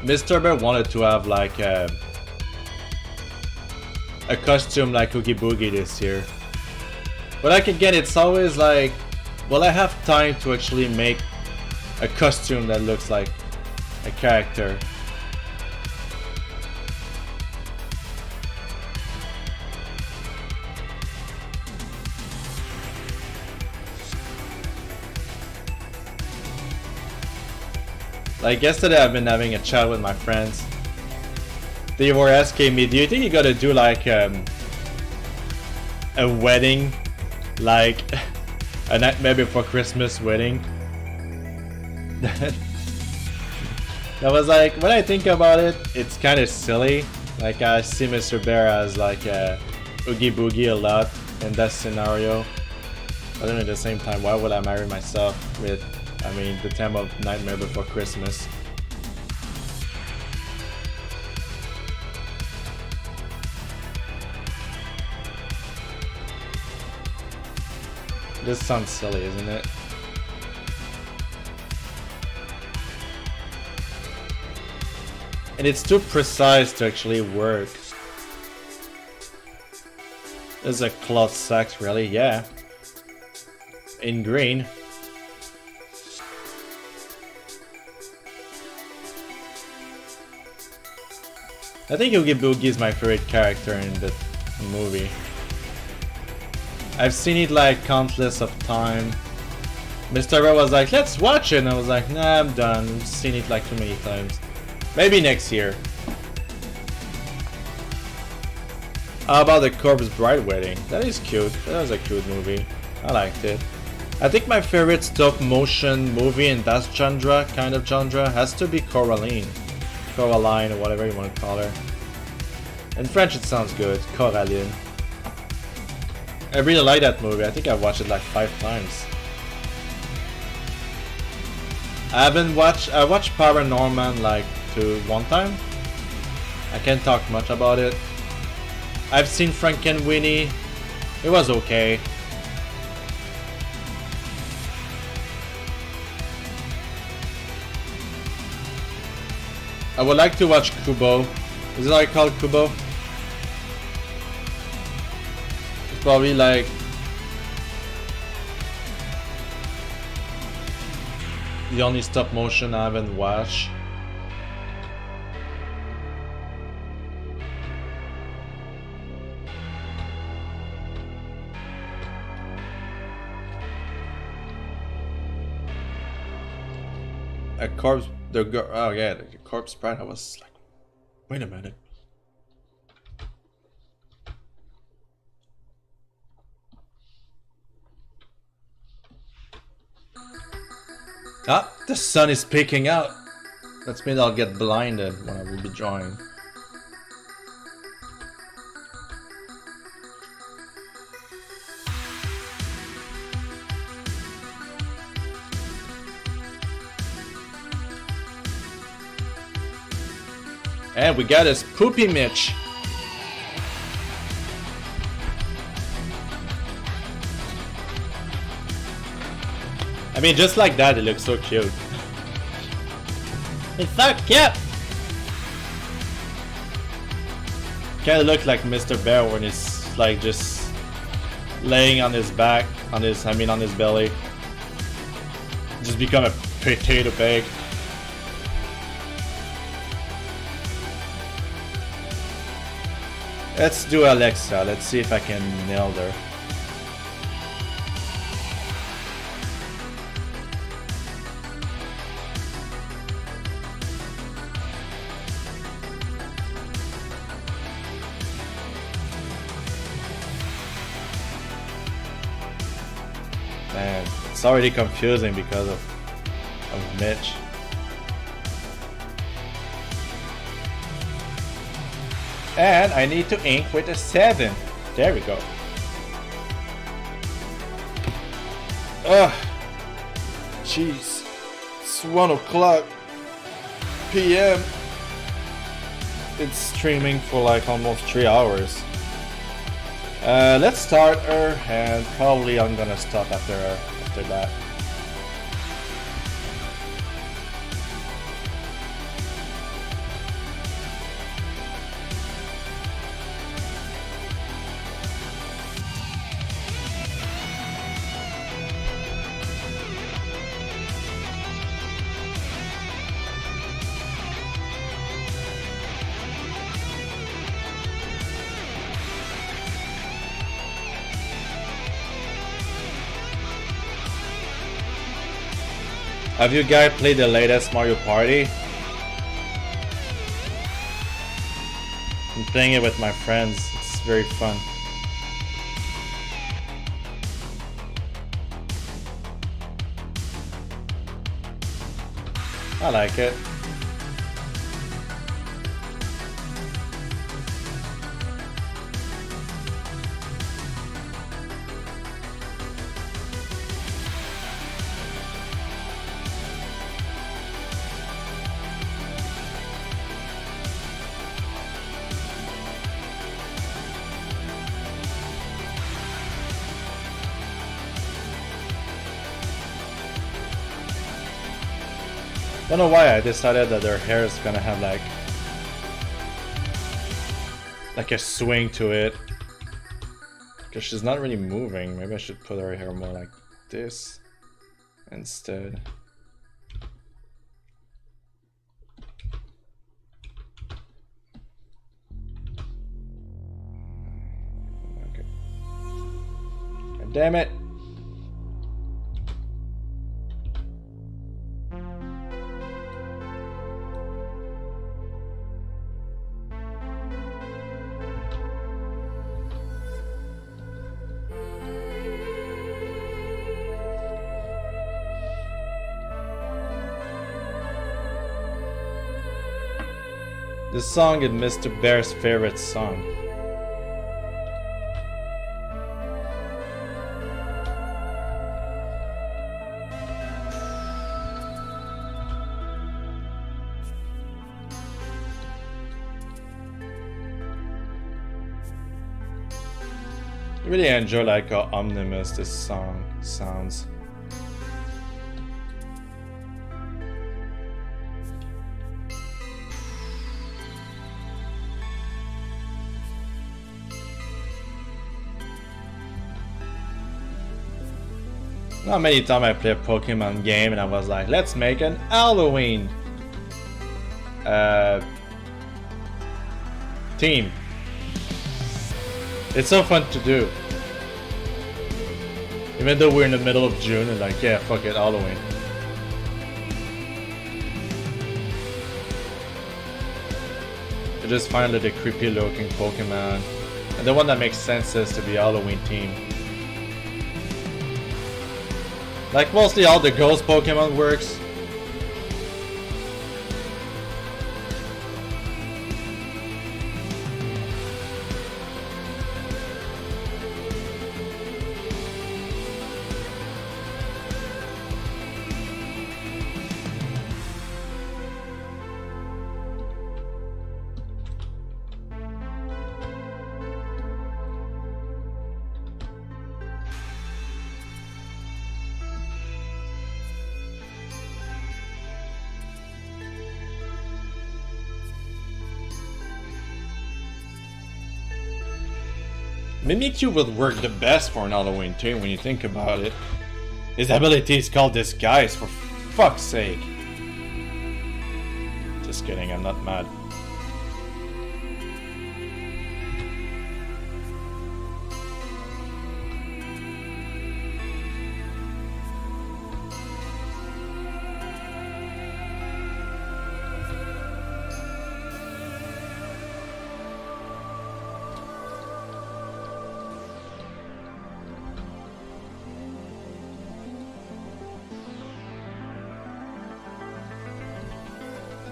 Mr. Bear wanted to have like a costume like Oogie Boogie this year, but like again, it's always like, well, I have time to actually make a costume that looks like a character. Like yesterday I've been having a chat with my friends. They were asking me, do you think you gotta do like a wedding? Like a Nightmare Before Christmas wedding? I was like, when I think about it, it's kind of silly. Like I see Mr. Bear as like a Oogie Boogie a lot in that scenario. But then at the same time, why would I marry myself with, I mean, the theme of Nightmare Before Christmas? This sounds silly, isn't it? And it's too precise to actually work. This is a cloth sack, really? Yeah. In green. I think Oogie Boogie is my favorite character in the movie. I've seen it like countless of time. Mr. Bear was like, let's watch it, and I was like, nah, I'm done. I've seen it like too many times. Maybe next year. How about the Corpse Bride Wedding? That is cute. That was a cute movie. I liked it. I think my favorite stop motion movie in that genre, kind of genre, has to be Coraline. Coraline, or whatever you want to call her. In French it sounds good, Coraline. I really like that movie. I think I watched it like 5 times. I watched Paranorman like 1 time. I can't talk much about it. I've seen Frankenweenie. It was okay. I would like to watch Kubo. Is it like called Kubo? It's probably like the only stop motion I haven't watched. A corpse, oh yeah, the corpse sprite. I was like, wait a minute. Ah, the sun is peeking out. That means I'll get blinded when I will be drawing. And we got his poopy Mitch. I mean, just like that, it looks so cute. It's so cute! Kinda look like Mr. Bear when he's like just laying on his back, on his belly. Just become a potato bag. Let's do Alexa. Let's see if I can nail her. Man, it's already confusing because of Mitch. And I need to ink with a 7. There we go. Ugh. Jeez. It's 1 o'clock p.m. It's streaming for like almost 3 hours. Let's start her, and probably I'm gonna stop after that. Have you guys played the latest Mario Party? I'm playing it with my friends. It's very fun. I like it. I don't know why I decided that her hair is gonna have like a swing to it, because she's not really moving. Maybe I should put her hair more like this instead. Okay. God damn it. This song is Mr. Bear's favorite song. I really enjoy like how ominous this song sounds. Not many times I play a Pokemon game and I was like, let's make an Halloween team. It's so fun to do. Even though we're in the middle of June and like, yeah, fuck it, Halloween. You just find like the creepy looking Pokemon. And the one that makes sense is to be Halloween team. Like mostly all the ghost Pokemon works. Mimikyu would work the best for an Halloween team when you think about it. His ability is called Disguise, for fuck's sake. Just kidding, I'm not mad.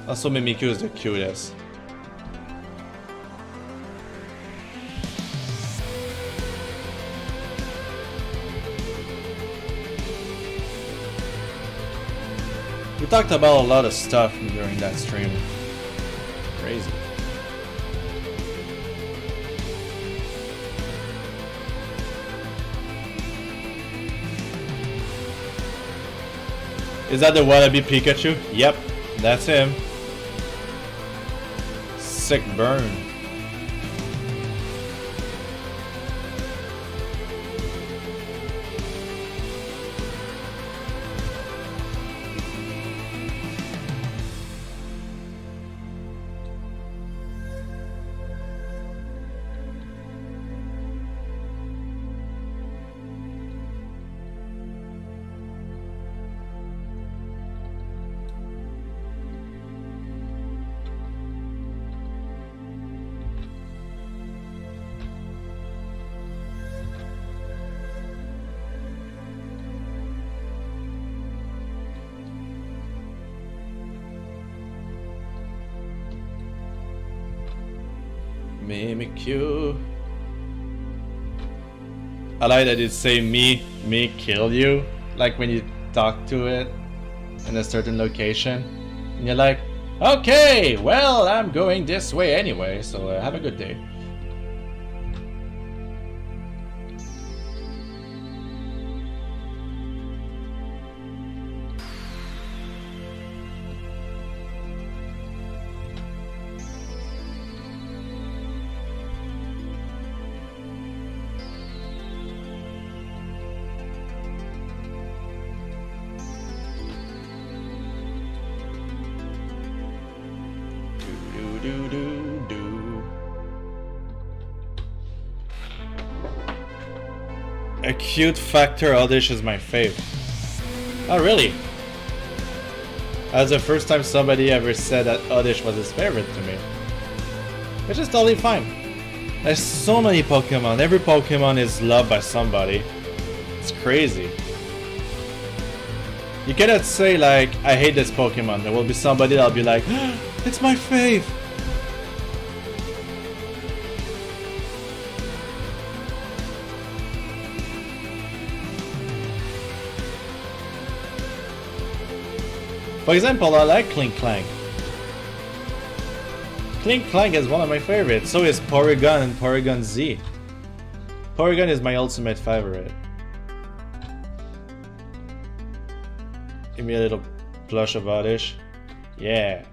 Also, Mimikyu is the cutest. We talked about a lot of stuff during that stream. Crazy. Is that the wannabe Pikachu? Yep, that's him. Sick burn. Mimikyu. I like that it say me kill you, like when you talk to it in a certain location and you're like, okay, well, I'm going this way anyway, so have a good day. Acute Factor Oddish is my fave. Oh really? That's the first time somebody ever said that Oddish was his favorite to me. Which is totally fine. There's so many Pokemon. Every Pokemon is loved by somebody. It's crazy. You cannot say like, I hate this Pokemon. There will be somebody that'll be like, it's my fave. For example, I like Clink Clank. Clink Clank is one of my favorites. So is Porygon and Porygon Z. Porygon is my ultimate favorite. Give me a little plush of Oddish. Yeah.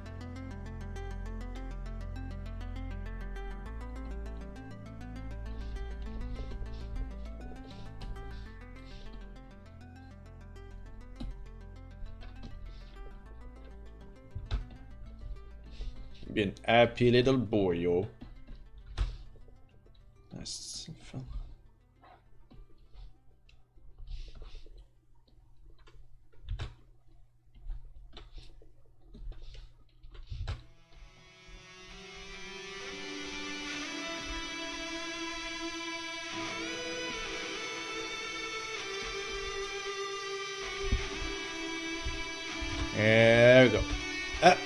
Be an happy little boy, yo. Nice. Fun. There we go. Ah.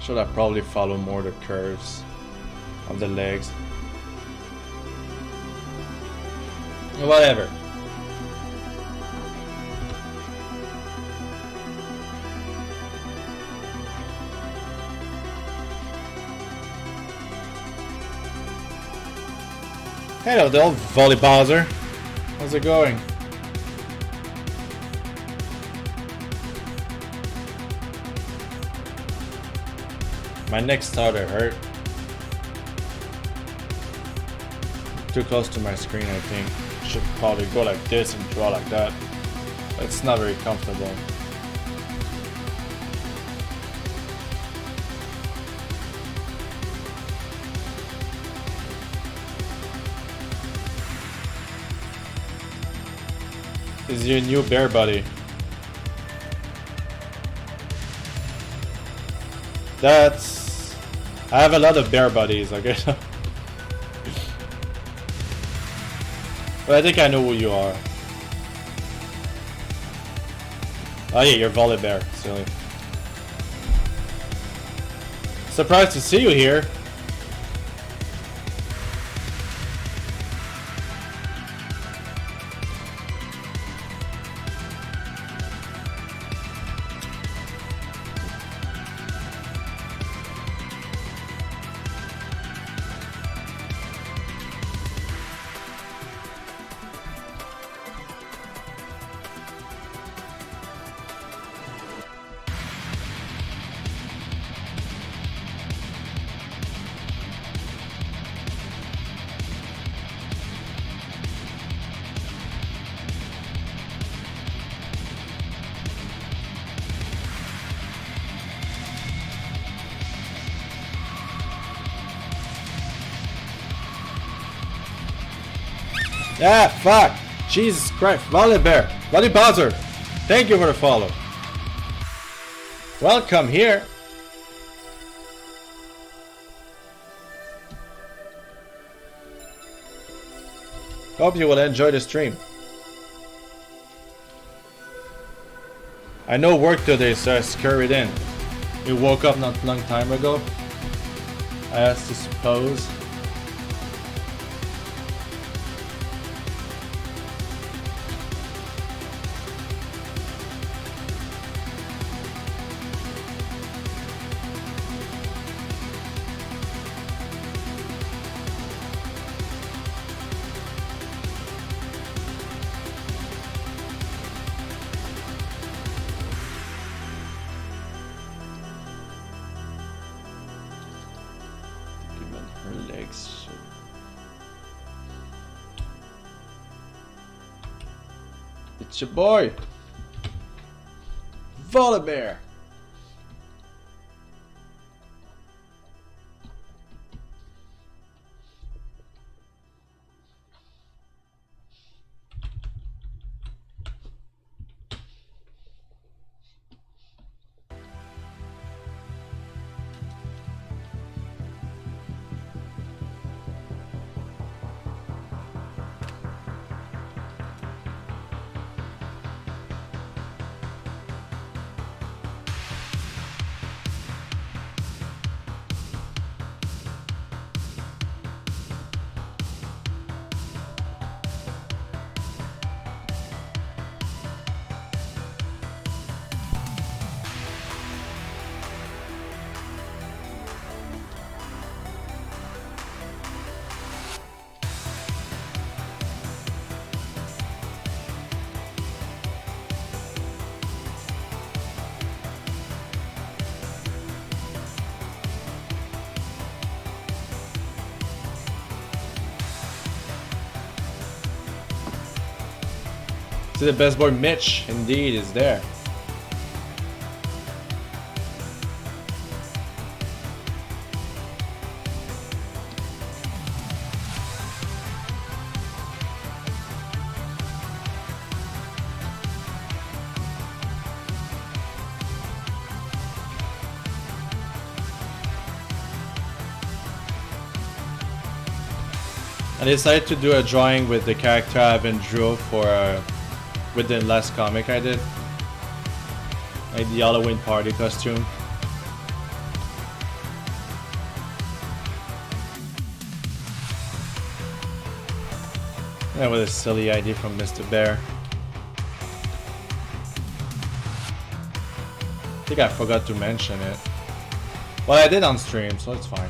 Should I probably follow more the curves of the legs? Whatever. Hello, the old volleyballer. How's it going? My neck started hurt. Too close to my screen, I think. Should probably go like this and draw like that. It's not very comfortable. This is your new bear buddy. That's... I have a lot of bear buddies, I guess. But I think I know who you are. Oh yeah, you're Volley Bear, silly. Surprised to see you here. Ah, fuck! Jesus Christ, Volley Bear! Volley Bowser! Thank you for the follow! Welcome here! Hope you will enjoy the stream. I know work today, so I scurried in. You woke up not a long time ago? I have to suppose. It's your boy, Volley Bear. To the best boy Mitch, indeed, is there. I decided to do a drawing with the character I've been drew for with the last comic I did, like the Halloween party costume. That was a silly idea from Mr. Bear. I think I forgot to mention it. Well, I did on stream, so it's fine.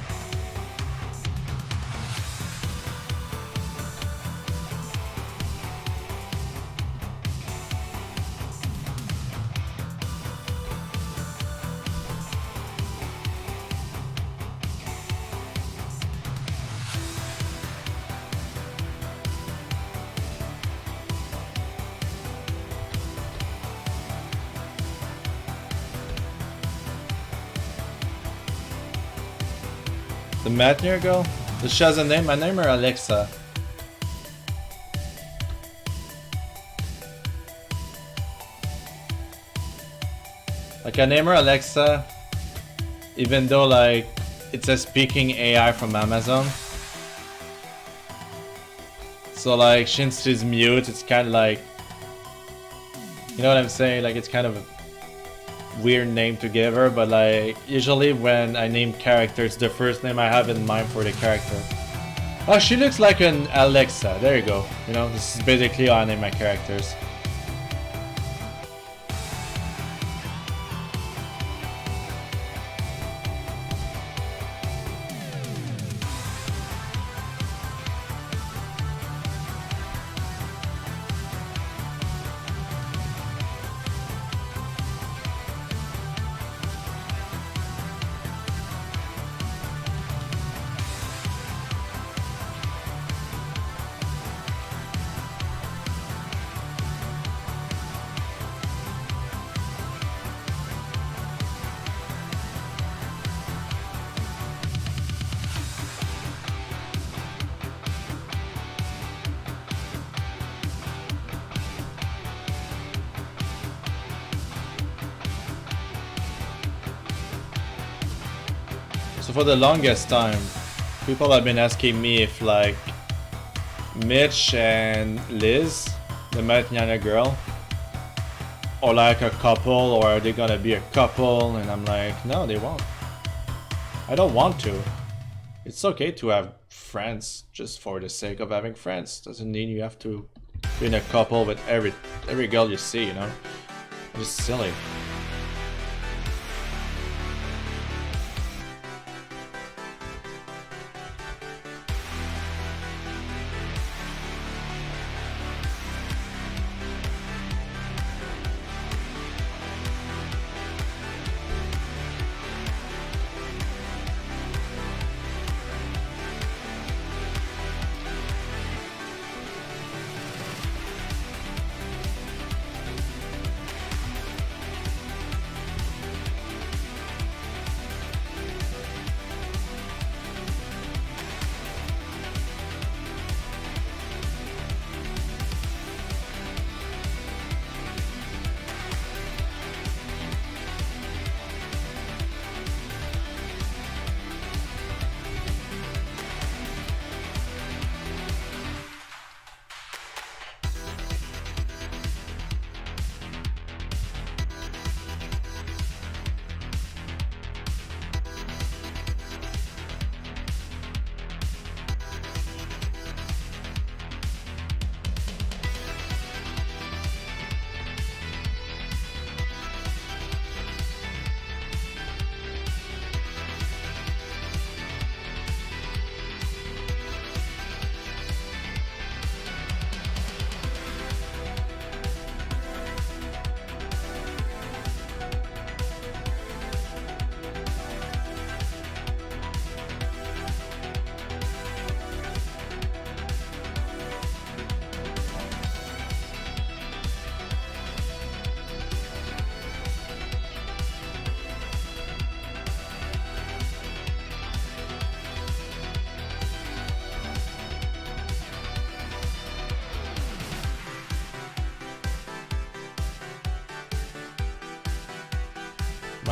The matinee girl? Does she has a name? My name or Alexa? Like I name her Alexa, even though like it's a speaking AI from Amazon. So like since she's mute, it's kind of like, you know what I'm saying? Like it's kind of a weird name to give her, but like usually when I name characters, the first name I have in mind for the character. Oh, she looks like an Alexa. There you go. You know, this is basically how I name my characters. So for the longest time, people have been asking me if like Mitch and Liz, the matinee girl, are like a couple, or are they gonna be a couple? And I'm like, no, they won't. I don't want to. It's okay to have friends just for the sake of having friends. Doesn't mean you have to be in a couple with every girl you see, you know? It's just silly.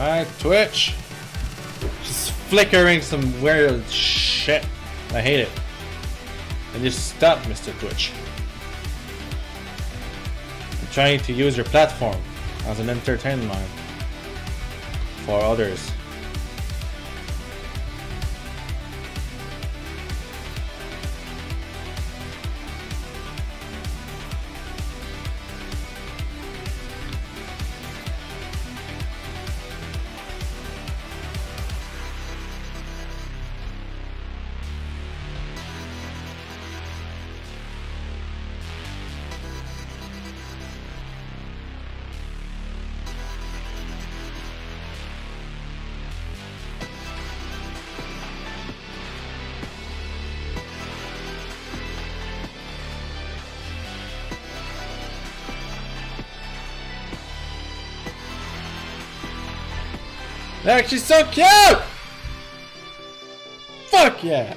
Alright, Twitch. Just flickering some weird shit. I hate it. And just stop, Mr. Twitch. I'm trying to use your platform as an entertainment for others. Look, she's so cute! Fuck yeah!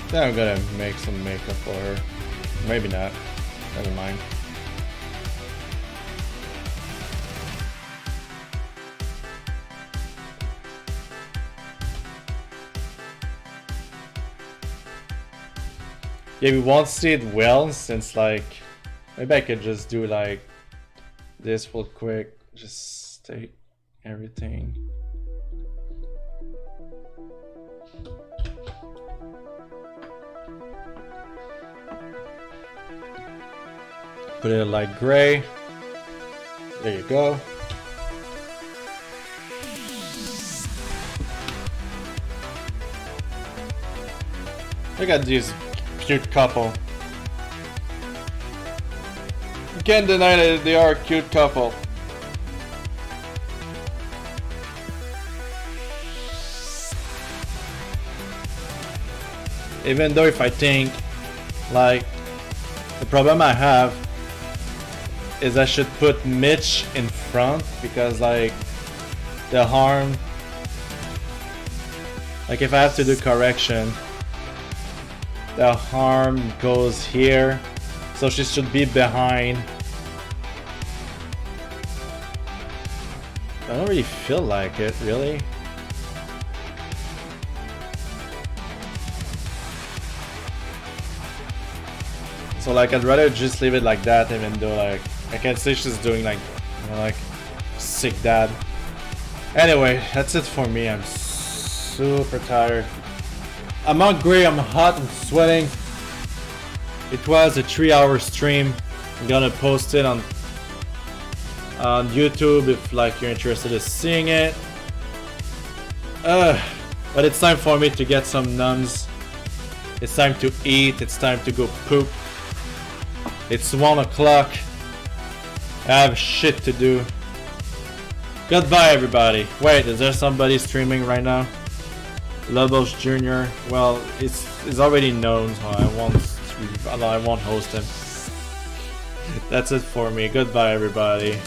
Then I'm gonna make some makeup for her. Maybe not. Never mind. Yeah, we won't see it well since like maybe I could just do like this real quick. Just take everything. Put it in light gray. There you go. Look at this cute couple. You can't deny that they are a cute couple. Even though if I think like the problem I have is I should put Mitch in front because like the harm, like if I have to do correction, the harm goes here, so she should be behind. I don't really feel like it, really. So like I'd rather just leave it like that, even though like I can see she's doing like, you know, like sick dad. Anyway, that's it for me. I'm super tired. I'm hungry, I'm hot, I'm sweating. It was a 3-hour stream. I'm gonna post it on YouTube if like you're interested in seeing it. But it's time for me to get some nuns. It's time to eat, it's time to go poop. It's 1 o'clock. I have shit to do. Goodbye, everybody. Wait, is there somebody streaming right now? Lobos Jr. Well, it's already known, so I won't host him. That's it for me. Goodbye, everybody.